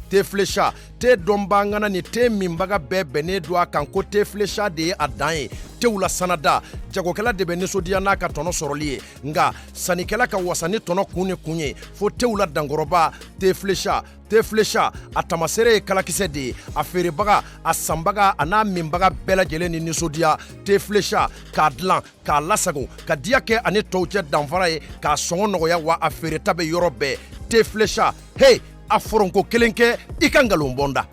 te flécha te dombangana ni te minbaga bɛɛ bɛnnen do a kan ko te flécha de ye a dan ye tew la sanada jagokɛla de bɛ nisɔndiya n'a ka tɔnɔ sɔrɔli ye nga sannikɛla ka wasa ni tɔnɔ kun ni kun ye fo tew la dankɔrɔba te flécha a tamasere ye kalakisɛ de ye a feerebaga a sanbaga a n'a minbaga bɛɛ lajɛlen ni nisɔndiya te flécha k'a dilan k'a lasago ka diya kɛ ani tɔw cɛ danfara ye k'a sɔngɔ nɔgɔya wa a feereta bɛ yɔrɔ bɛɛ te flécha hey a foronko kelen kɛ i ka ngalon bɔnda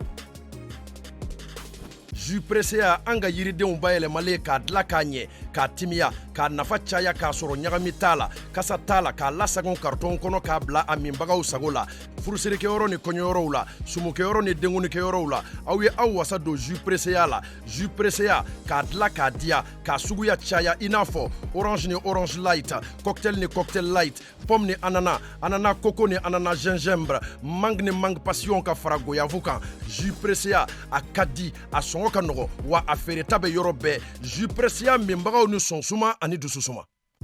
jus pressé an ka yiridenw bayɛlɛmalen k'a dilan k'a ɲɛ k'a timiya k'a nafa caya k'a sɔrɔ ɲagami t'a la kasa t'a la k'a lasagon karton kɔnɔ k'a bila a minbagaw sago la furusirikɛyɔrɔ ni kɔɲɔyɔrɔw la sumukɛyɔrɔ ni denkunikɛyɔrɔw la aw ye aw wasa don jus pressé la jus pressé k'a dilan k'a diya k'a suguya caya i n'a fɔ orange ni orange light cocktail ni cocktail light pomme ni ananas ananas coco ni ananas gingembre mangue ni mangue passion ka fara goyavu kan jus pressé a ka di a sɔngɔ ka nɔgɔ wa a feereta bɛ yɔrɔ bɛɛ jus pressé minbagaw ni sɔnsuma ani dususuma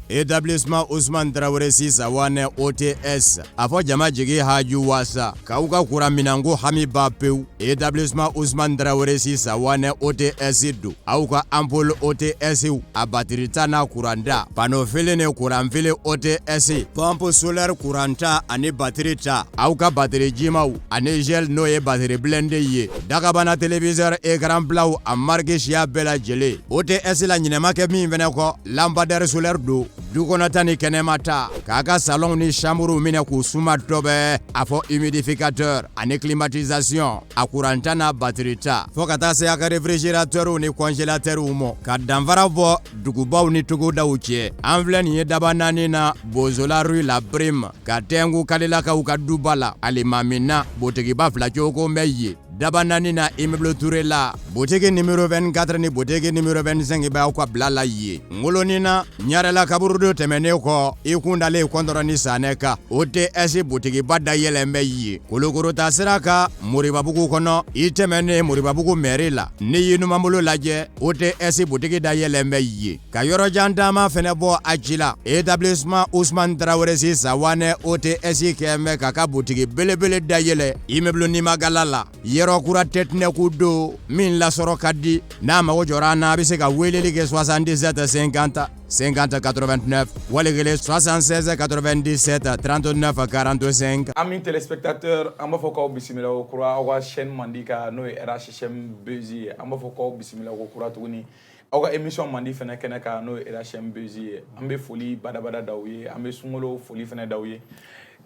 Établissement Ousmane Traoré Sisawane OTS afɔ jama jigi haju wasa k'aw ka kuran minanko hami ba pewu Établissement Ousmane Traoré Sisawane OTS do aw ka ampoule OTS a batterie ta n'a kuran da panneau fili ni kuran fili OTS pompe solaire kuran ta ani batterie ta aw ka batterie jimaw ani gel n'o ye batterie blende ye dagabana téléviseur écran plat a marque siya bɛɛ lajɛlen OTS la ɲinɛma kɛ min fɛnɛ kɔ lampadaire solaire do dukɔnɔta ni kɛnɛma ta k'a ka salon ni chambre minɛ k'u suma dɔbɛ a fɔ humidificateur ani climatisation a kuranta n'a batterie ta fɔ ka taa se a ka réfrigérateur ni congélateur mɔ ka danfara bɔ dugubaw ni togodaw cɛ an filɛ nin ye daba naani na Bozola rue la Brime ka Tengu Kalilakaw ka duba la Alimamina boutiquiba fila cogo bɛ ye daba naani na immeuble Touré la boutique numéro 24 ni boutique numéro 25 b'aw ka bila la ye ngoloni na ɲarela kaburu do tɛmɛnen kɔ i kun dalen kɔntɔrɔ ni sanɛ kan OTS boutiquiba dayɛlɛn bɛ ye Kolokoro ta sira kan Moribabugu kɔnɔ i tɛmɛnen Moribabugu mairie la ni y'i numanbolo lajɛ OTS boutique dayɛlɛn bɛ ye ka yɔrɔjan taama fɛnɛ bɔ a ci la établissement Ousmane Traoré Sisawane OTS kɛn bɛ k'a ka boutique belebele dayɛlɛ immeuble Nimagala la yɔrɔ kura tɛtinɛku do min lasɔrɔ ka di n'a mago jɔra na a bɛ se ka weleli kɛ 77 50 50 89 walikele 76 97 39 45. Amis téléspectateurs, an b'a fɔ k'aw bisimila o kura aw ka chaîne mandi ka n'o ye RHM Buzz ye an b'a fɔ k'aw bisimila o kura tuguni aw ka émission mandi fɛnɛ kɛnɛ kan n'o ye RHM Buzz ye an bɛ foli badabada d'aw ye an bɛ sunkalo foli fɛnɛ d'aw ye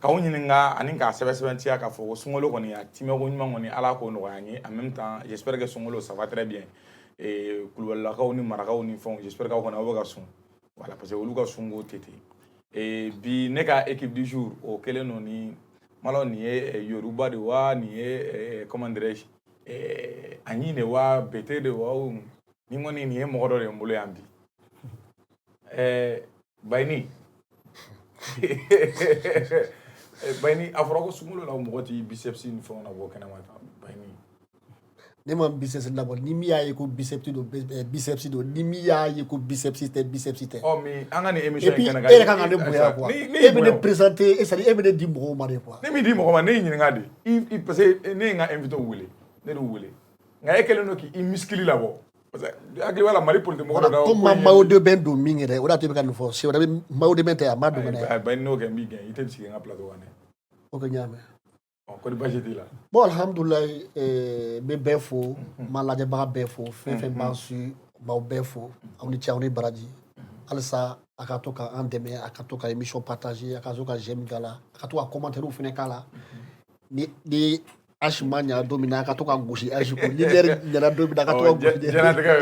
k'aw ɲininka ani k'a sɛbɛsɛbɛntiya k'a fɔ ko sunkalo kɔni a timɛko ɲuman kɔni ala k'o nɔgɔya an ye en même temps j'espère que sunkalo ça va très bien kulubalilakaw ni marakaw ni fɛnw j'espère que aw kɔni aw bɛ ka sun voilà parce que olu ka sunko tɛ ten bi ne ka équipe du jour o kelen no ni malo nin ye Yoruba de wa nin ye comment dirais-je Agni de wa Bete de wa ni kɔni nin ye mɔgɔ dɔ de ye n bolo yan bi Bayini Bayini a fɔra ko sunkalo la mɔgɔ t'i biceps ni fɛnw na bɔ kɛnɛma tan Bayini ne ma biceps labɔ ni mi y'a ye ko biceps do biceps do ni mi y'a ye ko biceps tɛ biceps tɛ mais an ka ni émission in kɛnɛ kan e yɛrɛ kan ka ne bonya quoi e bɛ ne présenter c'est à dire e bɛ ne di mɔgɔw ma de quoi ne mi di mɔgɔ ma ne ɲininka de parce que ne ye n ka invité wele ne de wele nka e kɛlen don k'i muscle labɔ parce que hakili b'a la Mali politique mɔgɔ dɔ da comme maillot de bain don min yɛrɛ o de y'a to i bɛ ka nin fɔ c'est vrai maillot de bain tɛ a ma don mɛnɛ Bayini n'o kɛ n b'i gɛn i tɛ sigi n ka plateau kan dɛ o kɛ ɲaamɛ kɔni baasi t'i la bon alhamdulilayi n bɛ bɛɛ fo n ma lajɛbaga bɛɛ fo fɛn fɛn b'an su b'aw bɛɛ fo aw ni ce aw ni baraji halisa a ka to k'an dɛmɛ a ka to ka émission partager a ka to ka j'aime k'a la a ka to ka commentaire fɛnɛ k'a la ni Ash ma ɲa don min na a ka to ka gosi Ash ko leader ɲana don min na a ka to ka gosi jɛnatigɛ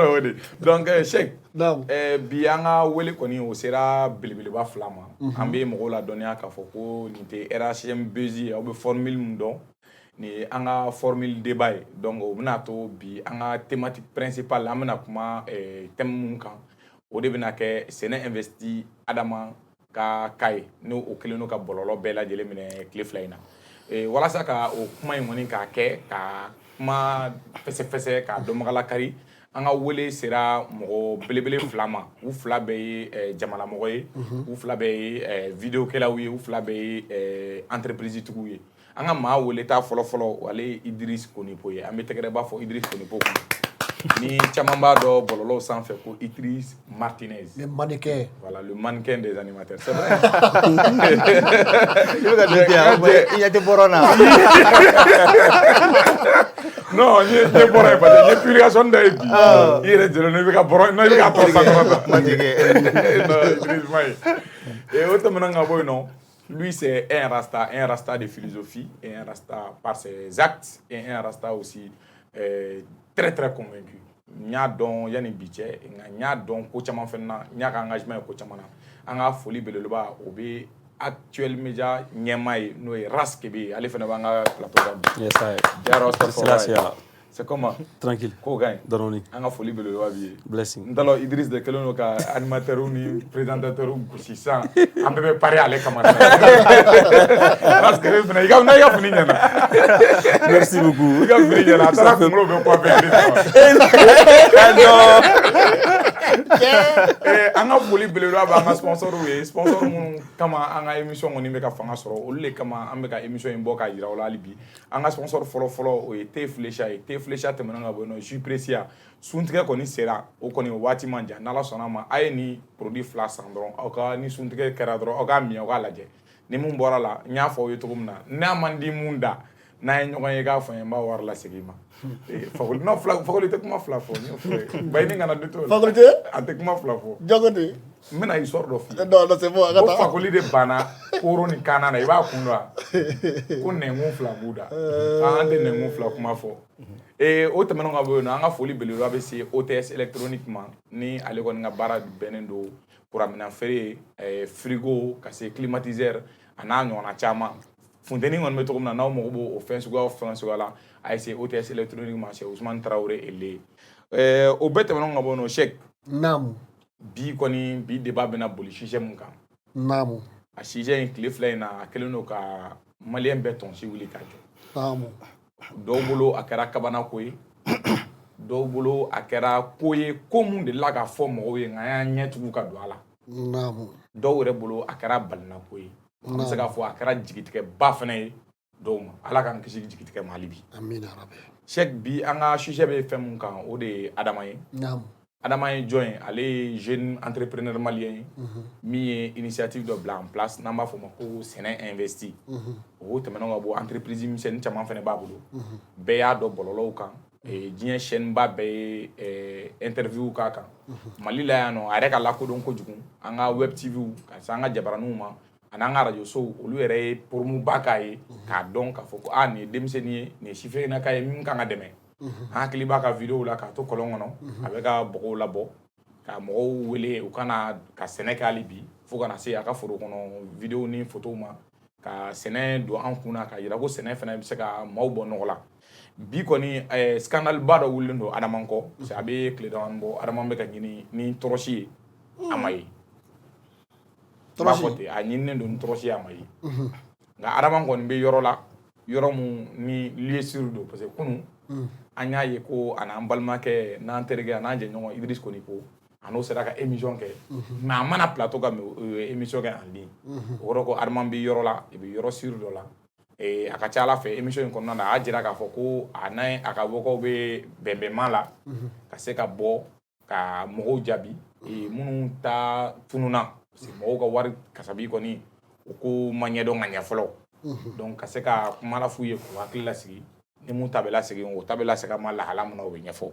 y'o de donc Cheikh naam bi an ka wele kɔni o sera belebeleba fila ma an bɛ mɔgɔw ladɔnniya k'a fɔ ko nin tɛ RHM Buzz ye aw bɛ formule min dɔn nin ye an ka formule débat ye donc o bɛna to bi an ka thématique principale an bɛna kuma thème mun kan o de bɛna kɛ sɛnɛ investi Adama ka cas ye n'o o kɛlen don ka bɔlɔlɔ bɛɛ lajɛlen minɛ tile fila in na walasa ka o kuma in kɔni k'a kɛ ka kuma fɛsɛfɛsɛ k'a dɔnbagala kari an ka wele sera mɔgɔ belebele fila ma u fila bɛɛ ye jamanamɔgɔ ye u fila bɛɛ ye vidéokɛlaw ye u fila bɛɛ ye entreprise tigiw ye an ka maa wele ta fɔlɔ ale ye Idriss Konipo ye an bɛ tɛgɛrɛ b'a fɔ Idriss Konipo ni caman b'a dɔn bɔlɔlɔw sanfɛ ko Idriss Martinez le mannequin voilà le mannequin des animateurs c'est vrai il y a des borona non ye bɔra ye parce que ye publication da ye bi i yɛrɛ jɛlen no i bɛ ka bɔrɔ no i bɛ ka tɔ sa kɔnɔ non Idriss Maye et o tɛmɛnen ka bɔ yen nɔ lui c'est un rasta de philosophie et un rasta par ses actes et un rasta aussi très très convaincu n y'a dɔn yanni bi cɛ nka n y'a dɔn ko caman fɛnɛ na n y'a ka engagement ye ko caman na an ka foli belebeleba o bɛ actuel média ɲɛmaa ye n'o ye Ras Kebe ale fɛnɛ b'an ka plateau kan bi yes I Jaro Selasia c'est comment tranquille ko gagne Danoni an ka foli belebeleba bi ye blessing n t'a Idriss de kelen don ka animateur ni présentateur gosi sisan an bɛɛ bɛ pari ale kama Ras Kebe fɛnɛ i ka fini ɲɛna merci beaucoup i ka fini ɲɛna a taara kunkolo bɛ kɔ bɛɛ an ka foli belebeleba b'an ka sponsor ye sponsor minnu kama an ka émission kɔni bɛ ka fanga sɔrɔ olu de kama an bɛ ka émission in bɔ k'a yira o la hali bi an ka sponsor fɔlɔ o ye T Flecha ye T Flecha tɛmɛnen ka bɔ yen nɔ jus Precia suntigɛ kɔni sera o kɔni o waati man jan n'Ala sɔnna a ma a ye ni produit fila san dɔrɔn aw ka ni suntigɛ kɛra dɔrɔn aw k'a min aw k'a lajɛ ni mun bɔra la n y'a fɔ aw ye cogo min na n'a man di mun da n'a ye ɲɔgɔn ye k'a fɔ n ye n b'a wari lasegin i ma Fakoli non Fakoli tɛ kuma fila fɔ n y'o fɔ Bayini kana de to Fakoli tɛ a tɛ kuma fila fɔ jogo de n bɛna histoire dɔ f'i ye non c'est bon ko Fakoli de banna koro ni kaana na i b'a kun dɔn wa ko nɛnkun fila b'u da an tɛ nɛnkun fila kuma fɔ o tɛmɛnen ka bɔ yen nɔ an ka foli belebeleba bɛ se OTS électronique ma ni ale kɔni ka baara bɛnnen don kuranminɛn feere frigo ka se climatiseur a n'a ɲɔgɔnna caman funteni kɔni bɛ cogo min na n'aw mago b'o fɛn suguya la a ye se OTS électronique ma cɛ Ousmane Traoré ele o bɛɛ tɛmɛnen ka bɔ yen nɔ Cheikh namu bi débat bɛna boli sujet mun kan namu a sujet in tile fila in na a kɛlen don ka maliyɛn bɛɛ tɔnsi wuli ka jɔ namu dɔw bolo a kɛra kabana ko ye dɔw bolo a kɛra ko ye ko mun de la ka fɔ mɔgɔw ye nka an y'an ɲɛ tugu ka don a la namu dɔw yɛrɛ bolo a kɛra balina ko ye an bɛ se k'a fɔ a kɛra jigitigɛba fana ye dɔw ma ala k'an kisi jigitigɛ ma hali bi amina rabi Cheikh bi an ka sujet bɛ fɛn mun kan o de ye Adama ye namu Adama ye jɔn ye ale ye jeune entrepreneur malien ye min ye initiative dɔ bila en place n'an b'a fɔ o ma ko sɛnɛ investi o tɛmɛnen ka bɔ entreprise misɛnnin caman fana b'a bolo bɛɛ y'a dɔn bɔlɔlɔw kan diɲɛ chaîne ba bɛɛ ye interview k'a kan Mali la yan nɔ a yɛrɛ ka lakodɔn kojugu an ka web tv ka se an ka jabaraninw ma ani an ka radio sow olu yɛrɛ ye promo ba k'a ye k'a dɔn k'a fɔ ko nin ye denmisɛnnin ye nin ye sifinnaka ye min kan ka dɛmɛ an hakili b'a ka vidéo la k'a to kɔlɔn kɔnɔ a bɛ ka bɔgɔw labɔ ka mɔgɔw wele u kana ka sɛnɛ kɛ hali bi fo kana se a ka foro kɔnɔ vidéo ni photo ma ka sɛnɛ don an kunna ka yira ko sɛnɛ fana bɛ se ka maaw bɔ nɔgɔ la bi kɔni scandale ba dɔ wulilen don Adama kɔ parce que a bɛ tile damadɔni bɔ Adama bɛ ka ɲini ni tɔrɔsi ye a ma ye b'a fɔ ten a ɲininen don ni tɔrɔsi ye a ma ye nka Adama kɔni bɛ yɔrɔ la yɔrɔ mun ni lieu sûr don parce que kunun an y'a ye ko a n'an balimakɛ n'an terikɛ a n'an jɛɲɔgɔn Idriss Konipo a n'o sera ka émission kɛ mais a mana plateau kan émission kɛ en ligne o kɔrɔ ko Adama bɛ yɔrɔ la i bɛ yɔrɔ sûr dɔ la a ka ca Ala fɛ émission in kɔnɔna na a y'a jira k'a fɔ ko a n'a ka wɔkɔw bɛ bɛnbɛnman la ka se ka bɔ ka mɔgɔw jaabi minnu ta tununa parce que mɔgɔw ka wari kasabi kɔni o ko ma ɲɛdɔn ka ɲɛ fɔlɔ donc ka se ka kuma la f'u ye k'u hakili lasigi ni mun ta bɛ lasegin o ta bɛ lasegin ma lahala min na o bɛ ɲɛfɔ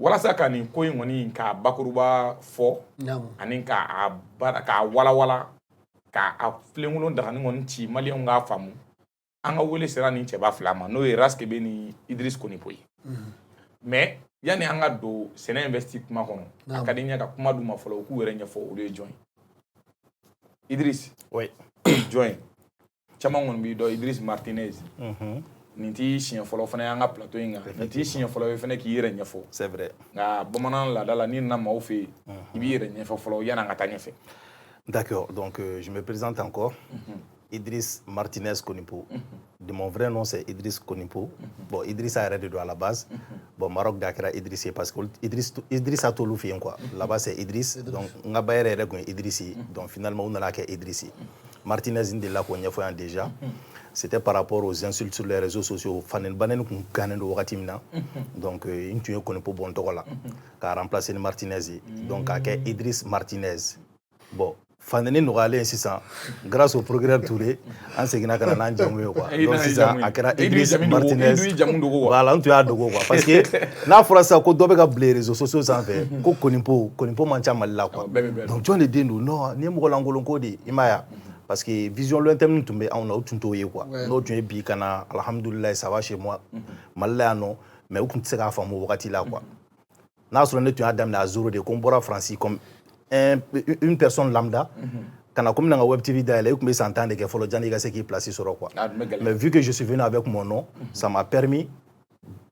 walasa ka nin ko in kɔni k'a bakuruba fɔ ani k'a walawala k'a filenkolon dagani kɔni ci maliyɛnw k'a faamu an ka wele sera nin cɛba fila ma n'o ye Ras Kebe ni Idriss Konipo ye mais yanni an ka don sɛnɛ investi kuma kɔnɔ a ka di n ye ka kuma d'u ma fɔlɔ u k'u yɛrɛ ɲɛfɔ olu ye jɔn ye Idriss jɔn ye caman kɔni b'i dɔn Idriss Martinez nin t'i siɲɛ fɔlɔ fana y'an ka plateau in kan nin t'i siɲɛ fɔlɔ ye fana k'i yɛrɛ ɲɛfɔ c'est vrai nka bamanan laada la n'i nana maaw fɛ yen i b'i yɛrɛ ɲɛfɔ fɔlɔ yanni an ka taa ɲɛfɛ d'accord donc je me présente encore Idriss Martinez Konipo. De mon vrai nom, c'est Idriss Konipo. Bon, Idriss a arrêté à la base. Bon, Maroc Dakar Idriss, parce que Idriss a tout le quoi. Là-bas, c'est Idriss. Donc, on a pas Idriss. Donc, finalement, on a là Idriss. Martinez Ndela ko ɲɛfɔ yan déjà. C'était par rapport aux insultes sur les réseaux sociaux. Fanen banen kun gannen do wagati min na. Donc in tun ye Konipo bon tɔgɔ la k'a remplacer ni Martinez ye. Donc k'a kɛ Idriss Martinez. Bon Faneni nɔgɔyalen sisan grâce au procureur Touré an seginna ka na n'an jamu ye quoi. Donc sisan a kɛra Idriss Martinez. Voilà an tun y'a dogo quoi parce que n'a fɔra sisan ko dɔ bɛ ka bila réseaux sociaux sanfɛ ko Konipo man ca Mali la quoi. Donc jɔn de den do non ni ye mɔgɔ lankolon ko de i m'a ye. Parce que vision lointaine tun bɛ anw na o tun t'o ye quoi. N'o tun ye bi ka na alhamdulilayi ça va chez moi Mali la yan nɔ mais u tun tɛ se k'a faamu o wagati la quoi. N'a sɔrɔ ne tun y'a daminɛ à zéro de ko n bɔra Faransi comme une personne lambda kana comme nanga web TV dayɛlɛ i tun bɛ san 10 de kɛ fɔlɔ janni i ka se k'i place sɔrɔ quoi. Mais vu que je suis venu avec mon nom ça m'a permis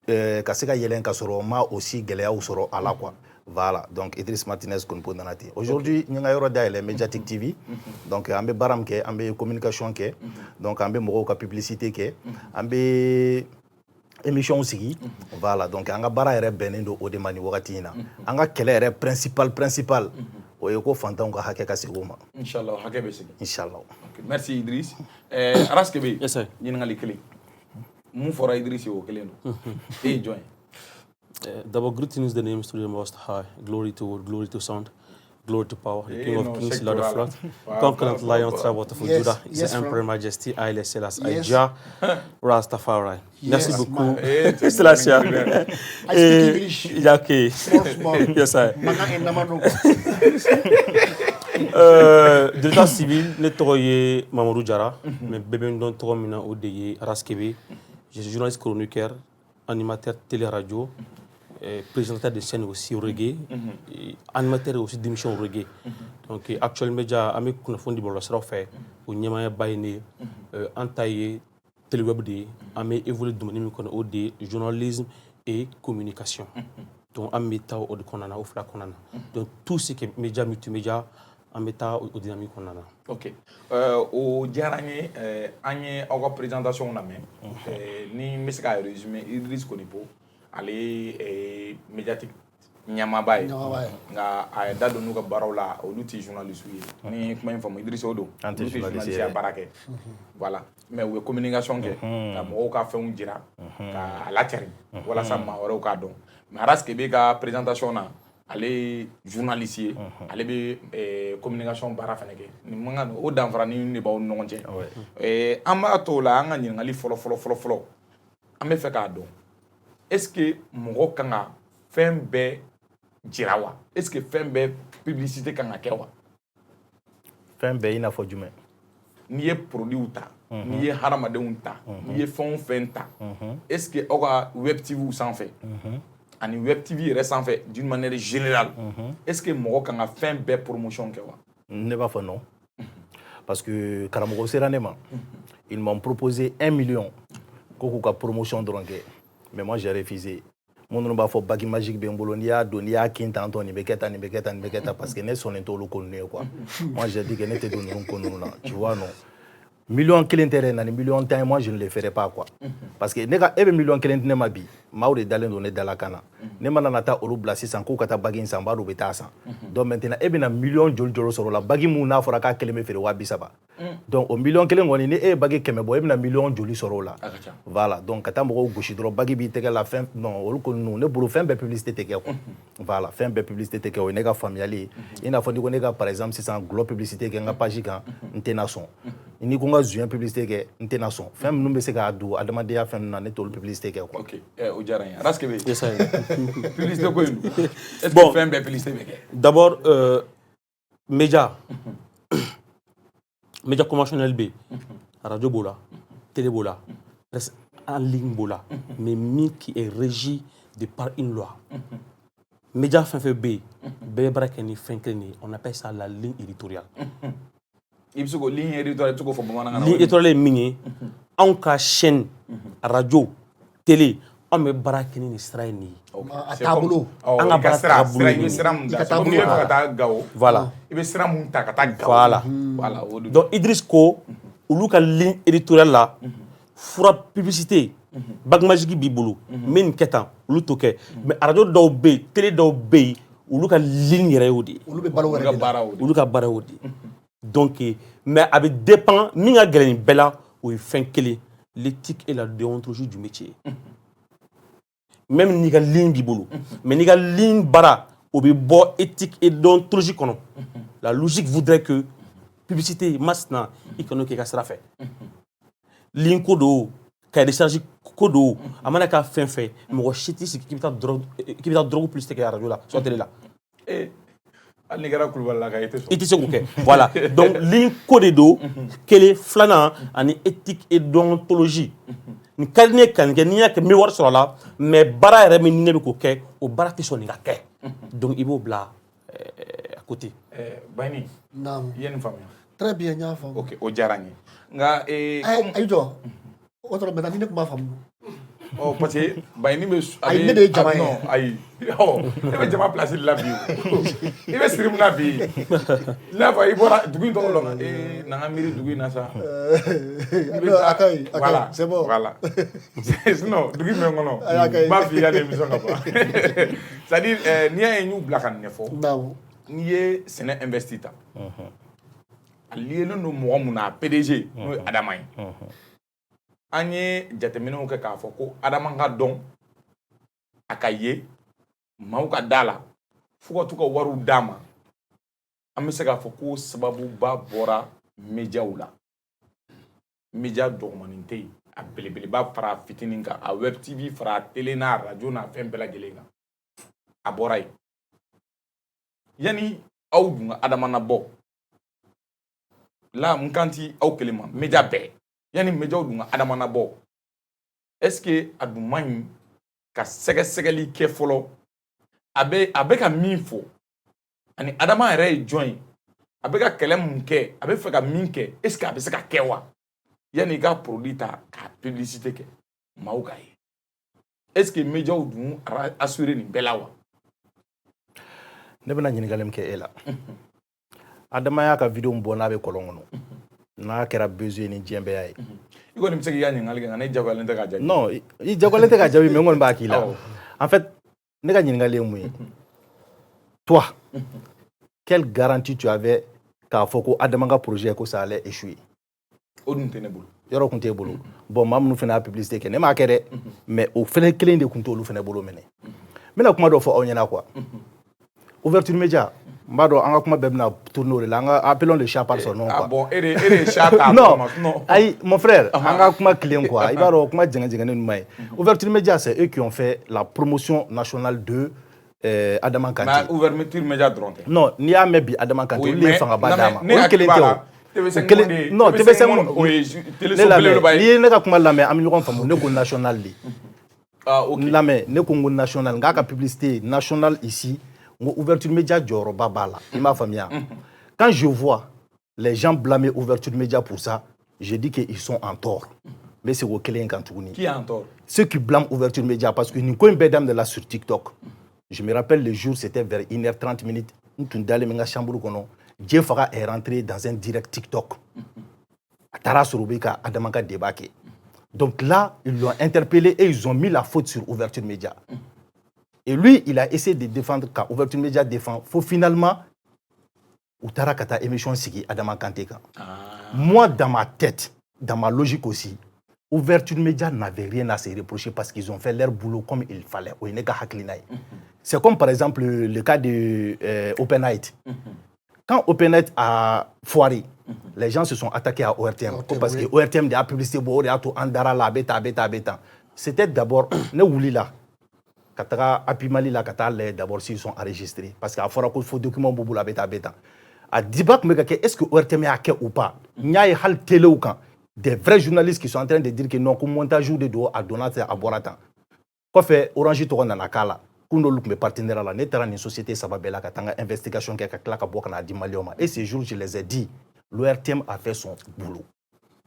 ka se ka yɛlɛn ka sɔrɔ ma aussi gɛlɛyaw sɔrɔ a la quoi. Voilà, donc Idriss Martinez Konipo Nanati. Aujourd'hui, nous avons des Mediatic TV. Donc, nous avons baram ke, nous avons communication ke, donc nous avons publicité ke, nous avons émission aussi. Voilà, donc nous avons baram benendo au demani wakatina. Nous avons quel principal. Oyeko fantan ka hake ka segoma. Inshallah, hake be segi. Inshallah. Merci Idriss. Araskebe. Yes sir. Ñingali kele. Mu fora Idriss yo kele no. Et join. D'abord, greetings the name to the Most High. Glory to Word, glory to Sound, glory to Power. The King of Kings, Lord of Lords, Conqueror Lion, Tribe of Judah, His Emperor Majesty, Haile Selassie, Jah, Rastafari. Merci beaucoup. Selassie. I speak English. Okay. Yes sir. De l'état civil, ne tɔgɔ Mamadou Jara, mais bébé don tɔgɔ min na o de ye Araskebe. Je suis journaliste chroniqueur, animateur télé-radio, présentateur de chaîne aussi au reggae, animateur aussi d'émissions au reggae. Donc actuellement, déjà, je suis un de Bolosra fait, au Niamaya Bayne, entaillé, téléweb, je suis évolué dans le journalisme et communication. Donc, je suis au Konana, au Fla Konana. Donc, tout ce qui est média, multimédia, je suis au dynamique Konana. Ok. Au dernier, en présentation, ni je vais résumer Idriss Konipo. Ale médiatique Nyamaba ye nga a da do nuka baraw la olu ti journaliste ye ni kuma info Idriss Odo olu ti journaliste ya barake voilà mais we communication ke ka mo ka fɛnw jira ka la tari wala sa ma wala ka don mais Araskebe ka présentation na ale journaliste ye ale be communication bara fana ke ni manga o danfara ni ne baw no ɲɔgɔn an b'a to la an ka ɲininkali fɔlɔ an bɛ fɛ k'a dɔn est-ce que mɔgɔ kan ka fɛn bɛɛ jira wa est-ce que fɛn bɛɛ publicité kan ka kɛ wa fɛn bɛɛ i n'a fɔ jumɛn n'i ye produits ta n'i ye hadamadenw ta n'i ye fɛn o fɛn ta est-ce que aw ka web TV sanfɛ ani web TV yɛrɛ sanfɛ d'une manière générale est-ce que mɔgɔ kan ka fɛn bɛɛ promotion kɛ wa ne b'a fɔ non parce que karamɔgɔ sera ne ma ils m'ont proposé 1 million ko k'u ka promotion dɔrɔn kɛ mais moi j'ai refusé. Mon nom b'a fait baggy magique ben bolonia donia kintan ton ni beketa parce que ne sont tout le connu quoi. Moi j'ai dit que n'était donné un connu là. Tu vois non. Million kelen terrain na million temps moi je ne le ferai pas quoi. Parce que ne ga ebe million kelen ne ma bi. Maure dalen donné dans la cana. Ne mana nata olu blasi san ko kata baggy samba do betasa. Donc maintenant ebe na million jol soro la baggy mu na fora ka kelen me fere wa bisaba. Donc au million kelen ngoni ne e baggy keme bo ebe na million joli soro la. Voilà donc kata mo goshi dro baggy bi teke la fin non olu ko nu ne buru fin be publicité teke quoi. Voilà fin be publicité teke o ne ga familiali. Ina fo ndi ko ne ga par exemple 600 glo publicité ke nga page kan ntena son. Ni ko nga zuyen publicité ke ntena son. Fin nu be se ka du adamade ya fin na ne tol publicité ke quoi. OK o jaran ya Araskebe Yes sir. Publicité ko yu est-ce que fin be publicité be ke D'abord média conventionnel B, radio bola, télé bola, presse en ligne bola, mais qui est régi de par une loi. Média fin fait B, on appelle ça la ligne éditoriale. Ligne éditoriale Ligne éditoriale est mignée. En cas chaîne, radio, télé, on me barakini ni sira ni. Tableau. On a Voilà. Voilà. Donc Idriss Ko, olu ka ligne éditoriale là, fura publicité, bag magique bibulu, min ketan, olu to ke. Mais radio daw be, télé daw be, olu ka ligne yɛrɛ y'o de. Olu bɛ balo wɛrɛ de la. Olu ka baara y'o de. Donc, mais avec dépend, minga gelen bella ou fin kele, l'éthique et la déontologie du métier. Même ni ga ligne bibolo, mais ni ga ligne bara, ou bi bo éthique et déontologie kono. La logique voudrait que publicité masna ikono ke ka sera fait. Ligne kodo, ka décharge kodo, amana ka fin fait, mo chiti ci qui ta drogue plus que la radio là, sur télé là. Voilà. Donc, ligne code d'eau, quelle est flana, en éthique et déontologie. Ni kalne kan ni yak mi war sur là, mais bara remi ne be ko ke, o bara ti so ni ke. Donc il faut bla à côté. Bani. Naam. Yene famille. Très bien, nya fam. OK, o jarani. Nga Ay do. Autre mais ni ko ma fam. Oh, parce que Bani me ay ne de jama non, ay. Oh, il va jama placer la vie. Il va stream la vie. Là va il bora dugu to lo na nga miri dugu na sa. Akay, voilà, c'est bon. Voilà. Non, dugu me ngono. Ba fi ya émission ka ba. C'est-à-dire ni ya ñu blakan ne fo. Naam. Ni ye sene investita. Ali no mo mo na PDG no Adamay. An ye jateminɛw kɛ k'a fɔ ko adama ka dɔn a ka ye maaw ka da la fo ka to ka wariw d'a ma an bɛ se k'a fɔ ko sababuba bɔra médiaw la média dɔgɔmanin tɛ yen a belebeleba fara fitinin kan a web tv fara télé n'a radio n'a fɛn bɛɛ lajɛlen kan a bɔra yen yani aw dun ka adama nabɔ la n kan ti aw kelen ma média bɛɛ yani médiaw dun ka adama nabɔ est-ce que a dun man ɲi ka sɛgɛsɛgɛli kɛ fɔlɔ a bɛ ka min fɔ ani adama yɛrɛ ye jɔn ye a bɛ ka kɛlɛ mun kɛ a bɛ fɛ ka min kɛ est-ce que a bɛ se ka kɛ wa yani i ka produit ta ka publicité kɛ maaw ka ye est-ce que médiaw dun assuré nin bɛɛ la wa ne bɛna ɲininkali min kɛ e la adama y'a ka vidéo bɔ n'a bɛ kɔlɔn kɔnɔ n'a kɛra besoin ni diɲɛ bɛɛ y'a ye i kɔni bɛ se k'i ka ɲininkali kɛ nka ne jagoyalen tɛ k'a jaabi non i jagoyalen tɛ k'a jaabi mais n kɔni b'a k'i la en fait ne ka ɲininkali ye mun ye toi quelle garantie tu avais k'a fɔ ko adama ka projet ko ça allait échouer o dun tɛ ne bolo yɔrɔ tun t'e bolo bon maa minnu fana y'a publicité kɛ ne m'a kɛ dɛ mais o fana kelen de tun t'olu fana bolo minɛ n bɛna kuma dɔ fɔ aw ɲɛna quoi ouverture média n b'a dɔn an ka kuma bɛɛ bɛna tourner o de la an ka appelons le chat par son nom quoi bon e de chat ta non ayi mon frère an ka kuma clé quoi i b'a dɔn kuma jɛngɛjɛngɛnen ninnu ma ye ouverture média c'est eux qui ont fait la promotion nationale de Adama Kanté mais ouverture média dɔrɔn tɛ non n'i y'a mɛn bi Adama Kanté olu ye fangaba d'a ma o kelen tɛ o non TV5 n'i ye ne ka kuma lamɛn an bɛ ɲɔgɔn faamu ne ko national de lamɛn ne ko n ko national n k'a ka publicité nationale ici n ko ouverture média jɔyɔrɔba b'a la i m'a faamuya quand je vois les gens blâmer ouverture média pour ça je dis qu'ils sont en tort mais c'est o kelen kan tuguni qui est en tort ceux qui blâment ouverture média parce que nin ko in bɛɛ daminɛna sur TikTok je me rappelle le jour c'était vers 1h30 n tun dalen min ka chambre kɔnɔ Dieu Faga est rentré dans un direct TikTok. Tara Sorobeka, Adama ka débat. Donc là, ils l'ont interpellé et ils ont mis la faute sur Ouverture Média. Et lui, il a essayé de défendre quand Ouverture Média défend. Faut finalement, Outara Kata émission Sigi, Adama Kanté. Moi, dans ma tête, dans ma logique aussi, Ouverture Média n'avait rien à se reprocher parce qu'ils ont fait leur boulot comme il fallait. C'est comme par exemple le cas de Open Night. Quand OpenNet a foiré, les gens se sont attaqués à ORTM. Parce que ORTM a publicité, c'était d'abord, ne oublie là, Katara Apimali la Katale, d'abord s'ils sont enregistrés. Parce qu'à Fora, il faut document Boubou la bêta bêta. À Dibak, est-ce que ORTM a quai ou pas? Il y a hal télé ou quand des vrais journalistes qui sont en train de dire que non, comme montage de dos à Donat à Boratan. Quoi fait Orange Toron en Akala? Kundo look mes partenaires là, n'était une société ça va bella katanga investigation qui a claqué à boire na 10 millions. Et ces jours je les ai dit, l'ORTM a fait son boulot.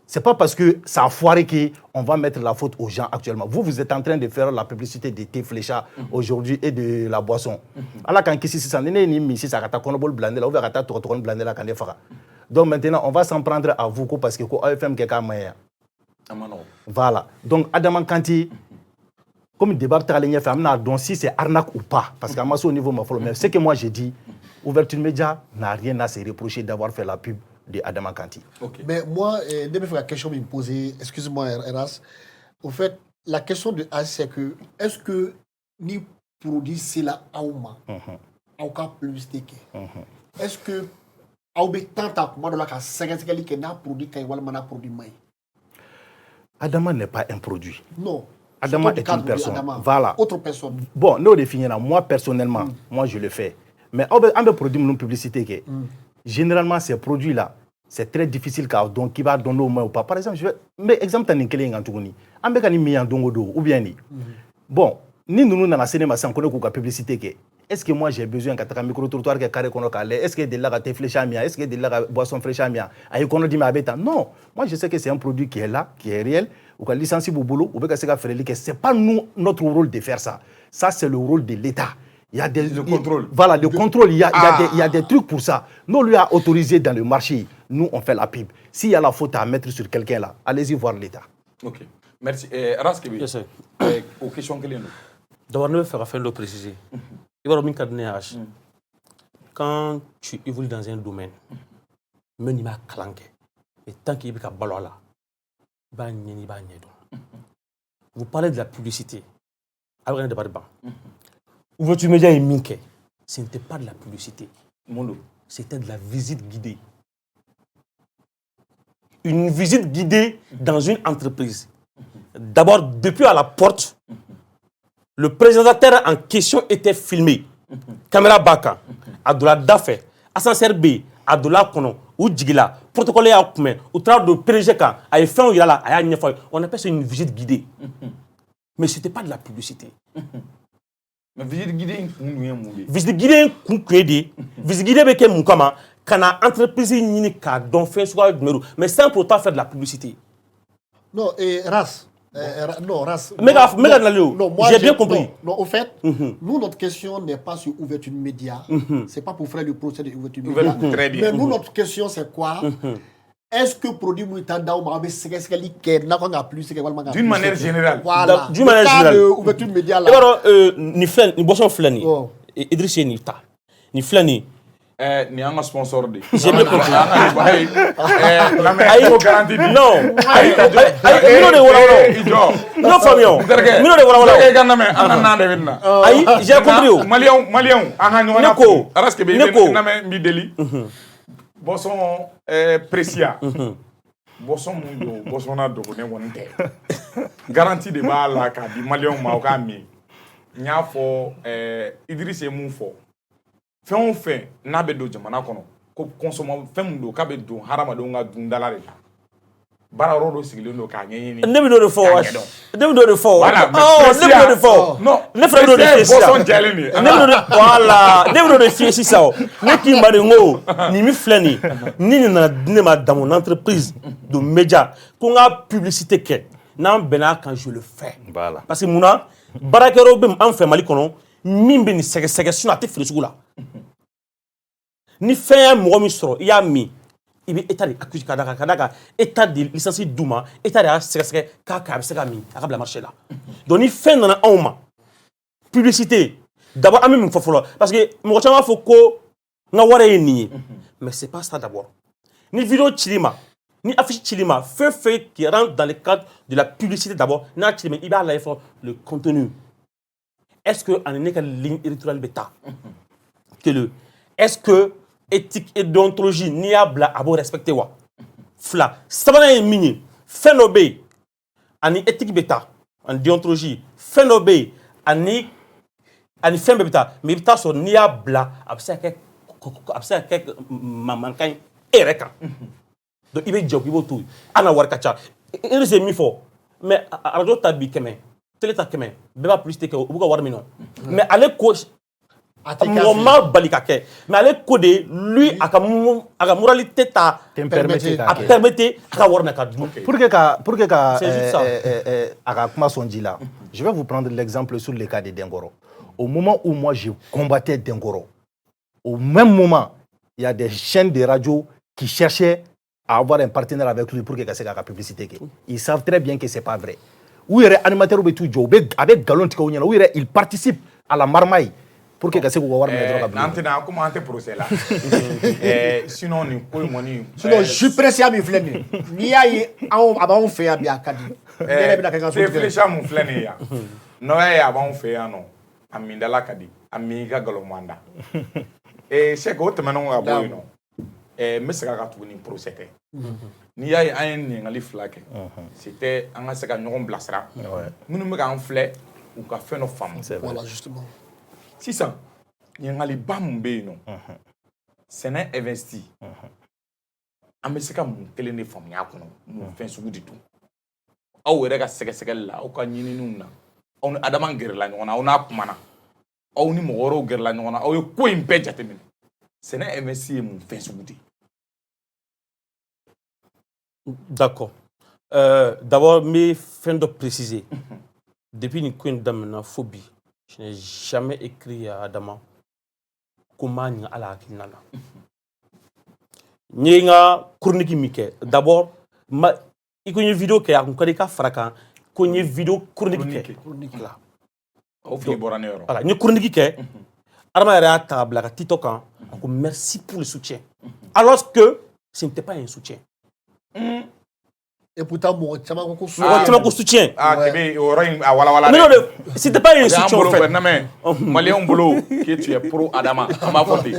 C'est pas parce que ça a foiré qu'on va mettre la faute aux gens actuellement. Vous êtes en train de faire la publicité de thé flécha aujourd'hui et de la boisson. Alors quand ici ça n'est ni mi si ça kata konobol blindé là ou va kata toron blindé là kande fara. Donc maintenant on va s'en prendre à vous parce que ko AFM ke ka maya. Voilà. Donc Adama Kanté comme débat donc si c'est arnaque ou pas, parce qu'à au niveau mais ce que moi j'ai dit, Ouverture Média n'a rien à se reprocher d'avoir fait la pub de Adama Kanti. Ok. Mais moi, de me faire la question me poser, excuse-moi Eras, au fait, la question de As, c'est que, est-ce que ni produit c'est la Aouma, Aouka publicité, est-ce que Aoubé tant à comment de la casse, c'est que n'a produit quand il a produit maï? Adama n'est pas un produit. Non. Adama est une personne. Voilà. Autre personne. Bon, nous définissons. Moi, personnellement, moi, je le fais. Mais on peut produire une publicité. Généralement, ces produits-là, c'est très difficile donc qui va donner aux mains ou pas. Par exemple, mais exemple, tu as un kéling en Tougouni. On peut gagner un dongodo ou bien ni. Bon, ni nous dans la cinéma sans connaître la publicité. Est-ce que moi j'ai besoin de un micro-trottoir qui est carré qu'on a? Est-ce que de là à fraîche à mia? Est-ce que de là à boisson fraîche à mia? Aïe qu'on a dit ma bête. Non, moi je sais que c'est un produit qui est là, qui est réel. Ou qu'on licencie au boulot, ou bien que c'est pas nous notre rôle de faire ça. Ça c'est le rôle de l'État. Il y a le contrôle. Voilà, le contrôle, il y a des trucs pour ça. Nous lui a autorisé dans le marché. Nous on fait la pub. S'il y a la faute à mettre sur quelqu'un là, allez-y voir l'État. Ok. Merci. Raskibi, aux questions que nous. D'abord, nous faire afin de le préciser. Quand tu évolues dans un domaine, même il m'a clanqué. Et tant qu'il y a un ballon là, vous parlez de la publicité. Ouverture média et minke, ce n'était pas de la publicité. C'était de la visite guidée. Une visite guidée dans une entreprise. D'abord, depuis à la porte, le présentateur en question était filmé. Caméra Baka, Adoula Dafé, Ascenseur B, Adoula Kono, ou Djigila, protocole à Oukoumen, ou travail de PDGK, à fin où il y a là, on appelle ça une visite guidée. Mais ce n'était pas de la publicité. Mais visite guidée, visite guidée, visite guidée avec Moukama, quand a entreprise ni ka don fait soit numéro, mais sans pourtant faire de la publicité. Non, et Ras. Non, Ras. J'ai bien compris. Non, au fait, nous, notre question n'est pas sur ouverture média. C'est pas pour faire le procès de ouverture média. Très bien. Mais nous, notre question, c'est quoi? Est-ce que produit Mouitanda ou Marabé, c'est qu'est-ce qu'il y a plus? D'une manière générale. Voilà. D'une manière générale. Ouverture média là. Ni boisson flani. Idriss Nita. Ni flani. Ni un sponsor de. J'ai bien compris. Non. Non, famille. Aïe, j'ai compris. Malien, Neko. Boisson précia. Boisson mundo, boisson na dogo ne wonte. Garantie de ba la ka di Malien ma o ka mi. Nya fo Idriss mun fo. Fɛn o fɛn n'a bɛ don jamana kɔnɔ ko consommation fɛn min don k'a bɛ don hadamadenw ka dundala de la baara yɔrɔ dɔ sigilen don k'a ɲɛɲini. Ne bɛ dɔ de fɔ wa? Ne bɛ dɔ de fɔ. Voilà, ne bɛ dɔ de fɔ. Non, ne fana bɛ dɔ de fiyɛ sisan. boisson jɛlen de. Ne bɛ dɔ de voilà, ne bɛ dɔ de fiyɛ sisan o. Ne k'i ma de n ko nin min filɛ nin ni nin nana di ne ma dans mon entreprise de média ko n ka publicité kɛ n'an bɛnna kan je le fais. Voilà. Parce que munna baarakɛyɔrɔ bɛ an fɛ Mali kɔnɔ min bɛ nin sɛgɛsɛgɛ sinon a tɛ feere sugu la. Ni fɛn mɔgɔ min sɔrɔ i y'a min i bɛ état de accuse ka da kan état de licence d'u ma état de y'a sɛgɛsɛgɛ k'a a bɛ se ka min a ka bila marché la. Donc ni fɛn nana anw ma publicité d'abord an bɛ min fɔ fɔlɔ parce que mɔgɔ caman b'a fɔ ko n ka wari ye nin ye mais c'est pas ça d'abord. Ni vidéo cili ma ni affiche cili ma fɛn fɛn qui rentre dans le cadre de la publicité d'abord n'a cili ma i b'a lajɛ fɔlɔ le contenu. Est-ce que en ne ka ligne éditoriale bɛ taa est-ce que éthique et déontologie n'i y'a bila a b'o respecter wa? Fila sabanan ye min ye fɛn dɔ bɛ yen ani éthique bɛ taa ani déontologie fɛn dɔ bɛ yen ani fɛn bɛɛ bɛ taa mais i bɛ taa sɔrɔ n'i y'a bila a bɛ se ka kɛ mankan ye e yɛrɛ kan donc i bɛ jɛ i b'o to yen an na wari ka ca i bɛ se min fɔ mais arajo ta bi 100 télé ta 100 bɛɛ b'a publicité kɛ u b'u ka wari min mais ale ko mɔgɔ ma bali ka kɛ mais ale ko de lui a ka moralité ta permettre a ka wari na ka dun. Pour que a ka kuma sɔn ji la, je vais vous prendre l'exemple sur le cas de Dengoro. Au moment où moi je combattais Dengoro, au même moment, il y a des chaînes de radio qui cherchaient à avoir un partenaire avec lui pour que ça la publicité. Ils savent très bien que c'est pas vrai. Où il y a animateur ou tout job avec galon tika ou il participe à la marmaille. pour que ka se k'u ka wari minɛ dɔrɔn ka bila n'an tɛna komi an tɛ procès la sinon nin ko in kɔni sinon jus président min filɛ nin ye n'i y'a ye a b'anw fɛ yan bi a ka di ne yɛrɛ bɛna kɛ n ka so tigɛ réfléchissant mun filɛ nin ye yan n'o y'a ye a b'anw fɛ yan nɔ a mindala ka di a min ka nkalon man da Cheikh o tɛmɛnen ka bɔ yen nɔ n bɛ segin a kan tuguni procès tɛ n'i y'a ye an ye ɲininkali fila kɛ c'était an ka se ka ɲɔgɔn bilasira minnu bɛ k'an filɛ u ka fɛn dɔ faamu voilà justement sisan ɲininkaliba mun bɛ yen nɔ sɛnɛ investi an bɛ se ka mun kelen de faamuya a kɔnɔ mun fɛn sugu de don aw yɛrɛ ka sɛgɛsɛgɛli la aw ka ɲininiw na aw ni adama gɛrɛla ɲɔgɔn na aw n'a kumana aw ni mɔgɔ wɛrɛw gɛrɛla ɲɔgɔn na aw ye ko in bɛɛ jateminɛ sɛnɛ investi ye mun fɛn sugu de ye. D'accord. D'abord, mes fins de préciser. Depuis une coin d'amena phobie, je n'ai jamais écrit à Adama comment n'y a la kinana. N'y a chronique mike. D'abord, il y a une vidéo qui a un fracas, qu'il y a une vidéo chronique. Voilà. Voilà. Une chronique qui est. Adama a table à TikTok. Merci pour le soutien. Alors que ce n'était pas un soutien. Et pourtant, moi, tu m'as soutien. Mais non, c'était pas un soutien en fait. Malien boulot qui tu es pro Adama, on m'a voté.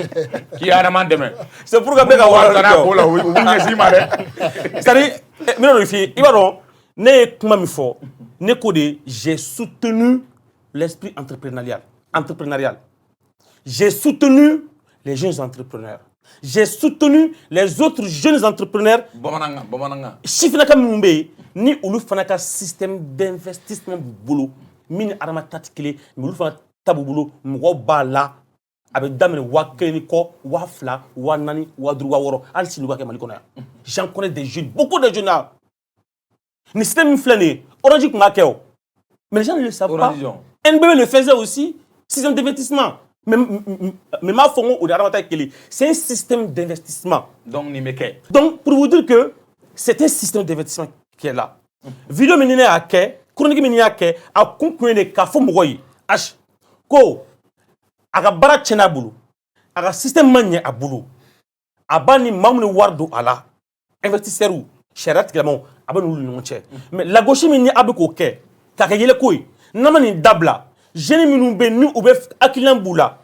Qui est Adama demain? C'est pour que c'est-à-dire, mais non, il va donc, j'ai soutenu l'esprit entrepreneurial. J'ai soutenu les jeunes entrepreneurs. J'ai soutenu les autres jeunes entrepreneurs. Si vous avez ni un système d'investissement boulot, mine arama tatikele, mais vous faites tabou boulot, m'oba là, avec dame wa keniko, wa fla, wa nani, wa droit woro, al si nous j'en connais des jeunes, beaucoup de jeunes là. Ni système flâné, orange comme akeo. Mais les gens ne le savent pas. NBE le faisait aussi, système d'investissement. Mais ma fonds c'est un système d'investissement. Donc, pour vous dire que c'est un système d'investissement qui est là. Vidéo menine à quai, chronique menine à quai, à conclure les cafés mogoyi. H. Ko. Aga bara tchena boulou. Aga système manye à boulou. Abani mamne wardo ala. Investisseur ou. Cherat glamon. Abani ou mais la gauche menine à beko quai. Kakayele koi. Namani dabla. Génie minumbe nous ou bef akilan boula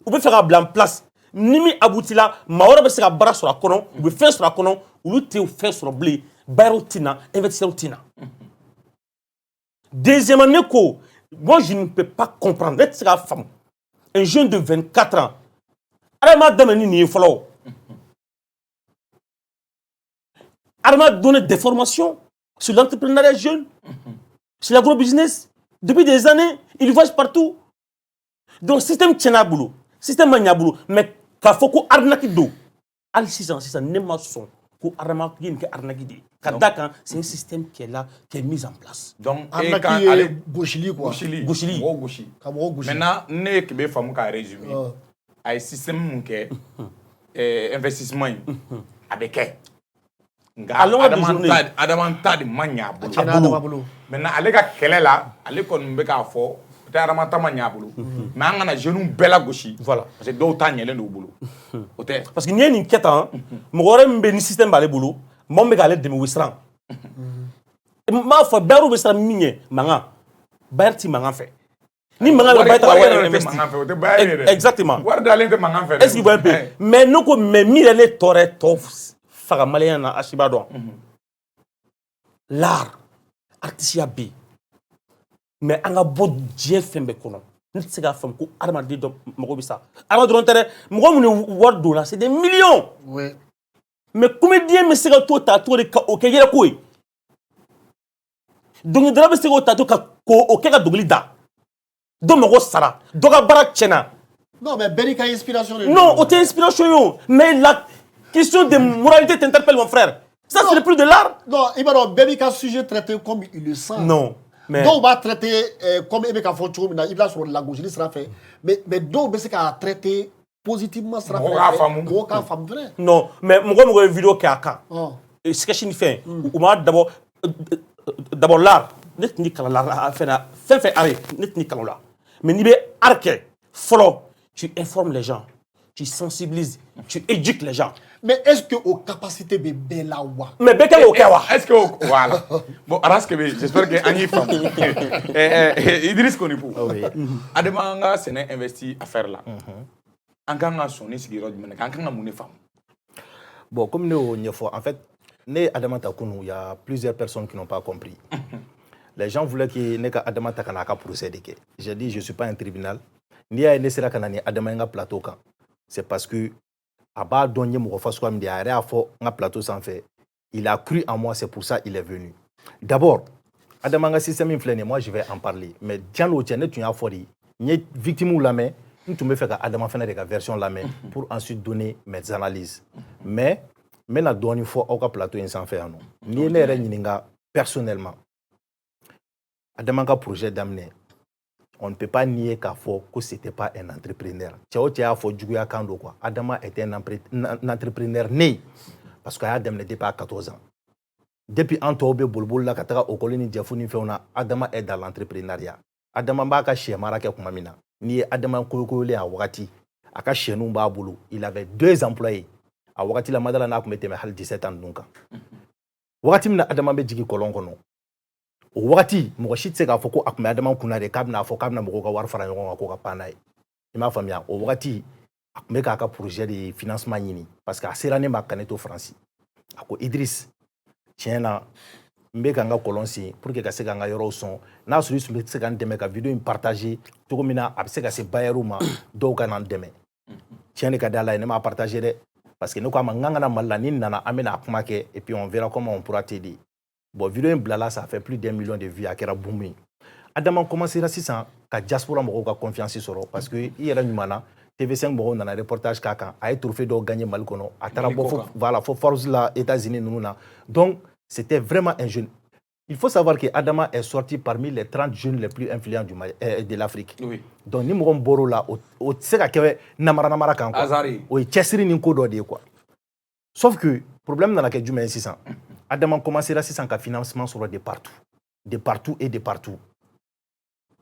ou bef faire en place nimi aboutila maora be se ka bara sur la konon ou be faire sur la konon ou lu te faire sur le blé barotina investisseur tina. Deuxièmement neko moi je ne peux pas comprendre être la femme un jeune de 24 ans Adama damani ni follow Adama donné des formations sur l'entrepreneuriat jeune sur l'agrobusiness. Depuis des années, il voyage partout. Donc, système tchena boulot, système mania boulot, mais quand faut qu'on arnaque d'eau. Al 6 ans, n'est pas son. Qu'on arnaque d'eau. Kadaka, c'est un système qui est là, qui est mis en place. Donc, arnaque est gauchili quoi. Gauchili. Maintenant, ne qui be famu ka résumer. Ay système qui investissement avec Adama de mania boulot. Maintenant, ale ka kɛlɛ la, ale kɔni bɛ k'a fɔ peut-être Adama ta ma ɲɛ a bolo. Mais an kana jeunes bɛɛ la gosi. Voilà. Parce que dɔw ta ɲɛlen don u bolo. O tɛ. Parce que n'i ye nin kɛ tan, mɔgɔ wɛrɛ min bɛ ni système b'ale bolo, mɔgɔ min bɛ k'ale dɛmɛ o bɛ siran. N m'a fɔ baaraw bɛ siran min ɲɛ mankan, baara ti mankan fɛ. Ni mankan bɛ baara ta ka wari investi. Exactement. Wari dalen tɛ mankan fɛ. Est-ce qu'il voit un peu? Mais ne ko mais min yɛrɛ ne tɔɔrɔ tɔ faga maliyɛn na Asiba dɔn. L'art. Artisia B. Mais on a beau Dieu fait mes colons. Nous c'est la femme qui a demandé de m'obéir. Alors de l'intérêt, moi mon word dollar c'est des millions. Oui. Mais combien me c'est que toi t'as toi de ok y'a quoi? Donc il doit c'est que t'as toi ok ka doublida. Donc mon gros sara. Donc à barak chena. Non mais Benika inspiration. Non, autre inspiration mais la question de moralité t'interpelle mon frère. Ça, c'est le plus de l'art. Non, il va donc Benika sujet traité comme il le sent. Non. Mais... Donc, on va traiter comme il va faire il va sur la gauche, il sera fait. Mais donc, c'est qu'à traiter positivement, sera fait. Non, mais moi, une vidéo qui a quand. Ce que je fais, d'abord l'art. Net ni kala la fait arrêt net ni kala la mais ni be arke follow tu informes les gens, tu sensibilises, tu éduques les gens. Mais est-ce que aux capacités de Belawa? Mais Beke Okewa. Est-ce que voilà. Bon, Araskebe, j'espère que Annie femme. Idriss Konipou. Oui. Ademanga c'est investi à faire là. Anganga sonné sigiro du menaka, anganga mouné femme. Bon, comme nous une fois, en fait, Adama Takounou, il y a plusieurs personnes qui n'ont pas compris. Les gens voulaient que Adama Takanaka procède. J'ai dit, je ne suis pas un tribunal. Ni à Nesera Kanani Adama nga plateau kan. C'est parce que Abba Donye Mourofaswa Mdi a fait un plateau sans fait. Il a cru en moi, c'est pour ça qu'il est venu. D'abord, Adama nga système influent, moi je vais en parler. Mais tiens l'autre, tu as fait ni victime ou la main, tu me fais que Adama fait une version la main pour ensuite donner mes analyses. Mais la dernière fois au plateau sans faire non. Ni ne personnellement. Adama nga projet d'amener. On ne peut pas nier qu'à fort que ce n'était pas un entrepreneur. Adama était un entrepreneur né. Parce qu'Adam n'était pas à 14 ans. Depuis Antobe Bolbola, Adama est dans l'entrepreneuriat. Adama Baka chez Maraka Kumamina. Ni Adama Koukole à Wakati. Aka chez Numba. Il avait 2 employés. À Wakati la Madala n'a commetté 17 ans. Wakati n'a Adama Bedjiki Kolongono. Wakati moshit se ka foko akuma adama kuna de kabna fo kabna moko ka war fara ngon ko ka panai ima famia o wakati akume ka projet de financement yini parce que asera ne makaneto France ako Idriss tiena mbeka nga kolonsi pour que ka se nga yoro son na suri sumbe se kan deme ka vidéo partager to mina abse ka se bayaruma do ka nan deme tiena ka dala ne ma partager de parce que ne ko ma nganga na malani nana amena akuma ke et puis on verra comment on pourra t'aider. Bon, vidéo blala, ça fait plus d'1 million de vues à Kera Boumi. Adama commencé à 600, qu'à diaspora m'a confiance sur eux parce que hier à Numana, TV5 m'a dans un reportage kaka, a été trophée de gagner Malkono, à Tarabo, voilà, faut force la États-Unis nous là. Donc c'était vraiment un jeune. Il faut savoir que Adama est sorti parmi les 30 jeunes les plus influents de l'Afrique. Oui. Donc ni mo boro là, au tseka kewe namara kan quoi. Azari. Oui, chessiri ni ko do de quoi. Sauf que problème dans la que Juma 600. Adama commencé là 600 financement sur de partout et de partout.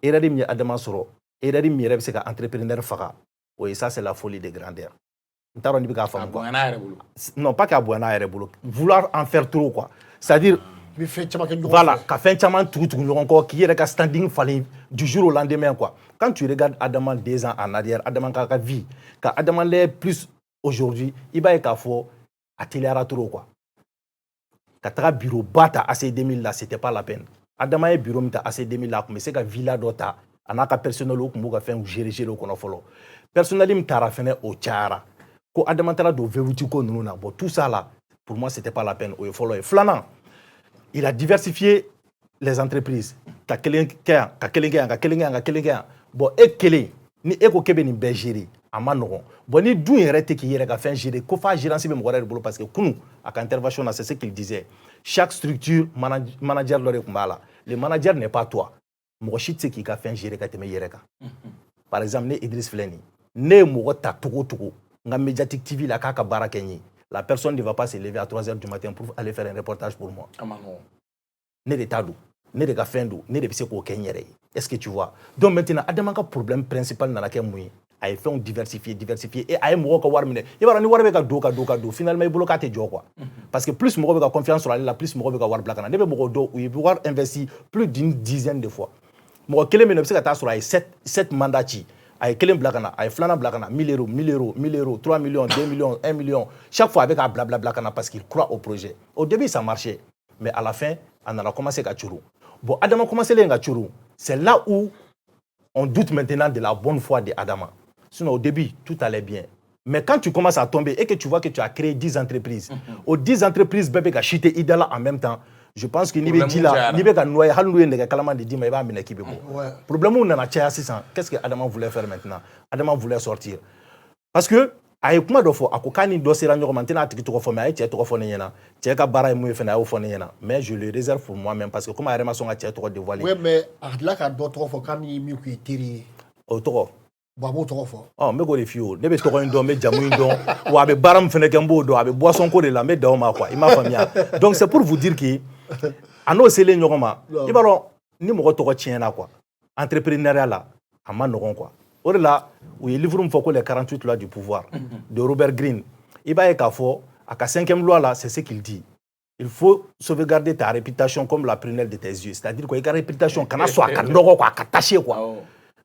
Eradi mi Adama soro, eradi mi rebe c'est ka entrepreneur faga. Oui, ça c'est la folie de grandeur. Ntaro ni bika fam quoi. Non, pas qu'à Bouana et Rebolo. Vouloir en faire trop quoi. C'est-à-dire voilà, qu'a fait chaman tout encore qui est standing falling du jour au lendemain quoi. Quand tu regardes Adama 2 ans en arrière, Adama ka vie, quand Adama l'est plus aujourd'hui, il va être fort atelier trop quoi. Katara bureau bata AC 2000 là c'était pas la peine. Adama e bureau mita AC 2000 là mais c'est ka villa dota anaka personnel ko mbuga fen gérer ko no folo. Personnel mtara fene o tiara. Ko Adama tara do veruti ko nuna bon tout ça là pour moi c'était pas la peine o folo. Flanant. Il a diversifié les entreprises. Ka kelenga. Bon e kele ni eko kebe ni bergerie amanogon. Bon ni dou yere te ki yere ka fin gérer ko fa gérer be mo gore bolo parce que kunu à intervention c'est ce qu'il disait. Chaque structure manager leur kumbala. Le manager n'est pas toi. Mo shit c'est qui ka fin gérer ka te me yere ka. Par exemple ne Idriss Fleni ne mo ta tuko nga Mediatic TV la ka barakenyi. La personne ne va pas se lever à 3h du matin pour aller faire un reportage pour moi. Ne de tadou, ne de gafendo, ne de bise ko kenyere. Est-ce que tu vois? Donc maintenant Adama ka problème principal dans laquelle moi a fait on diversifier et a mo ko war mine. Il va ni war be ka do finalement il bloqué te jo quoi. Parce que plus mo be ka confiance sur la plus mo be ka war black na. Ne be mo do il va investir plus d'une dizaine de fois. Mo kele me ne bise ka ta sur 7 mandats. Aïe, quel blacana, aïe, flana blacana, 1000 euros, 3 millions, 2 millions, 1 million. Chaque fois avec un blabla parce qu'il croit au projet. Au début, ça marchait. Mais à la fin, on a commencé à Tchourou. Bon, Adama a commencé à Tchourou. C'est là où on doute maintenant de la bonne foi d'Adama. Sinon, au début, tout allait bien. Mais quand tu commences à tomber et que tu vois que tu as créé 10 entreprises, aux 10 entreprises, bébé a chité Idala en même temps, je pense que Nibe dit là, Nibe a noyé, Haloué n'est qu'à dit, mais il va amener Kibeko. Problème où on a tché 600. Qu'est-ce que Adama voulait faire maintenant? Adama voulait sortir. Parce que, aïe, comment de fois, à Kokani dossier à maintenant, tu te refais, mais tu es trop fonnayena. Tu es qu'à barrer mouille fait au fonnayena. Mais je le réserve pour moi-même parce que comme Adama sont à tiers trop dévoilé. Oui, mais là, quand d'autres fois, quand il mieux qui tire. Autour. Bravo, trop fort. Oh, mais go les filles, ne be toko ndo, me jamu ndo, ou abe baram fene kembo do, abe boisson ko de la me daoma quoi. Il m'a famille. Donc c'est pour vous dire que ano sele nyogoma. Ibaro ni mo toko tiena quoi. Entrepreneuriat là, ama nogon quoi. o de la u ye livre min fɔ ko les 48 lois du pouvoir de Robert Greene i b'a ye k'a fɔ a ka 5e loi là c'est ce qu'il dit. Il faut sauvegarder ta réputation comme la prunelle de tes yeux. C'est-à-dire que ta réputation kana sɔn a ka nɔgɔ quoi a ka tacher quoi.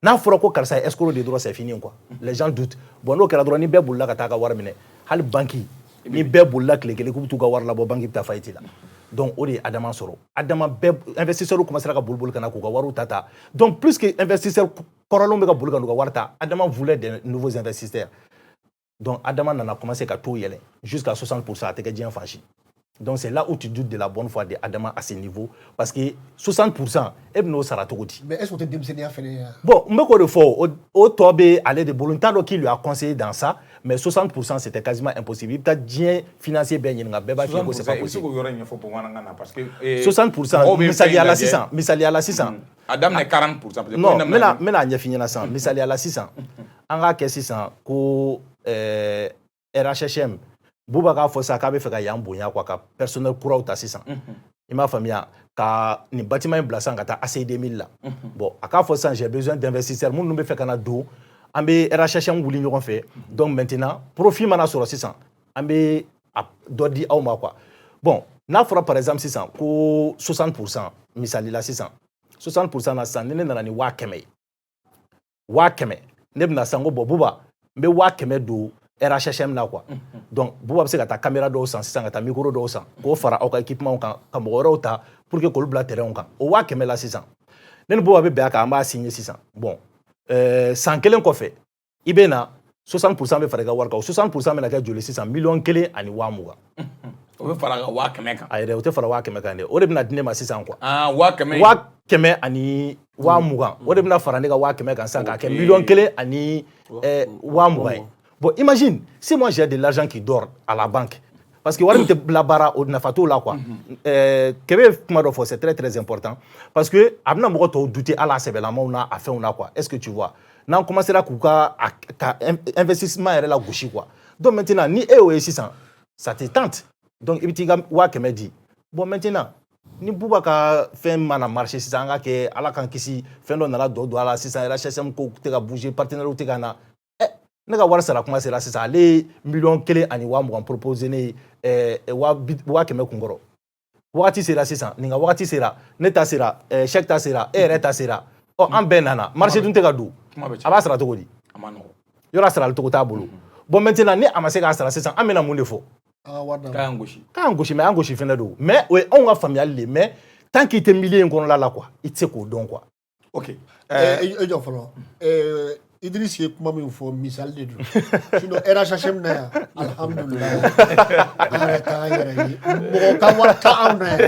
N'a fɔra ko karisa ye escroc de droit c'est fini quoi. Les gens doutent. Bon n'o kɛra dɔrɔn ni bɛɛ bolila ka taa ka wari minɛ hali banque ni bɛɛ bolila tile kelen k'u bɛ t'u ka wari labɔ banque bɛ taa faillite la. Donc o de ye Adama sɔrɔ. Adama bɛɛ investisseurs commencera ka boli ka na k'u ka wariw ta. Donc plus que investisseurs kɔrɔlenw bɛ ka boli ka n'u ka wari ta, Adama voulait des nouveaux investisseurs. Donc Adama nana commencé ka taux yɛlɛ jusqu'à 60% a tɛ kɛ diɲɛ fan si. Donc c'est là où tu doutes de la bonne foi de Adama à ce niveau parce que 60% e bɛ n'o sara cogo di. Mais est-ce que tu es denmisɛnniya fɛnɛ. Bon n bɛ k'o de fɔ o tɔ bɛ ale de bolo n t'a dɔn qui lui a conseillé dans ça mais 60% c'était quasiment impossible. I bɛ taa diɲɛ financier bɛɛ ɲininka bɛɛ b'a fɔ ko c'est pas possible. 60% misaliya la sisan. A daminɛ 40%. Non n bɛna ɲɛf'i ɲɛna sisan misaliya la sisan an k'a kɛ sisan ko RHHM Boubacar fɔ sisan k'a bɛ fɛ ka yan bonya quoi ka personnel kuraw ta sisan. I m'a faamuya ka nin bâtiment in bila sisan ka taa AC2000 la. Bon a k'a fɔ sisan j'ai besoin d'investisseurs minnu bɛ fɛ ka na don an bɛ RHHM wuli ɲɔgɔn fɛ donc maintenant profit mana sɔrɔ sisan an bɛ dɔ di aw ma quoi. Bon n'a fɔra par exemple sisan ko 60% misali la sisan 60% na sisan ni ne nana ni 100,000 ye 100,000 ne bɛna sisan ko bon Bouba n bɛ 100,000 don RHHM na quoi. Donc Bouba bɛ se ka taa caméra dɔw san sisan ka taa micro dɔw san k'o fara aw ka équipement kan ka mɔgɔ wɛrɛw ta pour que k'olu bila terrain kan o 100,000 la sisan ne ni Bouba bɛ bɛn a kan an b'a signer sisan bon san kelen kɔfɛ i bɛ na 60% bɛ fara i ka wari kan o 60% bɛna kɛ joli sisan $1,20,000 ani 20,000. O bɛ fara 100,000 kan. Ayi dɛ o tɛ fara 100,000 kan dɛ o de bɛna di ne ma sisan quoi. 100,000 ani 20,000 o de bɛna fara ne ka 100,000 kan sisan k'a kɛ $1,000,000 ani 20,000 ye. Bon, imagine, si moi j'ai de l'argent qui dort à la banque, parce que wari te blabara au nafato là quoi. Kebe kuma do fo c'est très très important parce que abna moko to douter à la sebelama on a fait on a quoi. Est-ce que tu vois? N'a commencé à kuka investissement est la gauche quoi. Donc maintenant ni EO 600 ça te tente. Donc ibitiga wa keme dit. Bon maintenant ni Bouba ka fait mana marché 600 nga ke ala kan kisi fait do na la do ala 600 la HSM ko te ka bouger partenaire ou te kana ne ka wari sara kuma sera sisan ale $1,000,000 ani 20,000 proposé ne wa kɛmɛ kun kɔrɔ wagati sera sisan nin ka wagati sera ne ta sera chèque ta sera e yɛrɛ ta sera an bɛɛ nana marché dun tɛ ka don a b'a sara cogo di yɔrɔ sarali cogo t'a bolo bon maintenant ni a ma se k'a sara sisan an bɛna mun de fɔ k'an gosi mais an gosi fɛnɛ don mais o ye anw ka faamuyali de mais tant que i tɛ milieu in kɔnɔla la quoi i tɛ se k'o dɔn quoi. Ok. E jɔ fɔlɔ Idriss ye kuma min fɔ misali de don sinon RHHM na yan alhamdulilayi an yɛrɛ t'an yɛrɛ ye mɔgɔ ka wari t'anw na yan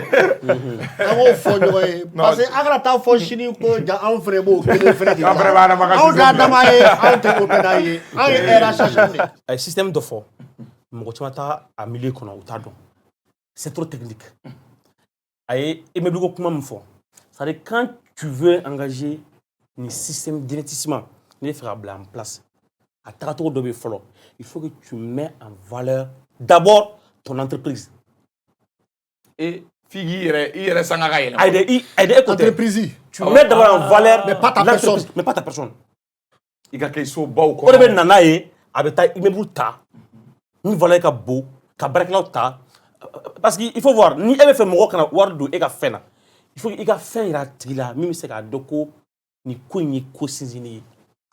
an k'o fɔ ɲɔgɔn ye parce que an kana taa fɔ sini ko ja anw fɛnɛ b'o kelen fɛnɛ de la anw t'a dama ye anw tɛ k'o kɛ ye an ye RHHM de. A ye système dɔ fɔ mɔgɔ caman t'a a milieu kɔnɔ u t'a dɔn c'est trop technique a ye immeuble ko kuma min fɔ c'est-à-dire quand tu veux engager un système d'investissement il faut en place. À travers de follow, il faut que tu mets en valeur d'abord ton entreprise. Et figure, il reste en arrière. Entreprise. Tu mets d'abord en valeur, mais pas ta personne. Mais pas ta personne. Il y a quelque chose beau. On est nanaye avec ta immeuble ta, une valeur ka beau, ka breakla ta. Parce qu'il faut voir, ni elle fait mon kana wardu et ka fena. Il faut qu'il ka fait la tila, même c'est ka doko ni ko ni ko sinzini.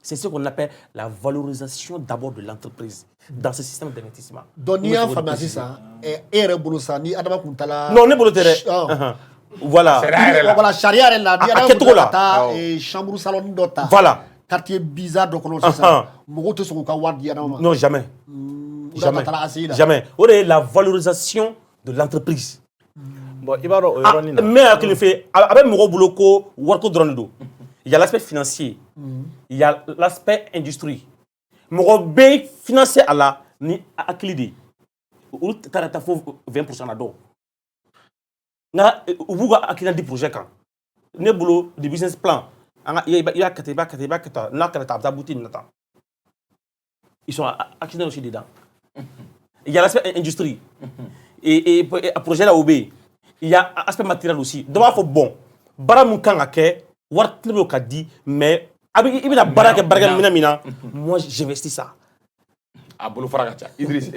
C'est ce qu'on appelle la valorisation d'abord de l'entreprise dans ce système d'investissement. Donc, il y a un pharmacie, ça, et ni Adama Kuntala. Non, ne pas voilà. Voilà, charia est là, il y a et chambre salon d'Ota. Voilà. Quartier bizarre de Colombie. Non, jamais. Jamais. Jamais. On est la valorisation de l'entreprise. Bon, il va mais à le fait, avec mon boulot, work drone. Il y a l'aspect financier, il y a l'aspect industrie. Mon bien financier à la ni à clidé. Ou t'as 20% à dos. Na vous a acquis 10 projets quand. Ne boulot du business plan. Il y a kateba na kata boutique nata. Ils sont acquis aussi dedans. Il y a l'aspect industrie. Et projet là obé. Il y a aspect matériel aussi. Donc il faut bon. Bara mun kan ka war tebe ka di mais Il y a baraka moi j'investis ça. Idriss,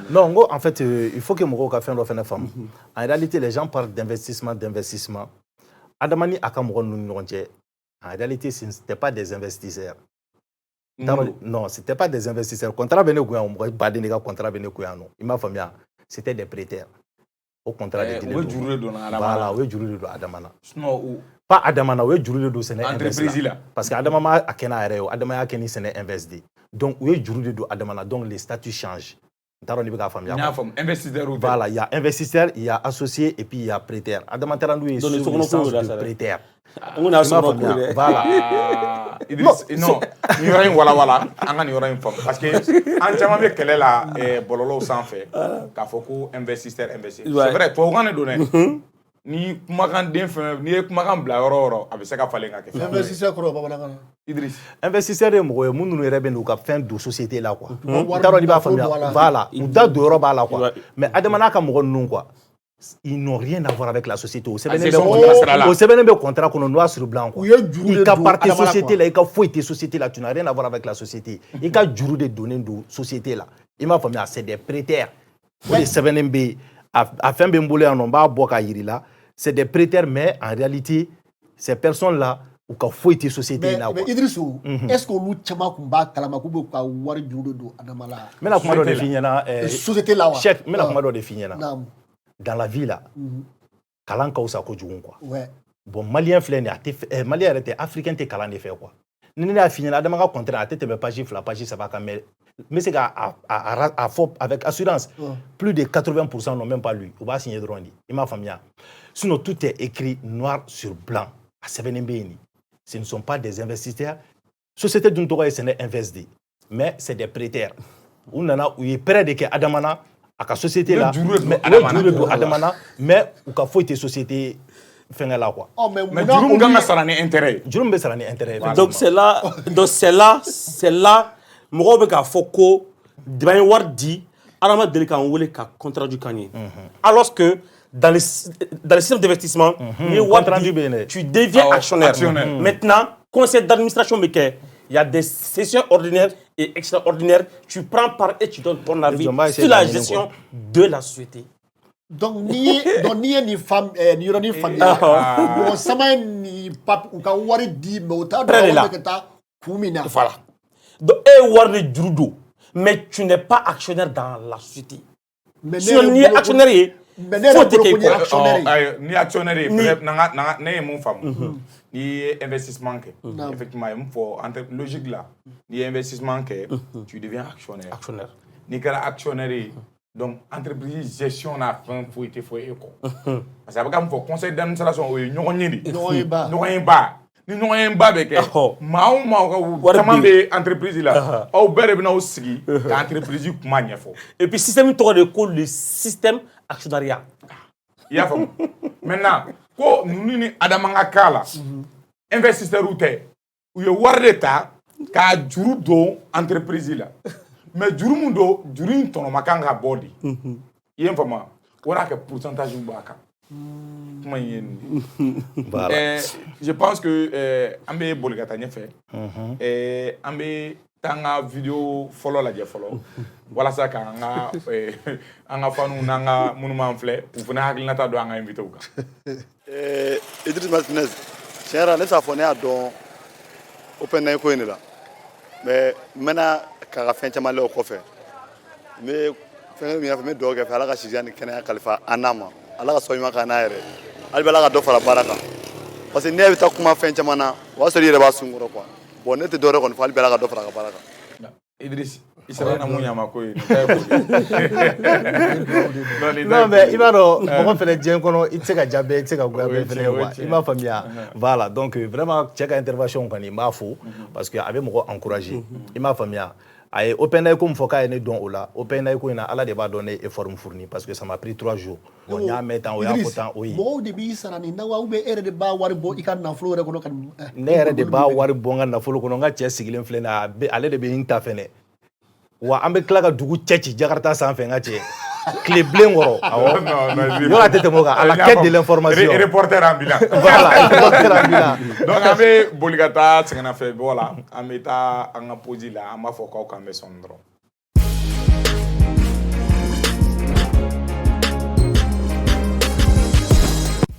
non, en fait, il faut que Moko fasse une femme. En réalité, les gens parlent d'investissement. Adamani Akamoro en réalité, ce n'était pas des investisseurs. Non, ce n'était pas des investisseurs. Contrat il m'a famille. C'était des prêteurs. Au contrat de voilà, oui, juru de Adamana. Pas Adamana, oui, juru de c'est entreprise là. Parce que Adamama a kena areo, Adamama a keni c'est investi. Donc oui, juru de Adamana, donc les statuts changent. Investisseur. Voilà, il y a investisseur, il y a associé et puis il y a prêteur. Adamana Tarandou est sur le sens de prêteur. On a voilà. Idriss, non, il y aura une wala, il y aura une femme. Parce que en chambre avec quelle est la bololo sans fait, qu'a fait investisseur. C'est vrai, toi on est donné. Ni kumakan den fɛn ni ye kumakan bila yɔrɔ yɔrɔ a bɛ se ka falen ka kɛ investisseur kɔrɔ bamanankan Idriss investisseur ye mɔgɔ ye minnu yɛrɛ bɛ n'u ka fɛn don société la quoi i t'a dɔn i b'a faamuya voilà u da don yɔrɔ b'a la quoi mais adamana ka mɔgɔ ninnu quoi ils n'ont rien à voir avec la société o sɛbɛnnen bɛ contrat kɔnɔ noir sur blanc quoi i ka partie société la i ka foyi tɛ société la tu n'as rien à voir avec la société i ka juru de donnen don société la i m'a faamuya c'est des prêteurs o de sɛbɛnnen bɛ a fɛn bɛ n bolo yan nɔ n b'a bɔ k'a yiri la. C'est des prêteurs, mais en réalité, ces personnes-là, ou qu'a fouillé société là. Mais Idrissou, est-ce que nous tchama kumba kalamakou ka wari judo do adamala? Mais la commande de finir société là. Chef, mais la commande de finir dans la vie là. Kalan kausa ko jugun quoi. Ouais. Bon malien flène malien était africain te kalan de faire quoi. Ni a fini adamaka contrat a tête page la page ça va quand même. Mais c'est à avec assurance. Plus de 80% n'ont même pas lu. On va signer droit. Il m'a famille. Sinon, tout est écrit noir sur blanc. À Sevenembéni. Ce ne sont pas des investisseurs. Société d'une tour, ce n'est investi. Mais c'est des prêteurs. On a eu près de Adamana, à la société là. Mais Adamana, mais ou qu'a faut être société. Mais Djouroum Ganga sera né intérêt. Djouroum sera né intérêt. Donc c'est là. Mouroube ka foko, Dibani Wardi, Arama Delika Nwole ka contrat du Kanye. Alors que dans le système d'investissement, tu deviens actionnaire. Maintenant, conseil d'administration, il y a des sessions ordinaires et extraordinaires. Tu prends part et tu donnes ton avis sur la gestion de la société. Donc, ni femme, ni famille. Bon, ça m'a ni pape ou ka wari di, mais autant de ta kumina. Voilà. Donc, mais tu n'es pas actionnaire dans la société. Si on est actionnaire, ni actionnaire, ni mon femme, ni investissement effectivement, il faut logique là, ni investissement tu deviens actionnaire. Ni actionnaire. Donc, entreprise gestion na fin faut être parce que comme faut conseil d'administration o ñoxo ba ni ñoxo ba be ke maaw tama be entreprise la aw bere bina o sigi ka entreprise kuma ñefo et puis système to de ko le système actionnariat ya fam maintenant ko ni adamanga kala investisseur ou te ou ye war d'état ka juru do entreprise la mais juru mun do juru in tono makanga body yen fama wala que pourcentage bu baka kuma yen je pense que ambe boligata ñefe ambe tanga vidéo follow la je follow wala sa ka anga fanu nanga monument flé pour fana haklinata do anga invité uka Idriss Martinez chera ne sa fone adon open na ko ni la mais maintenant ka fɛn caman lɛ o kɔfɛ n bɛ fɛn min y'a fɔ n bɛ dugawu kɛ fɛ ala ka sijan ni kɛnɛya kalifa an n'a ma ala ka sɔn ɲuman k'an n'a yɛrɛ hali bɛ ala ka dɔ fara baara kan parce que ne bɛ taa kuma fɛn caman na o y'a sɔrɔ i yɛrɛ b'a sun kɔrɔ quoi bon ne tɛ dɔwɛrɛ kɔni fɔ hali bɛ ala ka dɔ fara a ka baara kan. Idriss i sera na mun ɲama ko ye non mais i b'a dɔn mɔgɔ fɛnɛ diɲɛ kɔnɔ i tɛ se ka diya bɛɛ i tɛ se ka goya bɛɛ fɛnɛ quoi i m'a faamuya voilà donc vraiment cɛ ka intervention kɔni n b'a fo parce que a bɛ mɔgɔ encourager i m'a faamuya a ye OpenAI ko min fɔ k'a ye ne dɔn o la OpenAI ko in na ala de b'a dɔn ne ye effort min fourni parce que ça m'a pris 3 jours bon n y'a mɛn tan o y'a fɔ tan o ye mɔgɔw de b'i sara nin na wa ou bien e yɛrɛ de b'a wari bɔ i ka nafolo yɛrɛ kɔnɔ ka ne yɛrɛ de b'a wari bɔ n ka nafolo kɔnɔ n ka cɛ sigilen filɛ nin ale de bɛ n ta fɛnɛ wa an bɛ tila ka dugu cɛ ci Jakarta sanfɛ n ka cɛ clé blanc woro yora tete moka à la quête de l'information reporter ambulant voilà reporter ambulant donc an bɛ boli ka taa sɛgɛnnafiɲɛbɔ voilà an bɛ taa an ka pause la an b'a fɔ k'aw k'an bɛ sɔn dɔrɔn.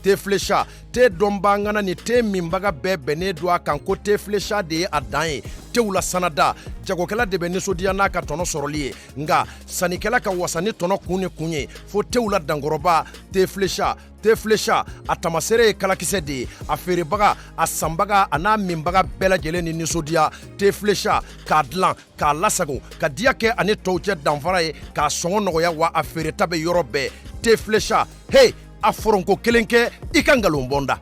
te flecha te dɔnba ŋana ni te minbaga bɛɛ bɛnnen do a kan ko te flecha de ye a dan ye tew la sanada jagokɛla de bɛ nisɔndiya n'a ka tɔnɔ sɔrɔli ye nga sannikɛla ka wasa ni tɔnɔ kun ni kun ye fo tew la dankɔrɔba te flecha a tamasere ye kalakisɛ de ye a feerebaga a sanbaga a n'a minbaga bɛɛ lajɛlen ni nisɔndiya te flecha k'a dilan k'a lasago ka diya kɛ ani tɔw cɛ danfara ye k'a sɔngɔ nɔgɔya wa a feereta bɛ yɔrɔ bɛɛ te flecha hey a foronko kelen kɛ i ka ngalon bɔnda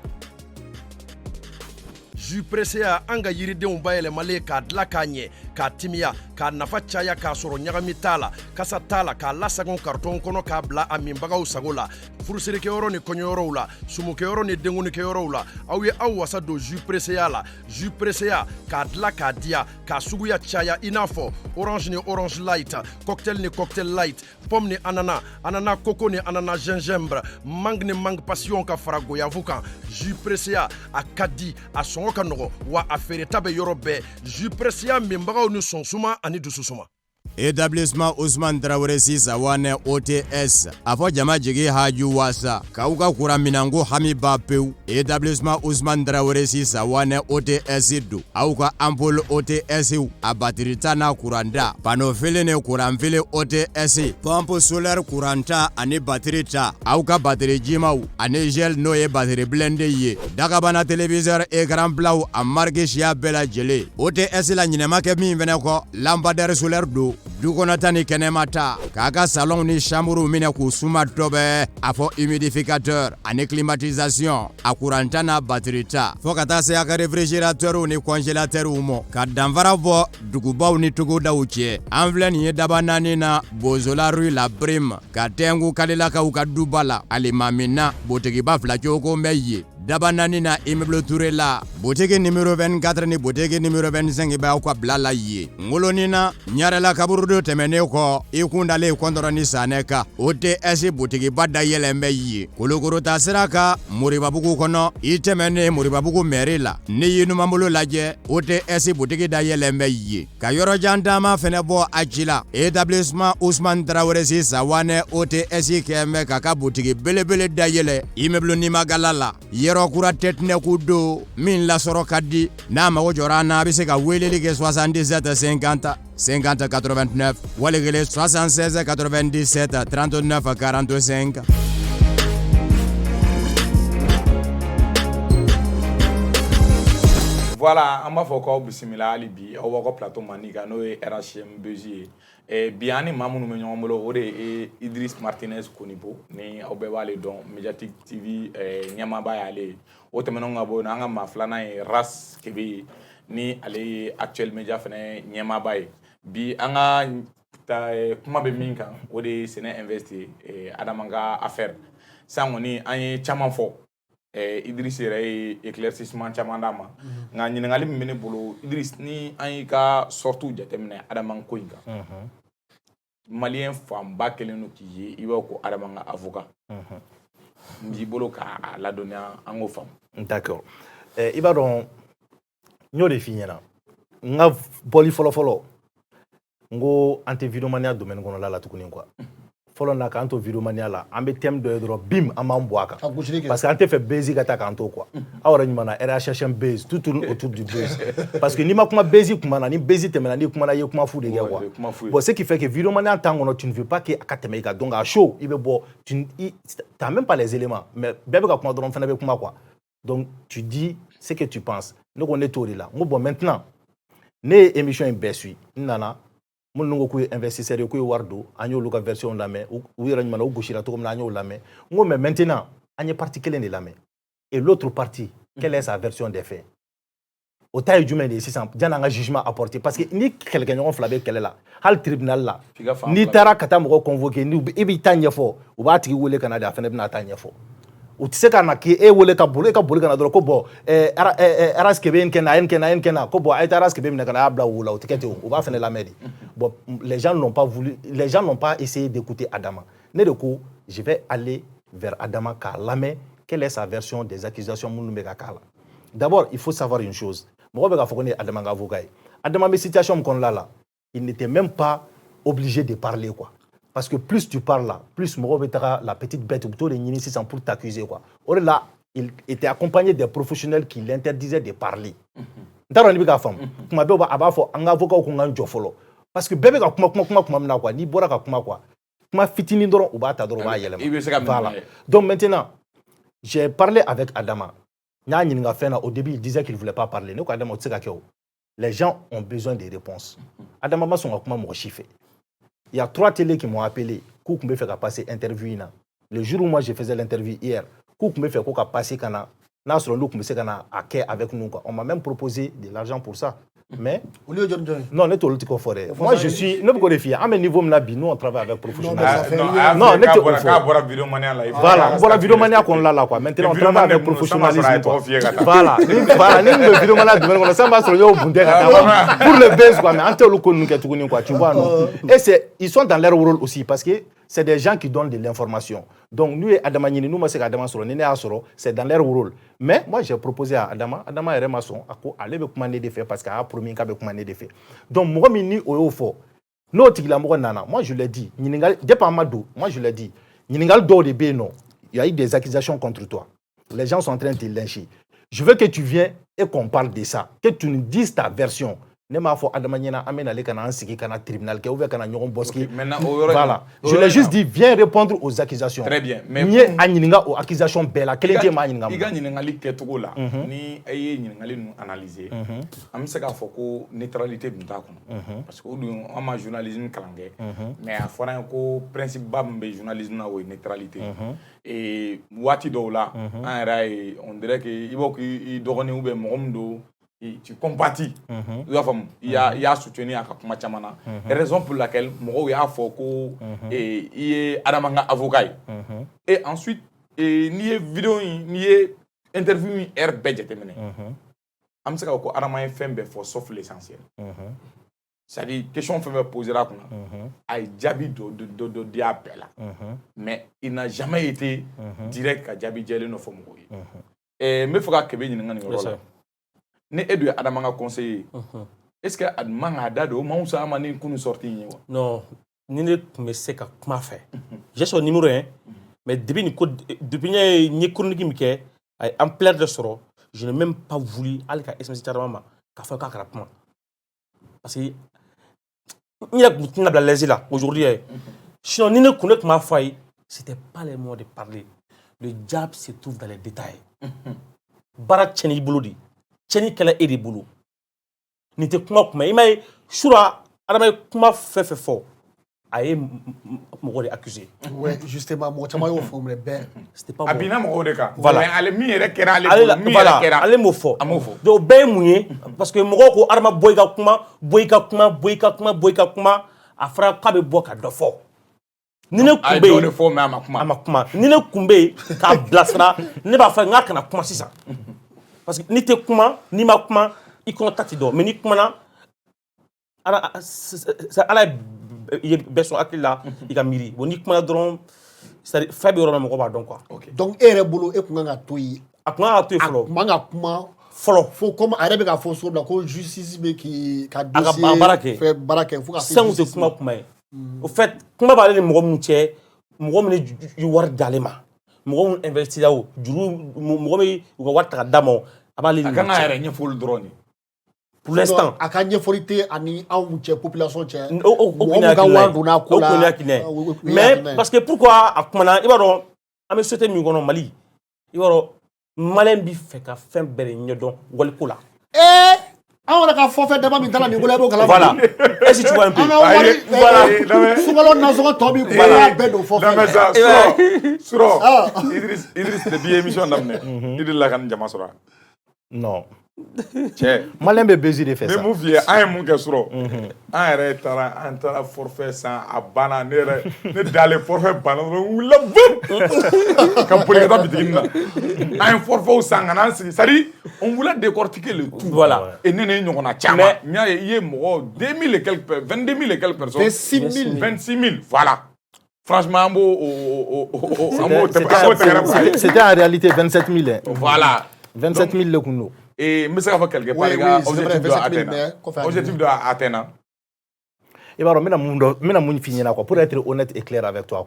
jus pressé an ka yiridenw bayɛlɛmalen k'a dila k'a ɲɛ k'a timiya k'a nafa caya k'a sɔrɔ ɲagami t'a la kasa t'a la k'a lasagon karton kɔnɔ k'a bila a minbagaw sago la furusirikɛyɔrɔ ni kɔɲɔyɔrɔw la sumukɛyɔrɔ ni denkunikɛyɔrɔw la aw ye aw wasa don jus pressé la jus pressé k'a dila k'a diya k'a suguya caya i n'a fɔ orange ni orange light cocktail ni cocktail light pomme ni ananas coco ni ananas gingembre mangue ni mangue passion ka fara goyavu kan jus pressé a ka di a sɔngɔ ka nɔgɔ wa a feereta bɛ yɔrɔ bɛɛ jus pressé minbagaw ni sɔnsuma ani dususuma. établissement Ousmane Traoré Sisawane OTS a fɔ jama jigi haju wasa k'aw ka kuran minanko hami ba pewu établissement Ousmane Traoré Sisawane OTS do aw ka ampoule OTS a batiri ta n'a kuranta panneau fili ni kuran fili OTS pompe solaire kuranta ani batiri ta aw ka batiri jimaw ani gel n'o ye batiri blende ye dagabana téléviseur écran plat a marque siya bɛɛ lajɛlen OTS la ɲinɛma kɛ min fɛnɛ kɔ lampadaire solaire do dukɔnɔta ni kɛnɛma ta k'a ka salon ni chambre minɛ k'u suma dɔbɛ a fɔ humidificateur ani climatisation a kuranta n'a batiri ta fɔ ka taa se a ka réfrigérateur ni congélateur mɔ ka danfara bɔ dugubaw ni togodaw cɛ an filɛ nin ye daba naani na bozola rue la prime ka tɛngu kalilakaw ka duba la alimamina botigiba fila cogo bɛ ye daba naani na immeuble Touré la boutique numéro 24 ni boutique numéro 25 bɛ aw ka bila la ye ngoloni na ɲarela kaburu do tɛmɛnen kɔ i kundalen kɔntɔrɔ ni sanɛ kan OTS boutiqueba dayɛlɛn bɛ ye kolokorota sira kan moribabugu kɔnɔ i tɛmɛnen moribabugu mairie la ni y'i numanbolo lajɛ OTS boutique dayɛlɛn bɛ ye ka yɔrɔjan taama fɛnɛ bɔ a ci la établissement Ousmane Traoré Sisawane OTS kɛn bɛ k'a ka boutique belebele dayɛlɛ immeuble Nimagala la yɔrɔkura tɛtinɛku do min lasɔrɔ ka di n'a mago jɔra an na a bɛ se ka weleli kɛ 77 50 50 89 walikele 76 97 39 45. Voilà, an b'a fɔ k'aw bisimila hali bi aw b'aw ka plateau mandi kan n'o ye RHM Beji ye bi an ni maa minnu bɛ ɲɔgɔn bolo o de ye Idriss Martinez Konipo ni aw bɛɛ b'ale dɔn Mediatic TV ɲɛmaaba y'ale ye o tɛmɛnen ka bɔ yen an ka maa filanan ye Ras Kebe ye ni ale ye Actuel Media fana ɲɛmaaba ye bi an ka kuma bɛ min kan o de ye Sene Invest ye Adama ka affaire sisan kɔni an ye caman fɔ Idriss yɛrɛ ye éclaircissement caman d'a ma nka ɲininkali min bɛ ne bolo Idriss ni an y'i ka sorties jateminɛ Adama ko in kan maliyɛn fanba kɛlen don k'i ye i b'a fɔ ko Adama ka avocat n b'i bolo k'a ladɔnniya an k'o faamu. D'accord i b'a dɔn n y'o de f'i ɲɛna n ka bɔli fɔlɔ-fɔlɔ n ko an tɛ vidéomaniya domaine kɔnɔla la tuguni quoi fɔlɔ na k'an to vidéomaniya la an bɛ thème dɔ ye dɔrɔn bim an b'an bɔ a kan parce que an tɛ fɛ base ka taa k'an to quoi aw yɛrɛ ɲuman na RHM base tout tourne autour du base parce que n'i ma kuma base kuma na ni base tɛmɛna n'i kumana i ye kuma fu de kɛ quoi bon ce qui fait que vidéomaniya temps kɔnɔ tu ne veux pas que a ka tɛmɛ i kan donc à chaud i bɛ bɔ tu n'as même pas les éléments mais bɛɛ bɛ ka kuma dɔrɔn fana bɛ kuma quoi donc tu dis ce que tu penses ne ko ne t'o de la n ko bon maintenant ne ye émission in bɛɛ suit n nana minnu ko k'u ye investisseurs ye k'u ye wari don an y'olu ka version lamɛn u yɛrɛ ɲuman na u gosira cogo min na an y'o lamɛn n ko mais maintenant an ye partie kelen de lamɛn et l'autre partie quelle est sa version des faits o ta ye jumɛn de ye sisan janni an ka jugement apporter parce que ni kɛlɛkɛɲɔgɔn fila bɛ kɛlɛ la hali tribunal la n'i taara ka taa mɔgɔ convoquer i b'i ta ɲɛfɔ u b'a tigi wele ka na de a fana bɛna ta ɲɛfɔ u tɛ se ka na k'e wele ka boli ka na dɔrɔn ko bon Ras Kebe ye nin kɛ na a ye nin kɛ na ko bon a ye taa Ras Kebe minɛ ka na a y'a bila wo la o tɛ kɛ ten o b'a fana lamɛn de bon les gens n'ont pas essayé d'écouter Adama ne de ko je vais aller vers Adama k'a lamɛn quelle est sa version des accusations minnu bɛ ka k'a la d'abord il faut savoir une chose mɔgɔ bɛ k'a fɔ ko ne ye Adama ka avocat ye Adama bɛ situation min kɔnɔna la il n'était même pas obligé de parler quoi parce que plus tu parles là plus mɔgɔ bɛ taga la petite bête u bɛ t'o de ɲini sisan pour t'accuser quoi o de la il était accompagné des professionnels qui l'interdisaient de parler n t'a dɔn n'i bɛ k'a faamu kuma bɛɛ a b'a fɔ an ka avocat ko n ka n jɔ fɔlɔ parce que bɛɛ bɛ ka kuma min na quoi n'i bɔra ka kuma quoi kuma fitinin dɔrɔn u b'a ta dɔrɔn u b'a yɛlɛma voilà donc maintenant j'ai parlé avec Adama n y'a ɲininka fɛn na au début il disait qu'il voulait pas parler ne ko Adama o tɛ se ka kɛ o les gens ont besoin de réponses Adama ma sɔn ka kuma mɔgɔ si fɛ il y a 3 télés qui m'ont appelé k'u tun bɛ fɛ ka passer interview in na le jour où moi je faisais l'interview hier k'u tun bɛ fɛ ko ka passer ka na n'a sɔrɔ n'u tun bɛ se ka na a kɛ avec nous quoi on m'a même proposé de l'argent pour ça mais non ne t'olu tɛ k'o fɔ dɛ moi je suis ne bɛ k'o de f'i ye an bɛ niveau min na bi nous on travaille avec professionnels non ne tɛ o fɔ k'a bɔra vidéomania la voilà n bɔra vidéomania kɔnɔna la quoi maintenant on travaille avec professionnalisme quoi voilà ni min bɛ vidéomania domaine kɔnɔ sisan b'a sɔrɔ n y'o bunte ka taa pour le buzz quoi mais an t'olu ko ninnu kɛ tuguni quoi tu vois non et c'est ils sont dans leur rôle aussi parce que c'est des gens qui donnent de l'information donc n'u ye Adama ɲini n'u ma se ka Adama sɔrɔ ni ne y'a sɔrɔ c'est dans leur rôle mais moi j'ai proposé à Adama yɛrɛ ma sɔn a ko ale bɛ kuma ne de fɛ parce que a y'a promis k'a bɛ kuma ne de fɛ donc mɔgɔ min ni o y'o fɔ n'o tigilamɔgɔ nana moi je l'ai dit ɲininkali depuis an ma don moi je l'ai dit ɲininkali dɔw de bɛ yen nɔ il y a eu des accusations contre toi les gens sont en train de te lyncher je veux que tu viennes et qu'on parle de ça que tu nous dises ta version ne m'a fɔ Adama ɲɛna an bɛ n'ale ka na an sigi ka na tribunal kɛ ou bien ka na ɲɔgɔn bɔsiki voilà je l'ai juste dit viens répondre aux accusations très bien mais n ye a ɲininka o accusation bɛɛ la kelen tɛ maa ɲininka i ka ɲininkali kɛcogo la ni e ye ɲininkali ninnu analyser an bɛ se k'a fɔ ko neutralité dun t'a kɔnɔ parce que o dun an ma journalisme kalan kɛ mais a fɔra an ye ko principe ba min bɛ journalisme na o ye neutralité waati dɔw la an yɛrɛ y'a ye on dirait que i b'a k'i dɔgɔnin ou bien mɔgɔ min don tu compatis i y'a faamu i y'a soutenir a ka kuma caman na raison pour laquelle mɔgɔw y'a fɔ ko i ye Adama ka avocat ye et ensuite n'i ye vidéo in n'i ye interview in heure bɛɛ jateminɛ an bɛ se k'a fɔ ko Adama ye fɛn bɛɛ fɔ sauf l'essentiel c'est-à-dire question fɛn bɛɛ posera a kunna a ye jaabi dɔ di a bɛɛ la mais il n'a jamais été direct ka jaabi jɛlen dɔ fɔ mɔgɔw ye n bɛ fɛ ka Kebe ɲininka nin yɔrɔ la ni e dun ye Adama ka conseiller est-ce que a man k'a da don o man fisa a ma ni kunu sorti in ye wa non ni ne tun bɛ se ka kuma fɛ j'ai son numéro hein mais depuis n ye chronique min kɛ a ye ampleur de sɔrɔ je n'ai même pas voulu hali ka SMS Adama ma k'a fɔ k'a kana kuma parce que n yɛrɛ tun tɛna bila l'aise là aujourd'hui sinon ni ne tun b'a fɔ a ye c'était pas les mots de parler le diable se trouve dans les détails baara tiɲɛna i bolo de cɛnni kɛla e de bolo nin tɛ kuma kuma i m'a ye sura Adama ye kuma fɛn fɛn fɔ a ye mɔgɔ de accusé ouais justement mɔgɔ caman y'o fɔ mais bɛɛ c'était pas a binna mɔgɔw de kan voilà mais ale min yɛrɛ kɛra ale bolo min yɛrɛ kɛra ale m'o fɔ a m'o fɔ donc bɛɛ ye mun ye parce que mɔgɔw ko Adama bɔ i ka kuma bɔ i ka kuma bɔ i ka kuma bɔ i ka kuma a fɔra k'a bɛ bɔ ka dɔ fɔ ni ne kun bɛ yen a ma kuma ni ne kun bɛ yen k'a bilasira ne b'a fɔ n k'a kana kuma sisan parce que n'i tɛ kuma n'i ma kuma i kɔnɔ ta tɛ dɔn mais n'i kumana ala ye bɛɛ sɔn hakili la i ka miiri bon n'i kumana dɔrɔn fɛn bɛ yɔrɔ min mɔgɔ b'a dɔn quoi. donc e yɛrɛ bolo e kun kan ka to yen. a kun kan ka to yen fɔlɔ. a kun man ka kuma fɔlɔ. fo comme a yɛrɛ bɛ ka fɔ so la ko justice bɛ k'i ka dossier a baara kɛ fɛ baara kɛ fo ka se justice. sango tɛ kuma ye. au fait kuma b'ale ni mɔgɔ min cɛ mɔgɔ min ye wari d'ale ma. mɔgɔ min investira o juru mɔgɔ min u ka wari ta ka d'a ma a b'ale ni a kan ka yɛrɛ ɲɛfɔli dɔrɔn de. pour l'instant a ka ɲɛfɔli tɛ ani anw cɛ population cɛ. mɔgɔ min ka wari donna ko la mais parce que pourquoi a kumana i b'a dɔn an bɛ société min kɔnɔ Mali i b'a dɔn maliyɛn bɛ fɛ ka fɛn bɛɛ de ɲɛdɔn waliko la. anw yɛrɛ ka fɔfɛn dama min taara nin bolo e b'o kalama. voilà est ce que tu vois un peu. an ka wari sunkalo nasɔngɔ tɔ min kun b'a bɛɛ don fɔfɛn. Suro Idriss depuis émission daminɛ i delila ka nin jama sɔrɔ. non. cɛ maliyɛn bɛ bezi de fɛ sa. ne mun f'i ye an ye mun kɛ Suro an yɛrɛ taara forfait san a banna ne dalen forfait banna dɔrɔn n wulila vum ka boli ka taa bitigi na an ye forfaitw san ka n'an sigi c'est à dire on voulait décortiquer le tout. voilà et ne ni ɲɔgɔnna caman n y'a ye i ye mɔgɔ 2000 et quelques 22 000 et quelques personnes. 26 000 26 000 voilà. Franchement, c'était en réalité 27 000. Hein. Voilà. 27 000 le Kouno. Et je sais pas quelque part, les gars, objectif de Athéna. Et alors, je finir pour être honnête et clair avec toi.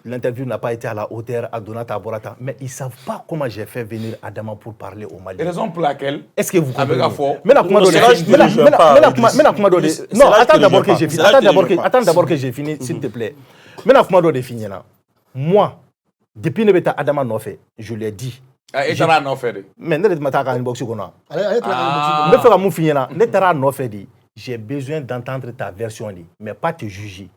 L'interview n'a pas été à la hauteur à Donata Borata, mais ils ne savent pas comment j'ai fait venir Adama pour parler au Mali. Raison pour laquelle, est-ce que vous comprenez? Non, attends d'abord que j'ai fini. Attends d'abord que j'ai fini, s'il te plaît. Moi, depuis que Adama n'a fait, je lui ai dit. Et tu as un offre. Mais ne me pas une boxe. J'ai besoin d'entendre ta version, mais pas te juger.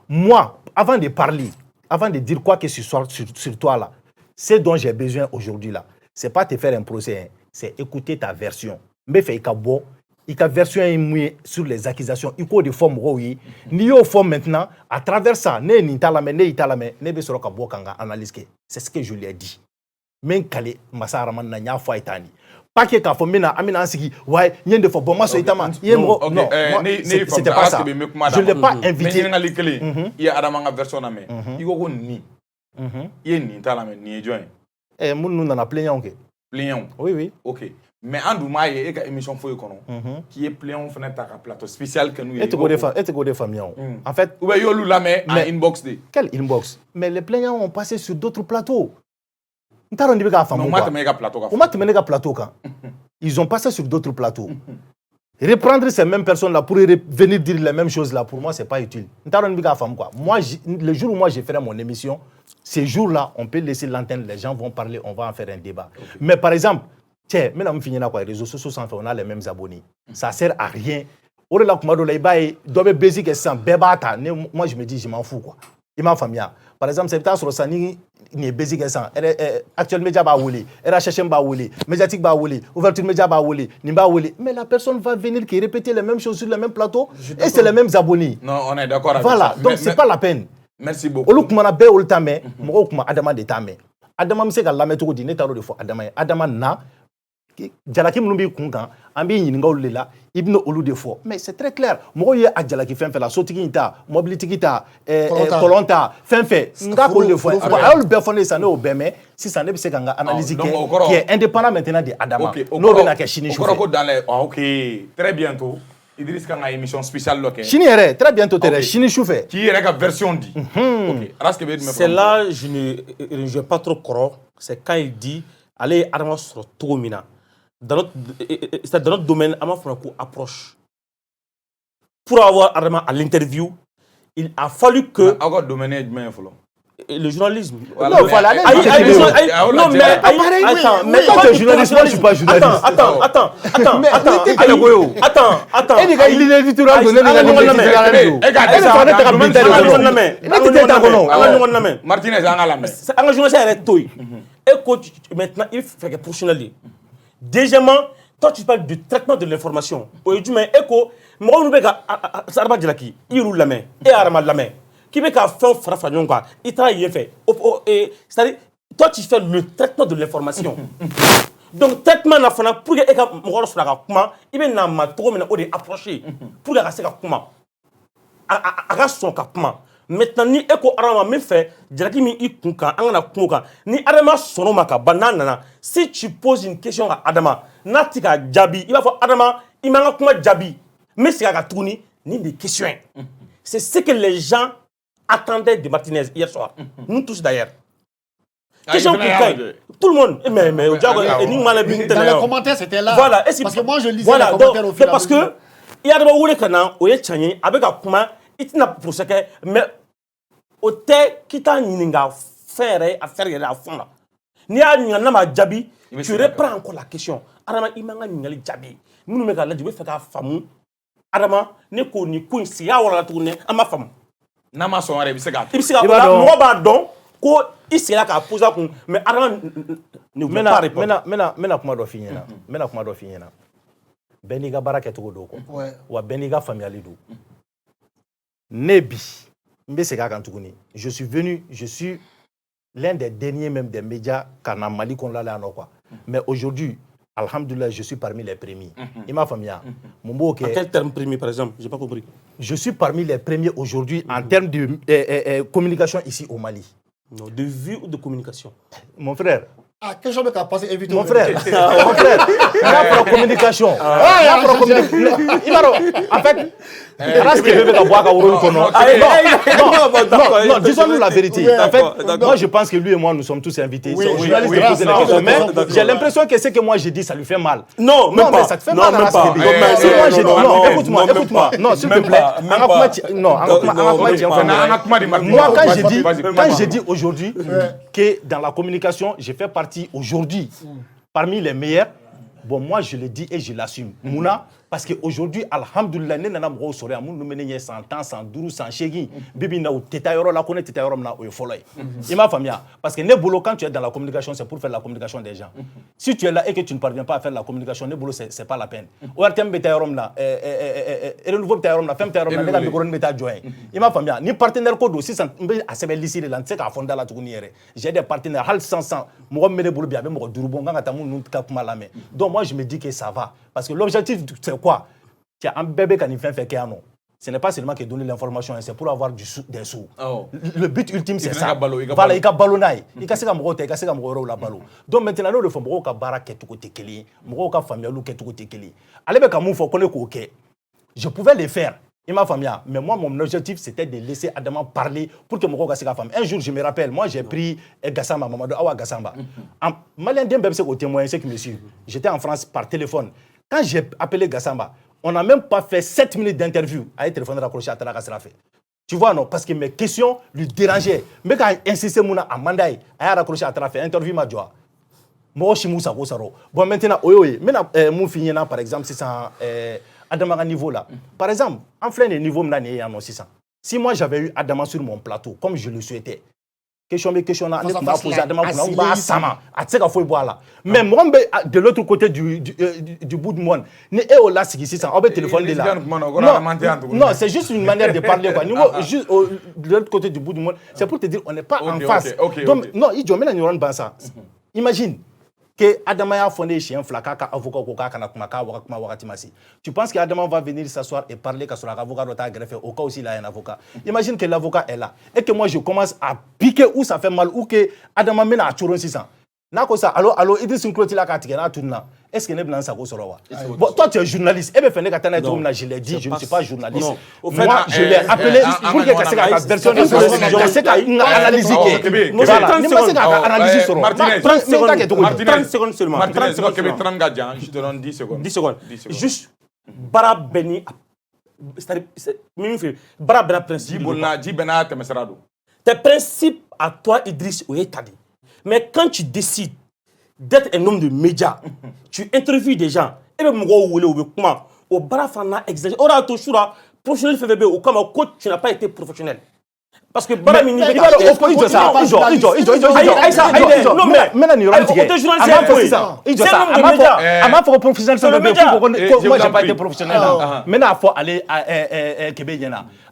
Moi, avant de parler, avant de dire quoi que ce soit sur toi là, ce dont j'ai besoin aujourd'hui là, c'est pas te faire un procès, hein, c'est écouter ta version. Mais fais ta version est mouillée sur les accusations. Il faut des formes oui. Ni au forme maintenant, à travers ça, ne nitalame, ne italame, ne be soro ka bo kanga analyse. C'est ce que je lui ai dit. Men kale masaraman na nya fois itani. Pas que quand mina amina ansigi ouais n'y de fois bon moi so itama non c'était pas ça je l'ai pas invité il y a adama version na me il go ni il ni tala me ni join mun nous na plaignant que plaignant oui OK mais anduma ye ka émission foy kono qui est plaignant fenêtre à plateau spécial que nous et te go de famille en fait ou yo lula mais inbox de quel inbox mais les plaignants ont passé sur d'autres plateaux. Ils ont passé sur d'autres plateaux. Reprendre ces mêmes personnes-là pour venir dire les mêmes choses-là, pour moi, ce n'est pas utile. Moi, le jour où moi j'ai fait mon émission, ces jours-là, on peut laisser l'antenne, les gens vont parler, on va en faire un débat. Okay. Mais par exemple, tiens, maintenant, les réseaux sociaux, on a les mêmes abonnés. Ça ne sert à rien. Moi, je me dis, je m'en fous. Quoi. Il m'a famille. Par exemple, c'est peut-être sur ça, ni basic actuel média ba wuli, RHM ba wuli, médiatique ba wuli, ouverture média ba wuli, ni ba wuli. Mais la personne va venir qui répéter les mêmes choses sur le même plateau et c'est les mêmes abonnés. Non, on est d'accord avec voilà, ça. donc c'est pas la peine. Merci beaucoup. Olu kuma na be olu tame, mo kuma Adama de tame. Adama me se ka lameto di ne taro de fo Adama na Jalaki mnumbi kunkan, ambi yininga olu la, ibno olu de fo. Mais c'est très clair. Moi y a Jalaki fin fait la sotiki ta, mobility ta, kolonta, fin fait. Nga ko le fo. Olu be fondé ça ne au beme, si ça ne be se kanga analyse qui est indépendant maintenant de Adama. No be na ke chini chou. OK, très bientôt. Idriss Kanga émission spéciale local. Chini très bientôt tere chini chou fait. Qui est la version dit. OK. C'est là je ne pas trop croire, c'est quand il dit allez Adama sur Togomina. Dans notre domaine, Ama Fonako approche. Pour avoir Adama à l'interview, il a fallu que. Le journalisme. Voilà. Non, voilà. Non, mais attends, mais toi, tu es journaliste, moi, je suis pas journaliste. Attends. Il est l'éditorial donné Martinez, maintenant, il fait que professionnel. Deuxièmement, toi tu parles du traitement de l'information. Aujourd'hui, mais écho, moi on veut que Sarba Djilaki, il roule la main et Arama la main. Qui veut qu'à faire frafagnon quoi, il travaille fait. C'est-à-dire, toi tu fais le traitement de l'information. Donc traitement na fana pour que eka moro sur la comment, il veut na ma trop maintenant on est approché pour que ça comment. Aga son comment. Maintenant ni eko arama me fait Djilaki mi ikunka angana kunka ni Adama sono maka banana. Si tu poses une question à Adama, Natika Djabi, il va faire Adama, il m'a dit Djabi. Mais c'est à tourner, ni des questions. C'est ce que les gens attendaient de Martinez hier soir. Nous tous d'ailleurs. Question pour tout le monde. Mais dans les commentaires, c'était là. Voilà. Parce que moi, je lisais les commentaires au fil et à mesure. Parce que, il y a des gens qui ont été avec un comment, il n'a pas pour ce que, mais au thé qui t'a faire à fond là. Ni a nama Djabi, tu reprends encore la question. Adama imanga ningali Djabi. Nous me gala Djabi fait ka famu. Adama ne ko ni ko si ya wala tourner ama famu. Nama so are bisega. Bisega la mo ba don ko isela ka poser ko mais Adama ne veut pas répondre. Mena kuma do finyena. Mena kuma do finyena. Beniga baraka to do ko. Wa beniga familiali do. Nebi. Mbesega kan tukuni. Je suis l'un des derniers même des médias qu'en Mali qu'on l'a là quoi. Mais aujourd'hui, alhamdoulilah, je suis parmi les premiers. Il m'a fait bien. En quel terme premier, par exemple? Je n'ai pas compris. Je suis parmi les premiers aujourd'hui en termes de communication ici au Mali. Non, de vue ou de communication? Mon frère. Ah, quel genre de cas passé éviter Mon frère, il y a pour la communication. En fait, non, disons-nous la vérité. En fait, moi je pense que lui et moi nous sommes tous invités. J'ai l'impression que ce que moi j'ai dit, ça lui fait mal. Non, mais ça te fait mal. Si moi j'ai dit, non, écoute-moi, non, s'il te plaît. Moi, quand j'ai dit aujourd'hui que dans la communication, j'ai fait partie aujourd'hui parmi les meilleurs, bon, moi je le dis et je l'assume. Mouna, parce qu'aujourd'hui, alhamdoulilah, nous avons un peu de 100 ans, 112, 100 chégui. Bibi na ou teta yoro la connaît teta yoro na ou follow. Il m'a famille parce que ne boulot quand tu es dans la communication, c'est pour faire la communication des gens. Si tu es là et que tu ne parviens pas à faire la communication, ne boulot c'est pas la peine. Ou artem beta yoro na et le nouveau beta yoro na femme beta yoro na les micro beta join. Il m'a famille ni partenaire code aussi ça a se lycée de l'antique à fonder la tournière. J'ai des partenaires hal 500 moi me boulot bien me durubon nga tamu nous ka kuma la main. Donc moi je me dis que ça va parce que l'objectif c'est quoi? Tu as un bébé qui fait fait non. Ce n'est pas seulement que donner l'information, c'est pour avoir des sous. Oh. Le but ultime c'est ça. Voilà, il a ballonné. Il a se gamote, il a se gamoro la ballo. Donc maintenant nous le faisons beaucoup bara ketu ko tekeli, beaucoup famille lu ketu ko tekeli. Allez be kamu faut connaître OK. Je pouvais le faire. Il m'a famille, mais moi mon objectif c'était de laisser Adama parler pour que mon gars se femme. Un jour je me rappelle, moi j'ai pris Gassamba Mamadou Awa Gassamba. Malien dem bébé c'est au témoin c'est que monsieur. J'étais en France par téléphone. Quand j'ai appelé Gassamba, on n'a même pas fait 7 minutes d'interview. Il a téléphoné raccroché à Taraka Serafé. Tu vois, non? Parce que mes questions lui dérangeaient. Mais quand il insistait à Mandaï, il a raccroché à Tarafé. Interview ma joie. Moi, je suis Saro. Bon, maintenant, maintenant, mon fini, par exemple, c'est ça, Adama à niveau là. Par exemple, en plein niveau, si moi j'avais eu Adama sur mon plateau, comme je le souhaitais, question na ne m'a posé Adama pour un sama à tseka foi boire mais moi de l'autre côté du bout du monde ne est au là ici ça on va téléphoner là non c'est juste une manière de parler quoi juste de l'autre côté du bout du monde c'est pour te dire on n'est pas en face donc non il doit maintenant nous rendre ça imagine que Adama a fondé chien flaka ka avocat ko ka kana kuma ka wakati masi. Tu penses que Adama va venir s'asseoir et parler qu'à son avocat doit être greffé au cas où il a un avocat. Imagine que l'avocat est là et que moi je commence à piquer où ça fait mal ou que Adama mène à Churon 600. Nako ça allo Idriss Nkloti la ka tigena tourna. Est-ce que ne blanc ça ko sorowa? Bon toi tu es journaliste et be fene ka tana tout là je l'ai dit je ne suis pas journaliste. Moi je l'ai appelé pour que ça ka version de je sais qu'a analyser que voilà ne pas ça analyser sur 30 secondes seulement. 30 secondes je te donne 10 secondes. 10 secondes. Juste bara beni c'est même fait bara bena principe ji bena temesrado. Tes principes à toi Idriss Oyetadi. Mais quand tu décides d'être un homme de médias, tu interviews des gens, et bien, au barafana exagéré. Ora to shura professionnel FVB ou comme coach, tu n'as pas été professionnel. Parce que Baramini non mais maintenant il moi j'ai pas été professionnel maintenant il faut aller à Québec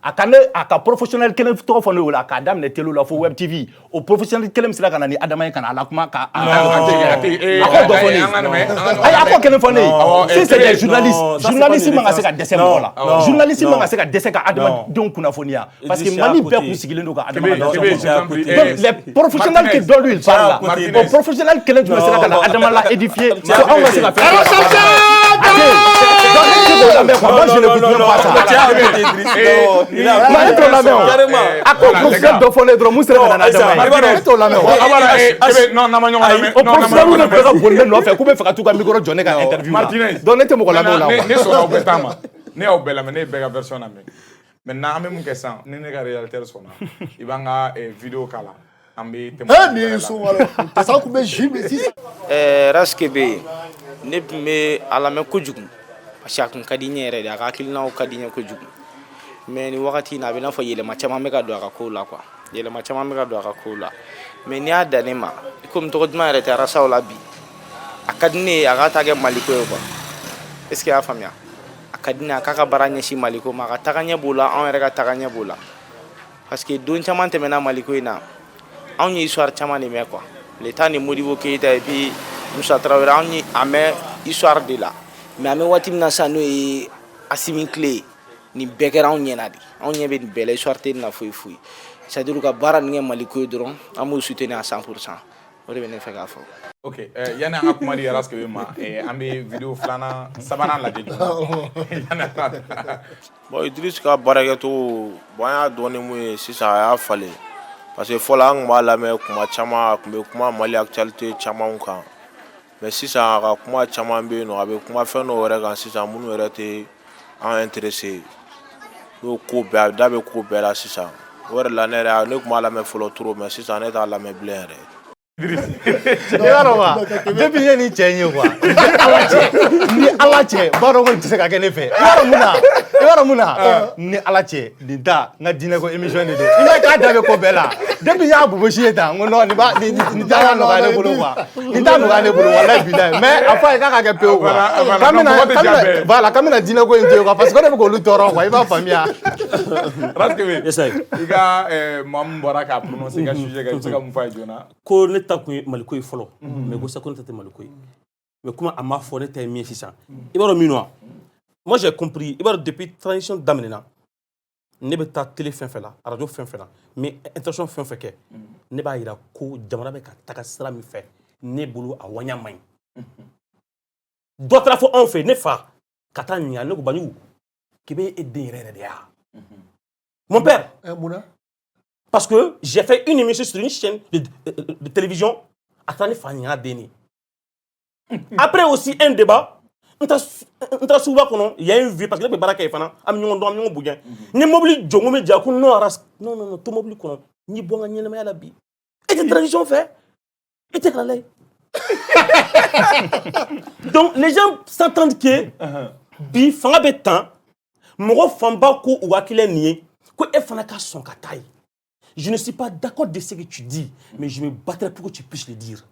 à professionnel quel téléphone là kadam ne telo la fo web TV au professionnel quel me sera kana ni adama kana la kuma ka si c'est des journalistes manga se ka dessin là journalistes manga se ka dessin ka adama donc kuna fonia parce que mani pe donc les professionnels qui dont lui il parle là aux professionnels que tu me seras là Adama l'a édifié on va se la faire moi je ne veux même pas ça il a été la main à quoi professionnel de fond les droits mousse dans Adama il a été la main non professionnel ne peut pas bonner non faire couper faire tout comme micro Johnny ka interview donnez moi la main là ne so obetama ne obela ne bega version na maintenant en même question ne ne ka réalisateur sona ibanga vidéo kala ambe temo ni so wala ça ko be jimbe si raskebe ne me ala me kojugu ashakun kadinya re da ka kilna o kadinya kojugu mais ni wakati na bena fo yele machama me ka do ka ko la quoi yele machama me ka do ka ko la mais ni adanema comme to godma re ta rasa ola bi akadine aga ta ge maliko quoi est-ce que a famia akadina kaka baranya shi maliko maka takanya bola on rega takanya bola parce que don chaman temena maliko ina on yi histoire chaman ni me quoi l'état ni Modibo Keïta et puis Moussa Traoré on yi ame histoire de la mais an bɛ waati min na sisan n'o ye Asimi tile ye nin bɛɛ kɛra anw ɲɛna de anw ɲɛ bɛ nin bɛɛ la histoire tɛ nin na foyi foyi c'est à dire ka baara nin kɛ Maliko ye dɔrɔn an b'o soutenir à 100%. O de bɛ ne fɛ k'a fɔ. Ok, yani an ka kuma di Raskebe ma an bɛ vidéo filanan sabanan lajɛ bon Idriss ka baarakɛcogo bon an y'a dɔn ni mun ye sisan a y'a falen parce que fɔlɔ an tun b'a lamɛn kuma caman a tun bɛ kuma Mali actualité camanw kan mais sisan a ka kuma caman bɛ yen nɔ a bɛ kuma fɛn dɔw yɛrɛ kan sisan minnu yɛrɛ tɛ an intéressé n'o ko bɛɛ a da bɛ ko bɛɛ la sisan o yɛrɛ la ne tun b'a lamɛn fɔlɔ trop mais sisan ne t'a lamɛn bilen yɛrɛ. Depuis ye ni cɛ ye quoi ni ala cɛ b'a dɔn ko nin tɛ se ka kɛ ne fɛ i b'a dɔn mun na ni ala cɛ nin ta n ka diinɛ ko émission de don i b'a k'a da bɛ ko bɛɛ la depuis y'a bobosi ye tan n ko non nin t'a nɔgɔya ne bolo quoi nin t'a nɔgɔya ne bolo walahi bilahi mais a fɔ a ye k'a ka kɛ pewu quoi voilà k'an bɛna diinɛ ko in to yen quoi parce que o de bɛ k'olu tɔɔrɔ quoi i b'a faamuya. Raskebe i ka maa min bɔra k'a prononcer i ka sujet kan i bɛ se ka mun fɔ a ye joona. Ko ne ta kun ye Maliko ye fɔlɔ mais ko sa ko ne ta tɛ Maliko ye mais comme a m'a fɔ ne ta ye min ye sisan i b'a dɔn min wa moi j'ai compris i b'a dɔn depuis transition daminɛna ne bɛ taa télé fɛn fɛn la radio fɛn fɛn la mais intervention fɛn fɛn kɛ ne b'a yira ko jamana bɛ ka taga sira min fɛ ne bolo a waɲa man ɲi dɔ taara fɔ anw fɛ ne fa ka taa ɲininka ne ko Banjugu k'i bɛ e den yɛrɛ yɛrɛ de ya mon père parce que j'ai fait une émission sur une chaîne de télévision à travers Fania Deni. Après aussi un débat, on t'a souvent qu'on il y a une vie parce que les baraka est fana, amion don amion bougan. Ni mobile jongo me dia non aras non tout mobile qu'on ni bon gagner le la bi. Et cette tradition fait et t'es là. Donc les gens s'entendent que bi fanga betan mo famba ko ou akile nié ko e fana ka son ka taille. Je ne suis pas d'accord de ce que tu dis, mais je me battrai pour que tu puisses le dire.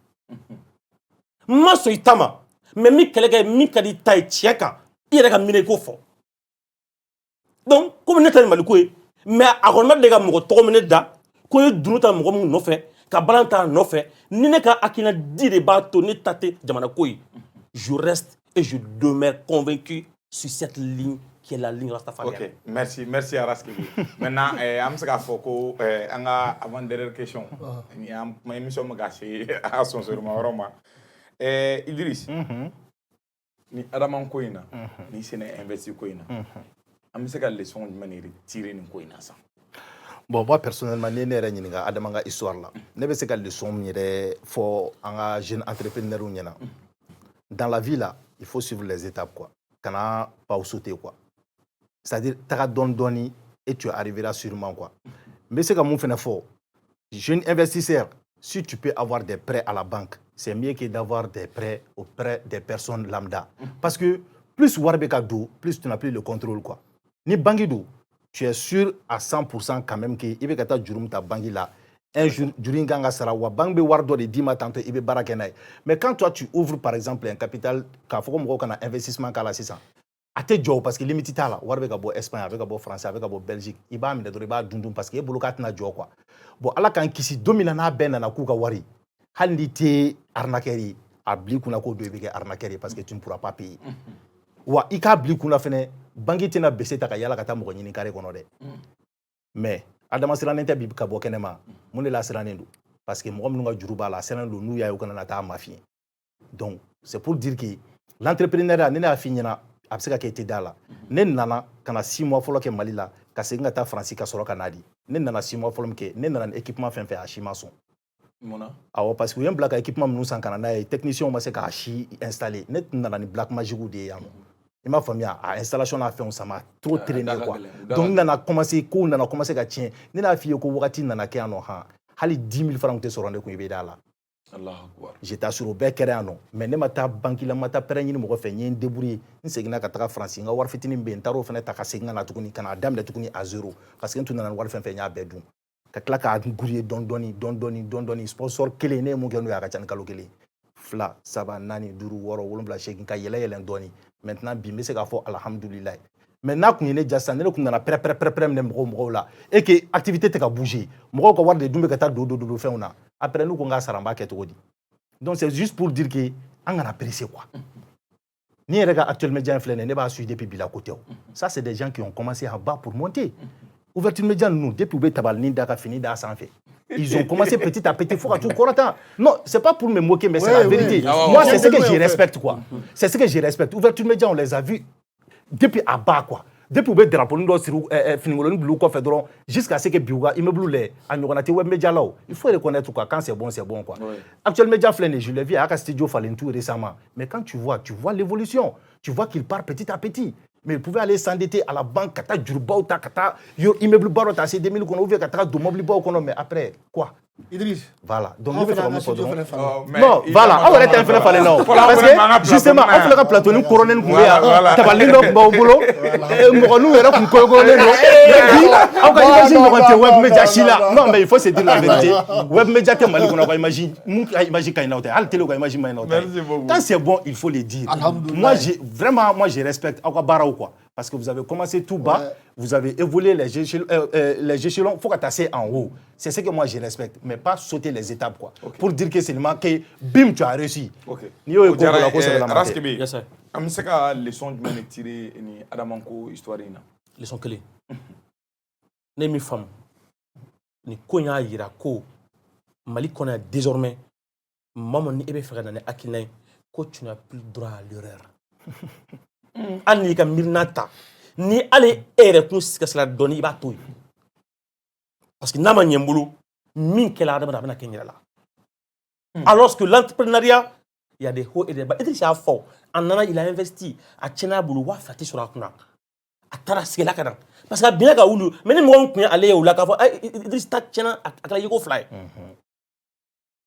Moi, je suis Tama, mais mi collègue mi kadi taille tieka, il y a un miné fort. Donc, comme n'est pas maloué, mais à remettre les gars mon trop mené da, qu'on est d'outa mon no fait, qu'à balanta no fait, ni n'est qu'à akina dit des bateaux ni tate jamanakoui. Je reste et je demeure convaincu sur cette ligne. Qui est la ligne Rastafari. Ok, merci à Raskebe. Maintenant, on se fait ko anga avant dernière question. Ni am ma émission ma gâché à son sur ma roma. Idriss. Ni Adaman Koina, ni sene investi Koina. Am se ka leçon de manière tirer ni Koina ça. Bon, moi personnellement, je n'ai rien à Adamanga histoire là. Je ne sais pas leçon pour un jeune entrepreneur. Dans la vie là, il faut suivre les étapes quoi. Kana pas sauter quoi. C'est-à-dire, tu as donné et tu arriveras sûrement quoi. Mais c'est comme on fait un fort. Jeune investisseur, si tu peux avoir des prêts à la banque, c'est mieux que d'avoir des prêts auprès des personnes lambda. Parce que plus Warbeka do, plus tu n'as plus le contrôle quoi. Ni bangido, tu es sûr à 100% quand même que il va ta jurum ta bangi là. Un jour, Juringanga Sarawa, Bangbe Wardo de Dima Tante, Ibe Barakenai. Mais quand toi tu ouvres par exemple un capital, quand faut qu'on a investissement qu'à la 600. A tes jobs parce que limite là, Warbeka bo Espagne, avec bo français, avec bo Belgique, Iba mi de Doriba Dundum parce que e bolokat na job quoi. Bon, ala kan kisi dominana ben na kuka wari. Handi te arnaquerie, a bli kuna ko do be arnaquerie parce que tu ne pourras pas payer. Wa ika bli kuna fene, bangi tena baisser ta yala kata mo nyini kare kono de. Mais adama siranen te bibika bo kenema, mun la siranen do parce que mo ngam nga juruba la siranen do nu ya yo kana na ta mafia. Donc, c'est pour dire que l'entrepreneuriat n'a fini na abseka ke te dala. Ne nana kana 6 mois folo ke Mali la, ka se ngata France ka soro kanadi. Ne nana 6 mois folo ke, ne nana équipement fin fait achimason. Mona. Ah parce que y a un black équipement nous sans canana et technicien on se ka achi installer. Ne nana ni black magic ou de yamo. Et ma famille a installation a fait on ça m'a trop traîné quoi. Donc nana commencé ka tien. Ne na fiye ko wakati nana ke ano ha. Hali 10 000 francs te sorande ko ibe dala. Allah akbar. J'étais sur au bec non mais ne mata banki la mata pereni mo fe nyen débrouiller ni segina ka taka France nga war fitini be ntaro fene taka segina na tukuni kana dam de tukuni à zéro parce que ntu na war fe nya bedum ka klaka gurier don doni sponsor kele ne mo genu ya ka chan kalo kele fla saba nani duru woro wolum sheki ka yele doni maintenant bi me se ka fo alhamdulillah maintenant qu'on est déjà ne ko na pré ne mo la et que activité te ka bouger mo ko war de dumbe ka ta do fe ona après nous qu'on a saramba ketogodi donc c'est juste pour dire que on a apprécié quoi Ni yɛrɛ actuel média filɛ ne b'a suivre depuis bila côté. Ça c'est des gens qui ont commencé en bas pour monter. Ouverture média nous depuis ube tabalini da ka fini da sanfɛ. Ils ont commencé petit à petit, faut que tout correct. Non, c'est pas pour me moquer, mais c'est la vérité. Moi, c'est ce que je respecte, quoi. C'est ce que je respecte. Ouverture média, on les a vus depuis à bas, quoi. Depuis le drapeau, jusqu'à ce que Biouga, il me bloulait, à nous web média là. Il faut reconnaître quoi. Quand c'est bon, quoi. Actuel média flané, je l'ai vu à Studio Falentou récemment. Mais quand tu vois l'évolution. Tu vois qu'il part petit à petit. Mais il pouvait aller s'endetter à la banque, kata djurbaou ta kata immeuble baro ta c'est 2000 qu'on ouvre kata do mobile bao qu'on mais après quoi Idriss. Voilà. Donc on il fait non, voilà. On va être un peu fallu non. Parce que justement, on fait la plateau nous couronne nous ya. Tabalindo bao bolo. Mo nous era kun ko go non. On va imaginer on web media chila. Non mais il faut se dire la vérité. Web media te mali qu'on va imaginer. Imagine quand il a al télé qu'on imagine maintenant. Quand c'est bon, il faut le dire. Moi je respecte encore bara ou quoi. Parce que vous avez commencé tout bas, vous avez évolué les échelons, il faut tasser en haut. C'est ce que moi je respecte, mais pas sauter les étapes quoi. Pour dire que seulement que bim tu as réussi. Ok. Raskebe, am se ka leçon jumɛn de tirer ni Adamanko histoire in na? Leçon kelen. Ne mi faamu ni ko y'a yira ko Mali kɔnɔ désormais maman ni e bɛ fɛ ka na ni hakilina ye ko tu n'as plus droit à l'erreur. Hali n'i ka mirina ta ni ale e yɛrɛ kun sikasira dɔɔni i b'a to yen parce que n'a ma ɲɛ n bolo min kɛla adamaden a bɛna kɛ n yɛrɛ la alors que l'entrepreneuriat il y a des hauts et des bas Idriss y'a fɔ a nana il a investi a tiɲɛna a bolo 2 tɛ sɔrɔ a kunna a taara sigila ka na parce que a binna ka wuli mais ni mɔgɔ min kun ye ale ye o la k'a fɔ Idriss ta tiɲɛna a kɛra yeko 2 ye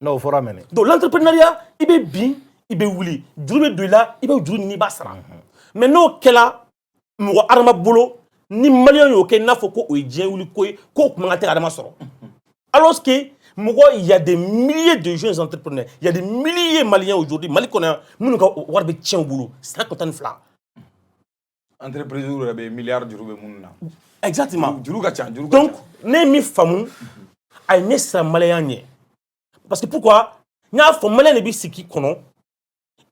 non o fɔra mɛnɛ donc l'entrepreneuriat i bɛ bin i bɛ wuli juru bɛ don i la i bɛ juru ɲini i b'a sara mais n'o kɛla mɔgɔ adama bolo ni maliyɛn y'o kɛ n'a fɔ ko o ye diɲɛ wuli ko ye k'o kuma ka tɛ adama sɔrɔ alors que mɔgɔ il y a des milliers de jeunes entrepreneurs il y a des milliers maliyɛns aujourd'hui Mali kɔnɔ yan minnu ka wari bɛ tiɲɛ u bolo 152 entreprise yɛrɛ bɛ milliard juru bɛ minnu na exactement juru ka ca donc ne ye min faamu a ye ne sira maliyɛn ɲɛ parce que pourquoi n y'a fɔ maliyɛn de bɛ sigi kɔnɔ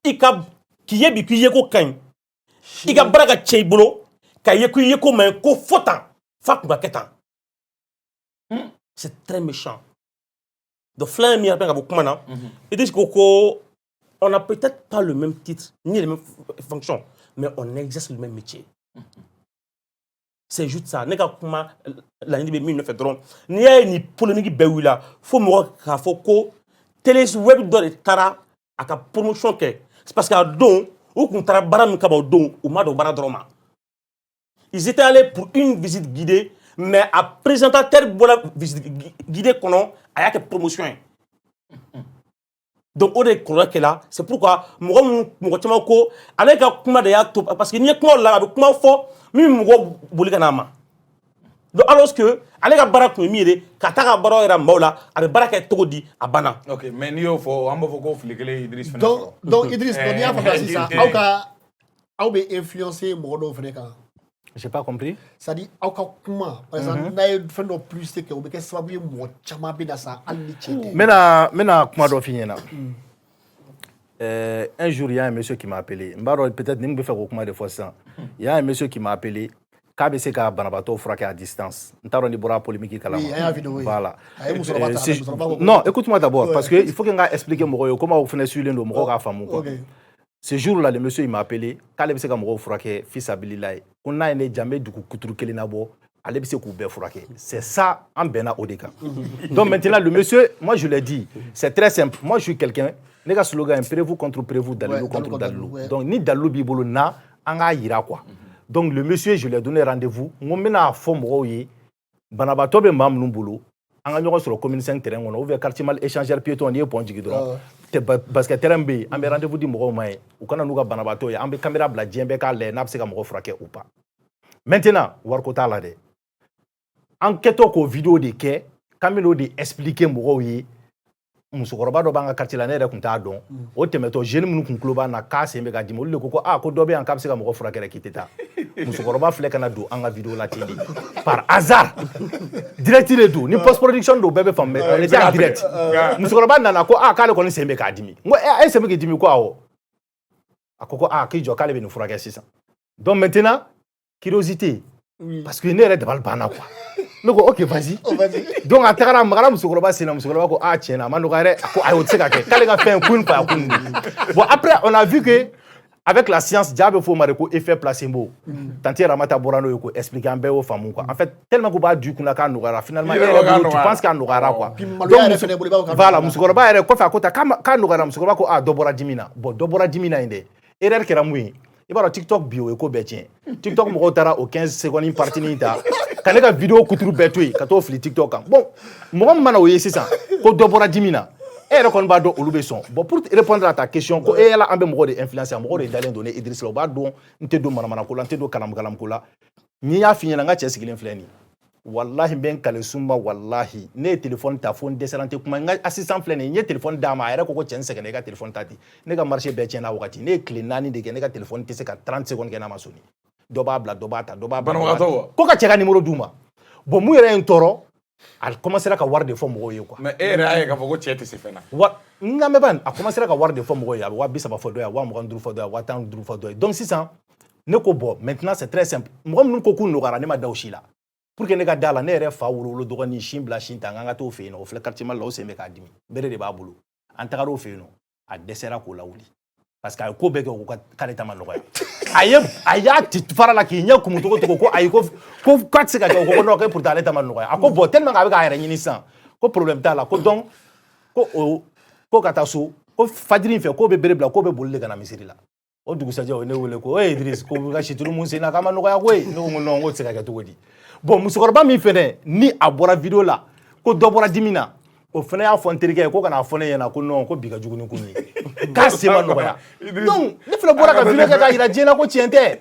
i ka k'i ye bi k'i ye ko ka ɲi i ka baara ka cɛ i bolo ka ye ko i ye ko ma ye ko fo tan f'a kun ka kɛ tan c'est très méchant donc filan ye min yɛrɛ ka bɔ kuma na Idriss ko on n'a peut-être pas le même titre ni les mêmes fonctions mais on exerce le même métier c'est juste ça ne ka kuma laɲini bɛ min nɔfɛ dɔrɔn n'i y'a ye ni polémique bɛɛ wulila fo mɔgɔ k'a fɔ ko télé web dɔ de taara a ka promotion kɛ c'est parce qu'à don ou kun taara baara min kama o don u ma don baara dɔrɔn ma ils étaient allés pour une visite guidée mais a présentateur bɔra visite guidée kɔnɔ a y'a kɛ promotion ye donc o de kɔlɔlɔ kɛla c'est pourquoi mɔgɔ caman ko ale ka kuma de y'a to parce que n'i ye kuma la a bɛ kuma fɔ min mɔgɔ boli ka n'a ma donc alors que ale ka baara kun ye min ye ka taa ka baara yɛrɛ maaw la a bɛ baara kɛ cogo di a banna. ok mais n'i y'o fɔ an b'a fɔ ko fili kelen Idriss fana sɔrɔ. donc Idriss n'i y'a faamuya sisan aw bɛ influencer mɔgɔ dɔw fana kan. j'ai pas compris. c'est-à-dire aw ka kuma par exemple n'a ye fɛn dɔ plus kɛ o bɛ kɛ sababu ye mɔgɔ caman bɛ na sa hali ni cɛ tɛ. n bɛna kuma dɔ f'i ɲɛna. Un jour, il y a un monsieur qui m'a appelé. Peut-être que je vais faire comment de fois ça. Il y a un monsieur qui m'a appelé. KBC a Banabato frappé à distance. Nous avons une polémique. Oui, il y a une vidéo. Voilà. Non, écoute-moi d'abord, parce qu'il faut que je explique comment vous faites sur l'un de ce jour-là, le monsieur m'a appelé. KBC a frappé fils à Billy. On a jamais du coup couture kelinabo. C'est ça en Bena Odeka. Donc maintenant, le monsieur, moi je l'ai dit, c'est très simple. Moi je suis quelqu'un, les gars, slogan, prévu contre prévu, Dalilou contre Dalilou. Donc ni Dalilou Bibolo na, anga ira quoi. Donc le monsieur, je lui ai donné rendez-vous. Moi maintenant à fond moye, Banabato be mam numbolo. Anga nyoko sur le commune 5 terrain, on a ouvert quartier mal échangeur piéton, on y est point jigidro. Parce que terrain B, on a rendez-vous di mogo maye. Ou quand on a Banabato, on a caméra bla djembeka le n'a pas se mogo fraqué ou pas. Maintenant, warkota la de. Enquête ko vidéo de kɛ kamilo de expliquer mɔgɔw ye musokɔrɔba dɔ b'an ka quartier la ne yɛrɛ kun t'a dɔn o tɛmɛtɔ jeune minnu kun tulo b'an na k'a sen bɛ ka dimi olu de ko ko ko dɔ bɛ yan k'a bɛ se ka mɔgɔ furakɛ k'i tɛ taa musokɔrɔba filɛ ka na don an ka vidéo la ten de par hasard direct de don ni post production don bɛɛ bɛ faamu mais on était en direct musokɔrɔba nana ko k'ale kɔni sen bɛ k'a dimi n ko e sen bɛ k'i dimi ko awɔ a ko k'i jɔ k'ale bɛ nin furakɛ sisan donc maintenant curiosité parce que ne yɛrɛ dabali banna quoi ne ko ok vas-y donc a tagara magara musokɔrɔba sen na musokɔrɔba ko tiɲɛ na a ma nɔgɔya dɛ ko ayi o tɛ se ka kɛ k'ale ka fɛn kun fa kun bon après on a vu que avec la science jaa bɛ fɔ o ma de ko effet placebo tanti Ramata bɔra n'o ye ko expliquer an bɛɛ y'o faamu quoi en fait tellement que b'a du kunna k'a nɔgɔyara finalement tu penses k'a nɔgɔyara quoi donc voilà musokɔrɔba yɛrɛ kɔfɛ a ko ta k'a nɔgɔyara musokɔrɔba ko dɔ bɔra dimi na bon dɔ bɔra dimi na yen dɛ erreur kɛra mun ye i b'a dɔn TikTok bi o ye ko bɛɛ tiɲɛ TikTok mɔgɔw taara o 15 secondes partie ta ka ne ka vidéo kuturu bɛɛ to yen ka t'o fili TikTok kan bon mɔgɔ min mana o ye sisan ko dɔ bɔra dimi na e yɛrɛ kɔni b'a dɔn olu bɛ sɔn bon pour répondre à ta question ko yala an bɛ mɔgɔ de influencer mɔgɔ de dalen don ne Idriss la o b'a dɔn n tɛ don manamana ko la n tɛ don kalamu ko la ni y'a f'i ɲɛna n ka cɛ sigilen filɛ nin wallahi n bɛ n kale sunba wallahi ne ye téléphone ta fo n dɛsɛra n tɛ kuma n ka assistant filɛ nin ye n ye téléphone d'a ma a yɛrɛ ko cɛ n sɛgɛnna i ka téléphone ta ten ne ka marché bɛɛ tiɲɛna a wagati ne ye tile 4 de kɛ ne ka téléphone tɛ se ka 30 secondes kɛ n'a ma sɔnni dɔ b'a bila dɔ b'a ta dɔ b'a bila ko ka cɛ ka numéro d'u ma bon mun yɛrɛ ye n tɔɔrɔ a commencera ka wari de fɔ mɔgɔw ye quoi mais e yɛrɛ y'a ye k'a fɔ ko cɛ tɛ se fɛn na n lamɛn ban a commencera ka wari de fɔ mɔgɔw ye a bɛ 30 fɔ dɔ ye a bɛ 25 fɔ dɔ ye a bɛ 15 fɔ dɔ ye donc sisan ne ko bon maintenant c'est très simple mɔgɔ minnu ko k'u nɔgɔyara ne ma da o si la pour que ne ka da la ne yɛrɛ fa wolo dɔgɔnin sin bila sin ta n ka t'o fɛ yen nɔ o filɛ quartier Mali la o sen bɛ k'a dimi bere de b'a bolo an tagar'o fɛ yen nɔ a dɛsɛra k'o lawuli parce que a ye ko bɛɛ kɛ k'ale ta ma nɔgɔya a y'a ti fara la k'i ɲɛ kumu togo togo ko ayi ko k'a tɛ se ka kɛ o ko non ko pourtant ale ta ma nɔgɔya a ko bon tellement que a bɛ k'a yɛrɛ ɲini sisan ko problème t'a la ko donc ko ka taa so ko fajiri in fɛ k'o bɛ bere bila k'o bɛ boli de ka na misiri la o dugusajɛ o ye ne wele ko Idriss ko bɛ ka situlu mun sen na k'a ma nɔgɔya koyi ne ko non ko tɛ se ka kɛ cogo di bon musokɔrɔba min fɛnɛ ni a bɔra vidéo la ko dɔ bɔra dimi na o fɛnɛ y'a fɔ n terikɛ ye ko kana fɔ ne ɲɛna ko non ko bi ka jugu ni kun ye k'a sen ma nɔgɔya donc ne fɛnɛ bɔra ka vidéo kɛ k'a yira diɲɛ na ko tiɲɛ tɛ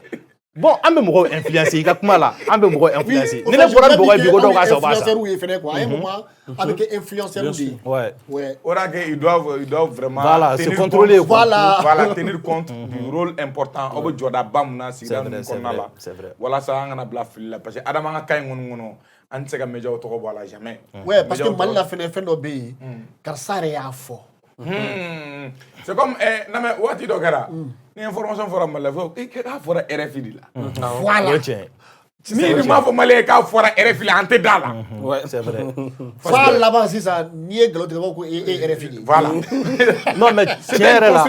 bon an bɛ mɔgɔw influencer i ka kuma la an bɛ mɔgɔw influencer ni ne bɔra ni mɔgɔ ye bi ko dɔw k'a sa o b'a sa influenceurs ye fɛnɛ quoi à un moment a bɛ kɛ influenceurs de ye ouais o la que ils doivent vraiment voilà se contrôler voilà tenir compte du rôle important aw bɛ jɔdaba mun na sigida ninnu kɔnɔna la walasa an kana bila fili la parce que adama an ka cas in kɔni kɔnɔ an tɛ se ka médiaw tɔgɔ bɔ a la jamais ouais parce que Mali la fɛnɛ fɛn dɔ bɛ yen karisa yɛrɛ y'a fɔ c'est comme namɛ waati dɔ kɛra ni information fɔra Mali la fɔ k'a fɔra RFI de la voilà ni m'a fɔ Mali ye k'a fɔra RFI la an tɛ da la ouais c'est vrai fa laban sisan n'i ye nkalon tigɛ u b'a fɔ ko RFI de voilà non mais tiɲɛ yɛrɛ la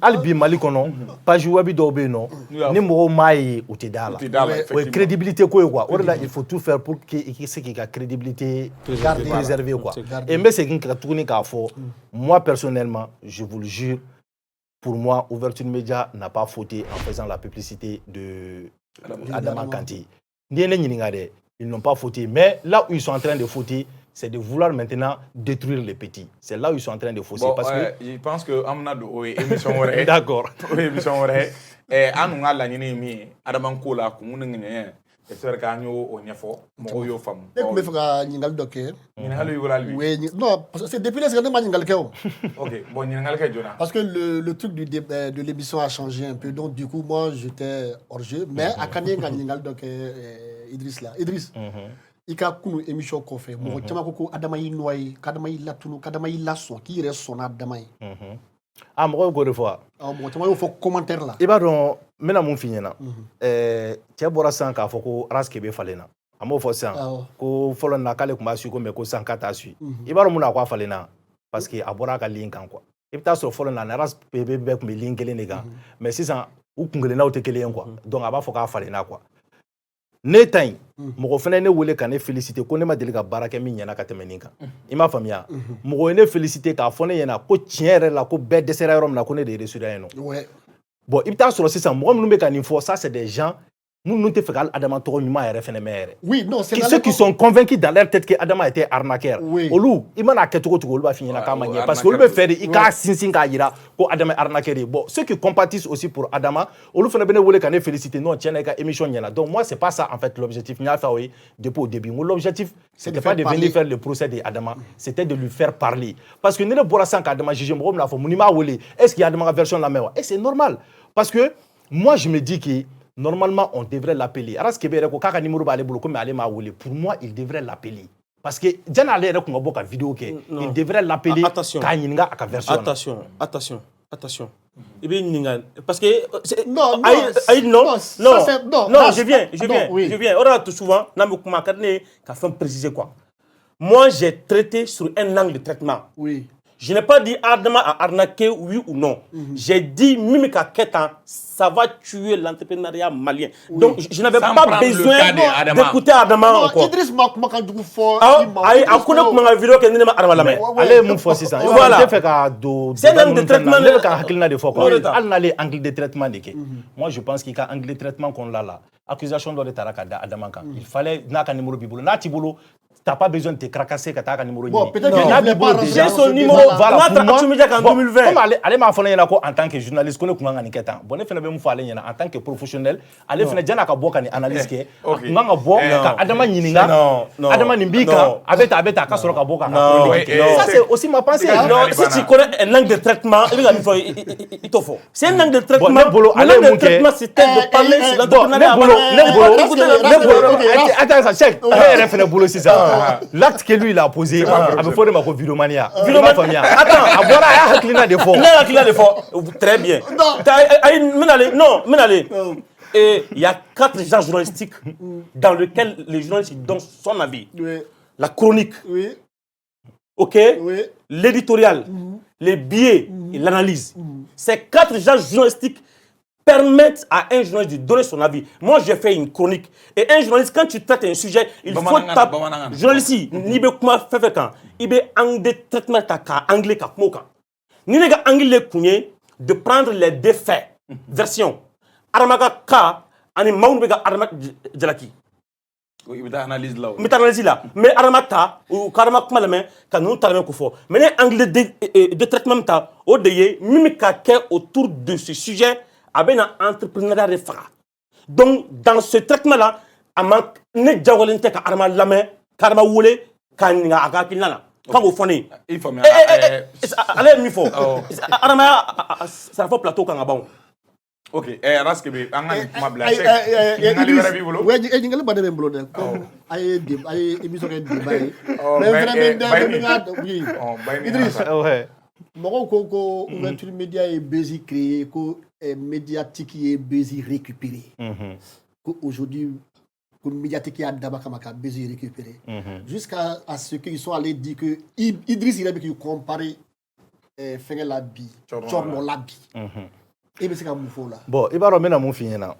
hali bi Mali kɔnɔ page web dɔw bɛ yen nɔ ni mɔgɔw m'a ye u tɛ da la o ye crédibilité ko ye quoi o de la il faut tout faire pour que i se k'i ka crédibilité préserver quoi et n bɛ segin tuguni k'a fɔ moi personnellement je vous le jure pour moi Ouverture Média n'a pas fauté en faisant la publicité de Adama Kanté. Ils n'ont pas fauté. Mais là où ils sont en train de fauter, c'est de vouloir maintenant détruire les petits. C'est là où ils sont en train de fausser. Bon, parce que je pense que Amna do émission d'accord. Émission anu nga la nyini mi Adama Kola ku mun ngene j'espère que nous on y a fort mo yo fam. Ne ko me fa nyingal do ke. Nyingal yo la lui. Oui, non, parce que c'est depuis les secondes ma nyingal ke. OK, bon nyingal ke jona. Parce que le truc de l'émission a changé un peu, donc du coup moi j'étais hors jeu, mais à Kanye nyingal do ke Idriss là. Idriss. I ka kunu émission ko fɛ mɔgɔ caman ko Adama y'i noyé k'Adama y'i latunu k'Adama y'i lasɔn k'i yɛrɛ sɔnna Adama ye mɔgɔw ko de fɔ mɔgɔ caman y'o fɔ commentaire la i b'a dɔn n bɛna mun f'i ɲɛna cɛ bɔra sisan k'a fɔ ko Aras Kebe falenna a m'o fɔ sisan ko fɔlɔ na k'ale tun b'a su ko mais ko sisan k'a t'a su i b'a dɔn mun na ko a falenna parce que a bɔra a ka ligne kan quoi i bɛ taa sɔrɔ fɔlɔ na Aras Kebe bɛɛ tun bɛ ligne kelen de kan mais sisan u kunkelennaw tɛ kelen ye quoi donc a b'a fɔ k'a falenna quoi ne ta in mɔgɔ fɛnɛ ne wele ka ne féliciter ko ne ma deli ka baara kɛ min ɲɛna ka tɛmɛ nin kan i m'a faamuya mɔgɔ ye ne féliciter k'a fɔ ne ɲɛna ko tiɲɛ yɛrɛ la ko bɛɛ dɛsɛra yɔrɔ min na ko ne de réussira yen nɔ bon i bɛ taa sɔrɔ sisan mɔgɔ minnu bɛ ka nin fɔ ça c'est des gens minnu tɛ fɛ ka Adama tɔgɔ ɲuman yɛrɛ fɛnɛ mɛn yɛrɛ oui non c'est ceux qui sont convaincus dans leur tête que Adama était arnaqueur olu i mana kɛ cogo cogo olu b'a f'i ɲɛna k'a ma ɲɛ parce que olu bɛ fɛ de i k'a sinsin k'a yira ko Adama est arnaqueur ye bon ceux qui compatissent aussi pour Adama olu fɛnɛ bɛ ne wele ka ne féliciter non tiɲɛ na i ka émission ɲɛna donc moi c'est pas ça en fait l'objectif n y'a fɛ o ye depuis au début l'objectif c'était pas de venir faire le procès de Adama c'était de lui faire parler parce que ne ne bɔra sisan ka Adama juger mɔgɔ min n'a fɔ mun ni m'a wele est-ce qu'il y a Adama ka version lamɛn wa et c'est normal parce que moi je me dis que normalement, on devrait l'appeler. Aras Kebe ko kaka numéro b'ale bolo comme ale m'a wele. Pour moi, il devrait l'appeler. Parce que Diana ale yɛrɛ kun ka bɔ ka vidéo kɛ. Il devrait l'appeler k'a ɲininka a ka version. Attention. Parce que non, je viens. On a tout souvent, qu'a fait préciser quoi. Moi, j'ai traité sur un angle de traitement. Oui. Je n'ai pas dit Adama a arnaqué, oui ou non. J'ai dit Mimika Ketan, ça va tuer l'entrepreneuriat malien. Oui. Donc, je n'avais pas besoin d'écouter Adama encore. Idriss Makan du fort. Allez, vidéo que nous avons la main. Allez, mon fils, c'est ça. Voilà. C'est un angle de traitement. Angle de traitement. Moi, je pense qu'il y a un angle de traitement qu'on a là. Accusation de Adama. Il fallait un numéro bibolo. T'as pas besoin de te cracasser quand t'as un numéro. Bon, peut-être qu'il pas déjà son numéro. Voilà, pour moi, en 2020. Comme allez m'a fallu en tant que journaliste, qu'on est comment en temps. Bon, il me faut aller en tant que professionnel. Allez, il déjà n'a qu'à boire quand analyse que. N'anga boire quand Adama Nininga. Adama Nimbika. Avec ta casserole à boire quand. Ça c'est aussi ma pensée. Non, si tu connais un angle de traitement, il te faut. C'est un angle de traitement. L'angle de traitement, c'était de parler sur l'entrepreneuriat. Attends, ça chèque. Il boulot c'est ça. L'acte que lui il a posé, il me faut ma vidéomania. Attends, avoir un client de fond. Très bien. Non. Et il y a 4 genres journalistiques dans lesquels les journalistes donnent son avis. La chronique. OK. L'éditorial, les billets et l'analyse. Ces 4 genres journalistiques permettent à un journaliste de donner son avis. Moi, j'ai fait une chronique. Et un journaliste, quand tu traites un sujet, il faut taper. Journaliste, il be comment faire quand il be anglais traitement ta anglais ka moka. Ni nega anglais kunye de prendre les deux faits. Version. Aramaga ka ani maunu bega aramak jalaki. Oui, il analyse là. Mais aramata ou karama kuma lame ka nous tarame ko fo. Mais anglais de traitement ta o deye mimika ke autour de ce sujet. Avec un entrepreneuriat de phare. Donc, dans ce traitement-là, ne jawalente ka arma lame, karma wole, kaniga agakilana. Quand vous fonnez. Il faut bien. Allez, il faut. Arma, ça fait plateau quand bon. Ok, raskebe, angani kuma bla. Mɔgɔw ko ko ouverture média est busy créé, ko médiatique est busy récupéré. Ko aujourd'hui ko médiatique a d'abord comme ka busy récupéré. Jusqu'à ce qu'ils sont allés dire que Idriss il a qui comparer faire la bi, Chorno la bi. Et bien c'est comme moufo là. Bon, il va remettre mon fin là.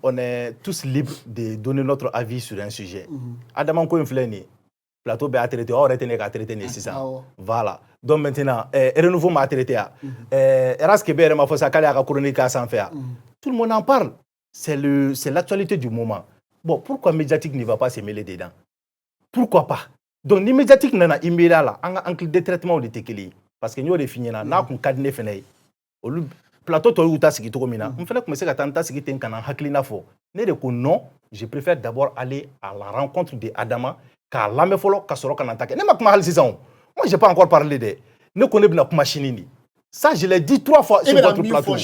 On est tous libres de donner notre avis sur un sujet. Adam ko infleni. Plateau a traité, on a traité nécessaire. Voilà. Donc maintenant, renouveau m'a traité. Raskebe m'a fait ça à la chronique sans faire. Tout le monde en parle. C'est l'actualité du moment. Bon, pourquoi médiatique ne va pas se mêler dedans? Pourquoi pas? Donc, les médiatiques n'ont immédiat là, en de traitement de tekeli. Parce que nous avons fini là, nous avons cadre fenêtre. Au plateau to uta sigi to mina. On fait commencer à tenter sigi ten kana haklina fo. Ne de ko non, je préfère d'abord aller à la rencontre de Adama. Car la me follow kasoro kan attaquer. Ne ma kuma halisi zan. Moi j'ai pas encore parlé de. Ne connais pas kuma chinini. Ça je l'ai dit 3 fois sur votre plateau.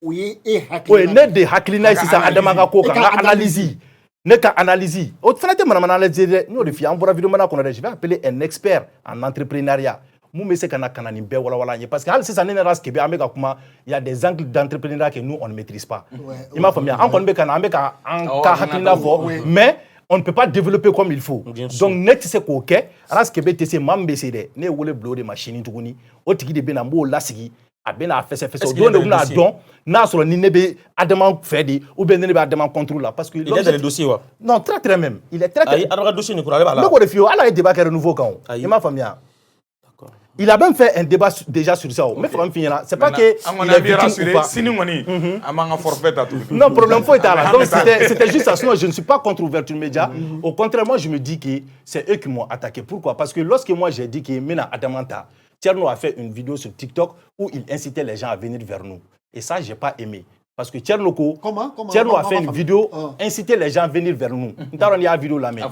Oui, ne de haklina ici ça Adama ga ko kan analyse. Ne ka analyse. Au fenêtre mana analyse. Nous de fi en vidéo mana qu'on a je vais appeler un expert en entrepreneuriat. Mou me se kana ni be wala wala parce que hal c'est ça ne ras kebe ameka kuma il y a des angles d'entrepreneuriat que nous on ne maîtrise pas. Il m'a fait bien. En kon be kana ameka en ka haklina fo mais on ne peut pas développer comme il faut. Donc, net c'est quoi que Raskebe tese mambesede ne wole blow de machine tuguni o tigi de bena mo lasigi abena fesse do ne na don na so ni nebe Adama fedi ou ben nebe Adama contrôle là parce que il est dans le dossier wa. Non, très même. Il est très il a dossier ne pour aller là. Le de fio ala débat renouveau quand. Il m'a famille. Il a même fait un débat déjà sur ça. Mais faut finir là. C'est pas que il est bien rassuré. Si nous moni, amanga forfait à tout. Non, problème faut être là. Donc c'était juste ça. Sinon je ne suis pas contre ouverture média. Au contraire, moi je me dis que c'est eux qui m'ont attaqué. Pourquoi? Parce que lorsque moi j'ai dit que Mena Adamanta, Tierno a fait une vidéo sur TikTok où il incitait les gens à venir vers nous. Et ça j'ai pas aimé. Parce que Tierno a fait une vidéo inciter les gens à venir vers nous. Nous y a vidéo là mais.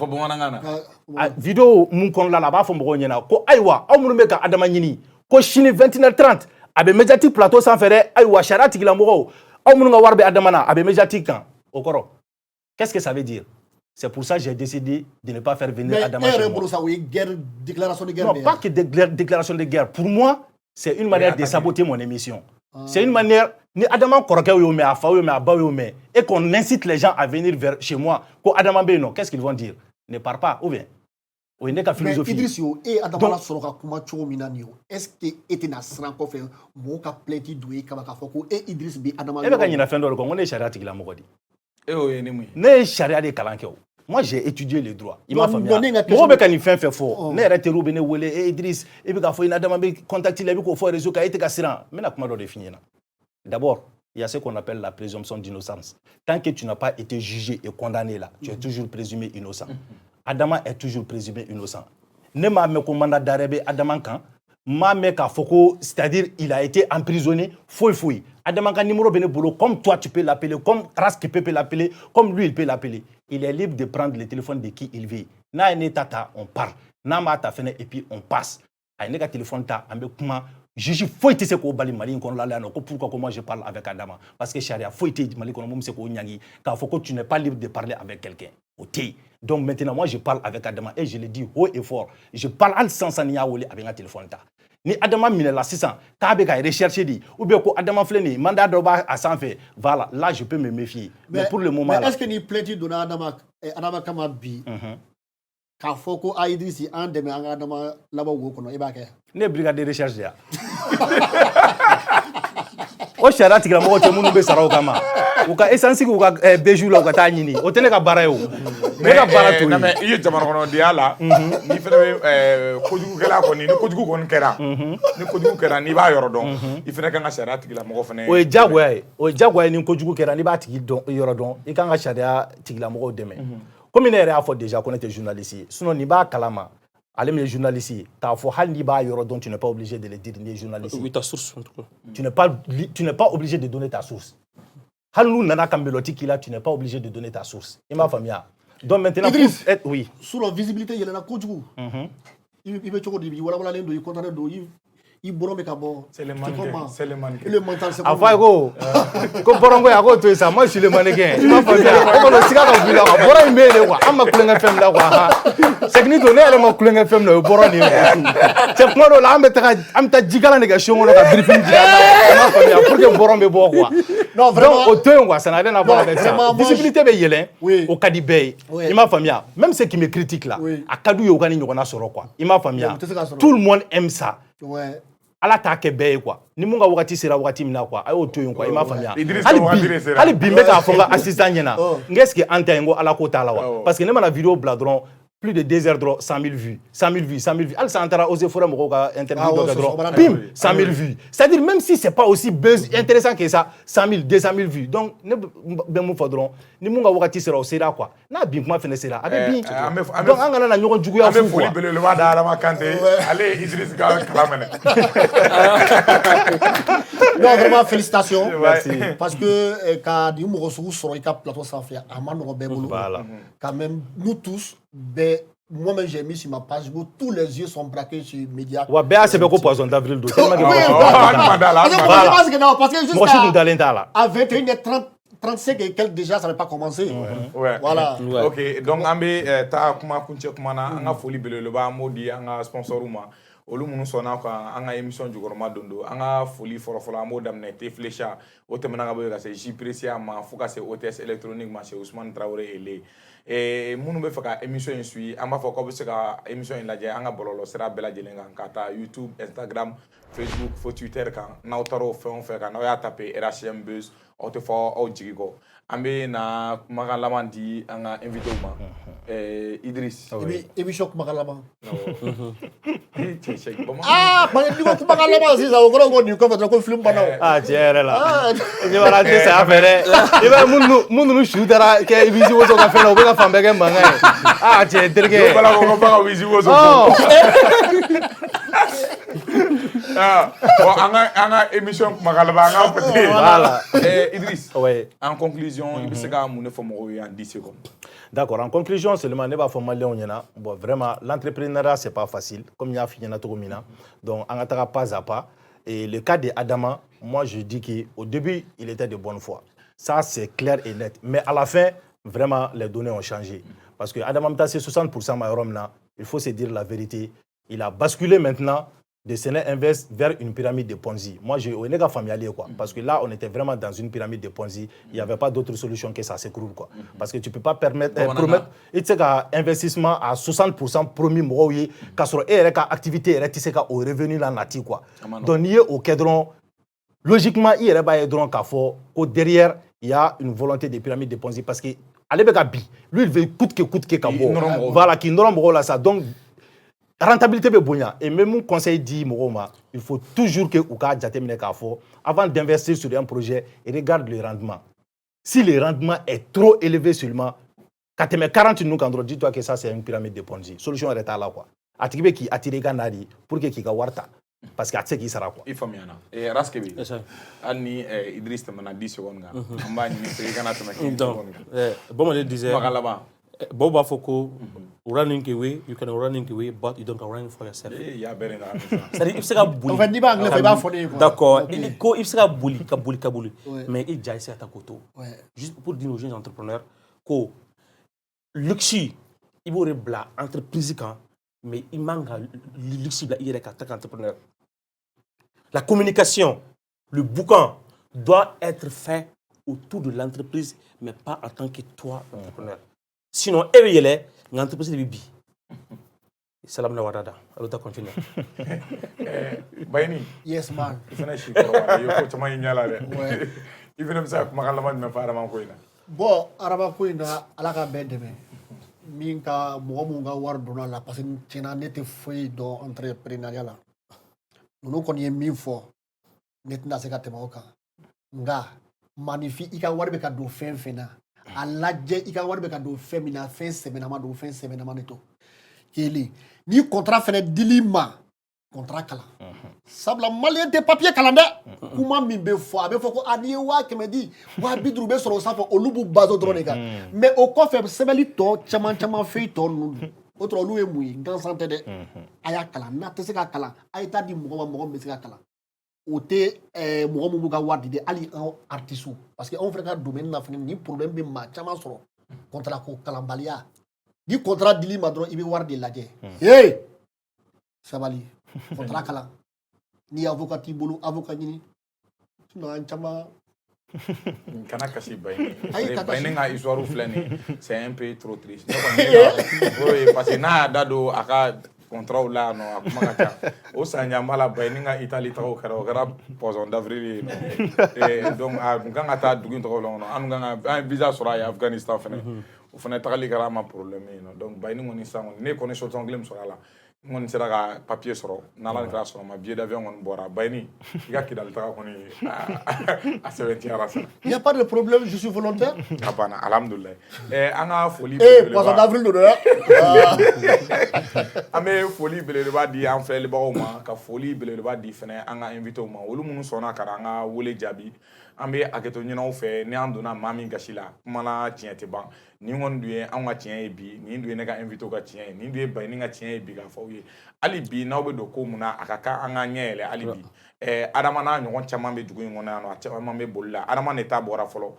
Vidéo mun kon la ba fo mbo nyena ko aywa amunu meka Adama nyini ko chini 21h30 abe médiatique plateau sans faire aywa charati la mbo amunu nga warbe Adama na abe médiatique kan okoro. Qu'est-ce que ça veut dire? C'est pour ça que j'ai décidé de ne pas faire venir Adama. Mais ça oui guerre déclaration de guerre. Non, pas que déclaration de guerre. Pour moi, C'est une manière de saboter mon émission. C'est une manière... Ni Adama Koroke ou mais Afa ou mais Aba ou mais et qu'on incite les gens à venir vers chez moi. Ko Adama Beno, qu'est-ce qu'ils vont dire? Ne pars pas ou bien? Ou une philosophie. Mais Idriss yo et Adama la soroka kuma chogo minani yo. Est-ce que était na sran ko fe mo ka pleti doué ka ka foko et Idriss bi Adama. E be ka nyina fen do ko ngone sharia tigila mo godi. E o ye ni mu. Ne sharia de kalanke o. Moi, j'ai étudié les droits. Il m'a fait bien. Moi, je suis fait fort. Ne rete roubene wele et Idriss. Et puis, il a demandé contacter les gens réseau qui a été cassé. Mais comment on définir? D'abord, il y a ce qu'on appelle la présomption d'innocence. Tant que tu n'as pas été jugé et condamné là, tu es toujours présumé innocent. Adama est toujours présumé innocent. Ne m'a me commandé d'arrêter Adama quand m'a me ka foko, c'est-à-dire il a été emprisonné, fouille. Adama ka numéro bene boulot, comme toi tu peux l'appeler, comme Rask peut l'appeler, comme lui il peut l'appeler. Il est libre de prendre le téléphone de qui il veut. Na ene tata, on parle. Na ma ta fene et puis on passe. A ene ka téléphone ta, ambe kuma, juge faut été ce qu'on bali mali qu'on l'a là, pourquoi comment je parle avec Adama? Parce que charia faut été mali qu'on m'a se qu'on nyangi, car faut que tu n'es pas libre de parler avec quelqu'un. Ok. Donc maintenant moi je parle avec Adama et je le dis haut et fort. Je parle al sans sania wole avec un téléphone ta. Ni Adama mine la 600, kabe ka rechercher di ou bien ko Adama fleni mandat doba à 100 fait. Voilà, là je peux me méfier. Mais pour le moment là. Est-ce que ni plainte donna Adama Kamabi? Ka foko a Idriss en deme Adama laba wo kono e ba ke. Ne brigade de recherche ya. O shara tigila mo te munu be saraw kama. U ka essence ku ka beju la u ka ta nyini. O tene ka bara yo. Me ka bara to. Na me iye jamana kono dia la. Ni fene kojugu kala ko ni kojugu kon kera. Ni kojugu kera ni ba yoro don. I fene kan ka shara tigila mo fene. O jagwa ni kojugu kera ni ba tigi don yoro don. I kan ka shara tigila mo deme. Comme il a fait déjà qu'on était journaliste. Sinon ni ba kalama. Allez, mais journaliste, ta foi, donc tu n'es pas obligé de le dire, les journalistes. Oui, ta source, en tout cas. Tu n'es pas obligé de donner ta source. Halou nana kambeloti kila, tu n'es pas obligé de donner ta source. Il m'a famille. Donc maintenant, Idriss, oui. Sur la visibilité, il y a la kojugu. Il veut choco dibi, voilà lendo, il condamne do, il boronbe kabo. C'est le mannequin. C'est le mannequin. Le mental, c'est Enfin, go. Comme borongo ya go to ça, moi je suis le mannequin. Il m'a famille. On le siga ka bila ka boron imele quoi. Amma kulenga fem la quoi. C'est que ni donné elle ma kulenga fem la boron ni. C'est quoi là am ta jigala négation on ka briefing jigala. Ma famille pour que boron be bo quoi. Non vraiment. Donc au temps quoi, ça n'a rien à voir avec ça. Visibilité be yelen au Kadibé. Il m'a famille. Même ceux qui me critiquent là, à Kadou yo gani nyona soro quoi. Il m'a famille. Tout le monde aime ça. Ouais. Ala ta ke beye quoi ni munga wakati sera wakati mina quoi ayo toyon quoi ima famia Idriss ali bimbe ka fonga assistant nyena ngeski anta ngo ala ko tala wa parce que ne ma la vidéo bladron plus de 2 heures de 100 000 vues 100 000 vues 100 000 vues al santara osé fora mo ka interview bim 100 000 vues c'est à dire même si c'est pas aussi intéressant que ça 100 000 200 000 vues donc ne ben mo fodron ni munga wakati sera o sera quoi na bi kuma fene sera abe bi donc angana na nyoko jugu ya fu quoi bele le wa da ma kante allez Idriss ga kalamene. Non vraiment félicitations. Merci. Parce que quand du mo sur il cap plateau sans faire amano bebolo. Voilà. Quand même nous tous moi-même j'ai mis sur ma page où tous les yeux sont braqués sur les médias. Ouais, ben c'est beaucoup poisson d'avril d'eau. Parce que jusqu'à à 21h30 35 et quelques déjà ça n'avait pas commencé. Ouais. Voilà. Ouais. OK, donc ambe ta kuma kunche kuma na anga foli bele le ba modi anga sponsoruma. Olu munu sona ko anga émission jugoroma dondo anga foli foro amo damne te flécha o temana nga boy c'est J-Precia ma fuka c'est hôtesse électronique ma c'est Ousmane Traoré ele et munu be faka émission suit amba foko be seka émission en laje anga bololo sera bela jelenga kata YouTube Instagram Facebook fo Twitter kan na otaro fe on fe kan na ya taper RHM Buzz o te fo o jigigo ambe na maga lamandi anga invité ma Idriss émission magalama ah ba ndi ko magalama si ça ko ni ko fa ko film bana ah tiere la ni wala te ça affaire iba munu shootera ke visi wozo ka fela o be ka fambe ke manga ah tiere derge bala ko ba visi wozo ah bon anga émission magalaba anga peut-être voilà Idriss en conclusion il se ga mun fo mo en 10 secondes. D'accord, en conclusion, seulement ne pas former bon vraiment l'entrepreneuriat c'est pas facile comme il y a fini tout mina. Donc on attaque pas à pas et le cas de Adama, moi je dis qu'au début, il était de bonne foi. Ça c'est clair et net, mais à la fin vraiment les données ont changé parce que Adama c'est 60% mayorom là, il faut se dire la vérité, il a basculé maintenant de Séné Invest vers une pyramide de Ponzi. Moi, on est familier, quoi. Parce que là, on était vraiment dans une pyramide de Ponzi. Il n'y avait pas d'autre solution que ça s'écroule, quoi. Parce que tu ne peux pas promettre un investissement à 60% promis, qu'à sur activité, au revenu là, nati, quoi. Donc, il y a au cadre, logiquement, il y a derrière, il y a une volonté de pyramide de Ponzi. Parce que, lui, il veut coûte que, voilà, qui n'aura là, ça. Donc, rentabilité be bonya et même mon conseil dit Moroma, il faut toujours que Ouka Djatemine Kafo, avant d'investir sur un projet, regarde le rendement. Si le rendement est trop élevé seulement, quand tu mets 40 nous quand dis-toi que ça c'est une pyramide de Ponzi. Solution est là quoi. Atibe qui attire Ganadi pour que qui warta parce que atse qui sera quoi. Il faut bien. Et Raskebi. Ani Idriss Temana 10 secondes. Amba ni se kana tena 15 secondes. Bon on disait Magalaba. Boba Foko, running away, you can running away, but you don't run for yourself. C'est-à-dire, il sera bouli. D'accord. Il sera bouli, kabouli. Mais il jaille à ta côté. Juste pour dire aux jeunes entrepreneurs que luxe, il y a bla entreprise mais il manque le luxe il y a des entrepreneurs. La communication, le boucan doit être fait autour de l'entreprise, mais pas en tant que toi entrepreneur. Sinon, l'entreprise de Bibi. Salam na wadada. Alors, tu continues. Bayni. Yes, man. Il faut naître quoi. Il faut que tu m'aies il faut que tu m'aies fait bon, araba koina alaka bedeme. Minka momunga warduna la parce que tina nete foi do entrepreneuriat la. Nous connait min fo. Netna se ka temaoka. Nga magnifique ika warbe ka do fena. A lajɛ i ka wari bɛ ka don fɛn min na fɛn sɛbɛnnama don fɛn sɛbɛnnama de to kelen ni contrat fɛnɛ dili ma contrat kalan sabula maliyɛn tɛ papier kalan dɛ kuma min bɛ fɔ a bɛ fɔ ko a n'i ye 100 di 50 bɛ sɔrɔ o sanfɛ olu b'u base dɔrɔn de kan mais o kɔfɛ sɛbɛnni tɔ caman fɛn tɔ ninnu o tɔrɔ olu ye mun ye gansan tɛ dɛ a y'a kalan n'a tɛ se ka kalan a ye taa di mɔgɔ ma mɔgɔ min bɛ se ka kalan o tɛ mɔgɔ min b'u ka wari di dɛ hali an artistes parce que anw fana ka domaine na fana ni problème bɛ maa caman sɔrɔ contrat ko kalanbaliya ni contrat dili ma dɔrɔn i bɛ wari de lajɛ hey sabali contrat kalan ni avocat t'i bolo avocat ɲini sinon an caman kana kasi Bayni. Bayni ka histoire filɛ nin ye c'est un peu trop triste parce que n'a y'a da don a ka contrat là non a kuma ka ca o san ɲama la Bayni ka Italie tɔgɔ kɛra o kɛra poisson d'avril ye donc a kun kan ka taa dugu in tɔgɔ la kɔnɔ an kan ka an visa sɔrɔ a ye Afghanistan fɛnɛ o fɛnɛ tagali kɛra an ma problème ye donc Bayni kɔni san kɔni ne kɔni solution kelen min sɔrɔ a la n kɔni sera ka papier sɔrɔ n'Ala kɛra sɔrɔ ma billet d'avion kɔni bɔra Bayni i ka Kidali taga kɔni a sɛbɛntiyara sa. Il y a pas de problème, je suis volontaire. A banna alhamdulilayi an ka foli poisson d'avril don dɛ an bɛ foli belebeleba di an filɛlibagaw ma ka foli belebeleba di fɛnɛ an ka invité ma olu minnu sɔnna ka an ka wele jaabi an bɛ hakɛto ɲinanw fɛ ni an donna maa min gasi la kumana tiɲɛ tɛ ban nin kɔni dun ye an ka tiɲɛ ye bi nin dun ye ne ka invité ka tiɲɛ ye nin dun ye Bayni ka tiɲɛ ye bi k'a fɔ aw ye hali bi n'aw bɛ don ko mun na a ka kan an ka ɲɛ yɛlɛ hali bi adama n'a ɲɔgɔn caman bɛ dugu in kɔnɔ yan nɔ a caman bɛ boli la adama de ta bɔra fɔlɔ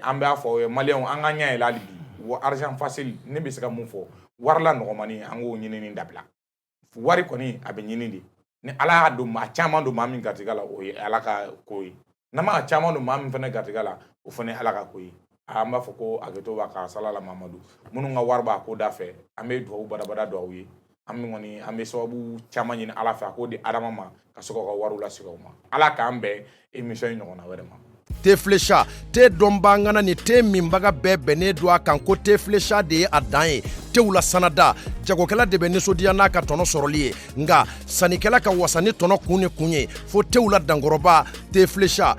an b'a fɔ aw ye maliyɛnw an ka ɲɛ yɛlɛ hali bi wa argent facile ne bɛ se ka mun fɔ warila nɔgɔmani an k'o ɲinini dabila wari kɔni a bɛ ɲini de ni Ala y'a don maa caman don maa min garijɛgɛ la o ye Ala ka ko ye n'a ma caman don maa min fana garijɛgɛ la o fana ye Ala ka ko ye an b'a fɔ ko hakɛto b'a ka salala Mamadu minnu ka wari b'a ko da fɛ an bɛ dugawu badabada don aw ye an bɛ kɔni an bɛ sababu caman ɲini Ala fɛ a k'o di adama ma ka se k'aw ka wariw lasegin aw ma Ala k'an bɛn émission in ɲɔgɔnna wɛrɛ ma. te flécha te dɔnbangana ni te minbaga bɛɛ bɛnnen don a kan ko te flécha de ye a dan ye tew la sanada jagokɛla de bɛ nisɔndiya n'a ka tɔnɔ sɔrɔli ye nka sannikɛla ka wasa ni tɔnɔ kun ni kun ye fo tew la dankɔrɔba te flécha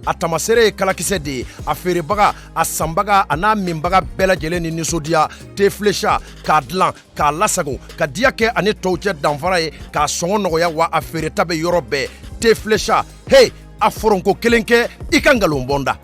a tamasere ye kalakisɛ de ye a feerebaga a sanbaga a n'a minbaga bɛɛ lajɛlen ni nisɔndiya te flécha k'a dilan k'a lasago ka diya kɛ ani tɔw cɛ danfara ye k'a sɔngɔ nɔgɔya wa a feereta bɛ yɔrɔ bɛɛ te flécha hey a foronko kelen kɛ i ka ngalon bɔnda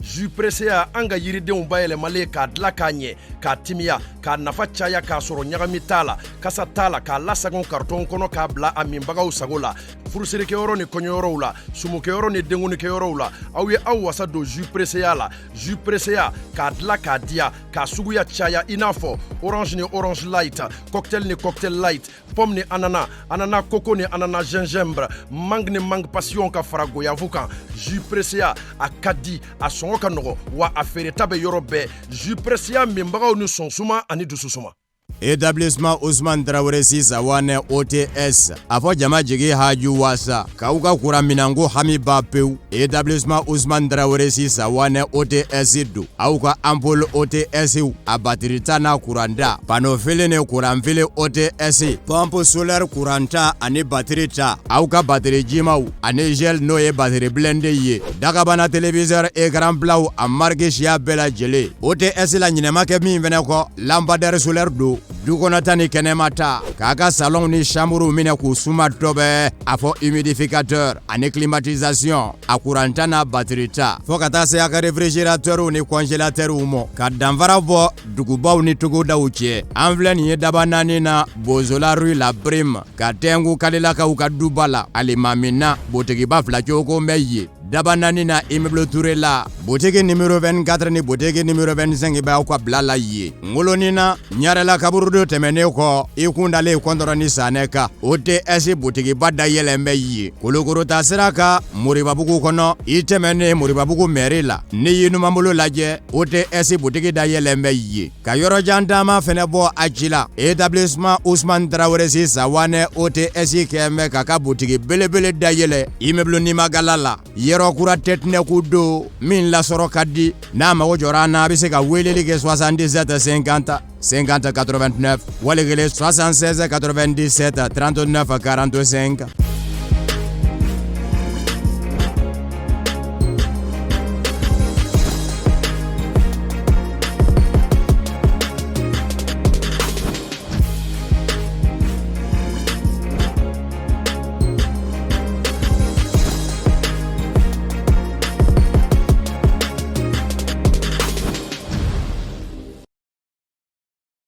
jus pressé an ka yiridenw bayɛlɛmalen k'a dilan k'a ɲɛ k'a timiya k'a nafa caya k'a sɔrɔ ɲagami t'a la kasa t'a la k'a lasagon karton kɔnɔ k'a bila a minbagaw sago la furusirikɛyɔrɔ ni kɔɲɔyɔrɔw la sumukɛyɔrɔ ni denkunikɛyɔrɔw la aw ye aw wasa don jus presseya la jus presseya k'a dila k'a diya k'a suguya caya i n'a fɔ orange ni orange light cocktail ni cocktail light pomme ni ananas ananas coco ni ananas gingembre mangue ni mangue passion ka fara goyavu kan jus presseya a ka di a sɔngɔ ka nɔgɔ wa a feereta bɛ yɔrɔ bɛɛ jus presseya minbagaw ni sɔnsuma ani dususuma. Établissement Ousmane Traoré Sisawane OTS afɔ jama jigi haju wasa k'aw ka kuran minanko hami ba pewu. Établissement Ousmane Traoré Sisawane OTS do aw ka ampoule OTS a batiri ta n'a kuranta panneau fili ni kuran fili OTS pompe solaire kuranta ani batiri ta aw ka batiri jimaw ani gel n'o ye batiri blende ye dagabana téléviseur écran plat a marque siya bɛɛ lajɛlen. OTS la ɲinɛma kɛ min fɛnɛ kɔ lampadaire solaire do dukɔnɔta ni kɛnɛma ta k'a ka salon ni chambre minɛ k'u suma dɔbɛ a fɔ humidificateur ani climatisation a kuranta n'a batiri ta fɔ ka taa se a ka réfrigérateur ni congélateur mɔ ka danfara bɔ dugubaw ni togodaw cɛ. An filɛ nin ye daba naani na Bozola rue la Prime ka Tengu Kalilakaw ka duba la Alimamina boutiquiba fila cogo bɛ ye. Daba naani na immeuble Touré la boutique numéro 24 ni boutique numéro 25 bɛ aw ka bila la ye. Ngoloni na Ɲarela kaburu do tɛmɛnen kɔ i kun dalen kɔntɔrɔ ni sanɛ kan OTS boutiquiba dayɛlɛn bɛ ye. Kolokorota sira kan Moribabugu kɔnɔ i tɛmɛnen Moribabugu mairie la n'i y'i numanbolo lajɛ OTS boutique dayɛlɛn bɛ ye. Ka yɔrɔjan taama fɛnɛ bɔ a ci la établissement Ousmane Traoré Sisawane OTS kɛn bɛ k'a ka boutique belebele dayɛlɛ immeuble Nimagala la. Yɔrɔ kura tɛtinɛku do min lasɔrɔ ka di n'a mago jɔra na a bɛ se ka weleli kɛ 77 50 50 89 wali kelen 76 97 39 45.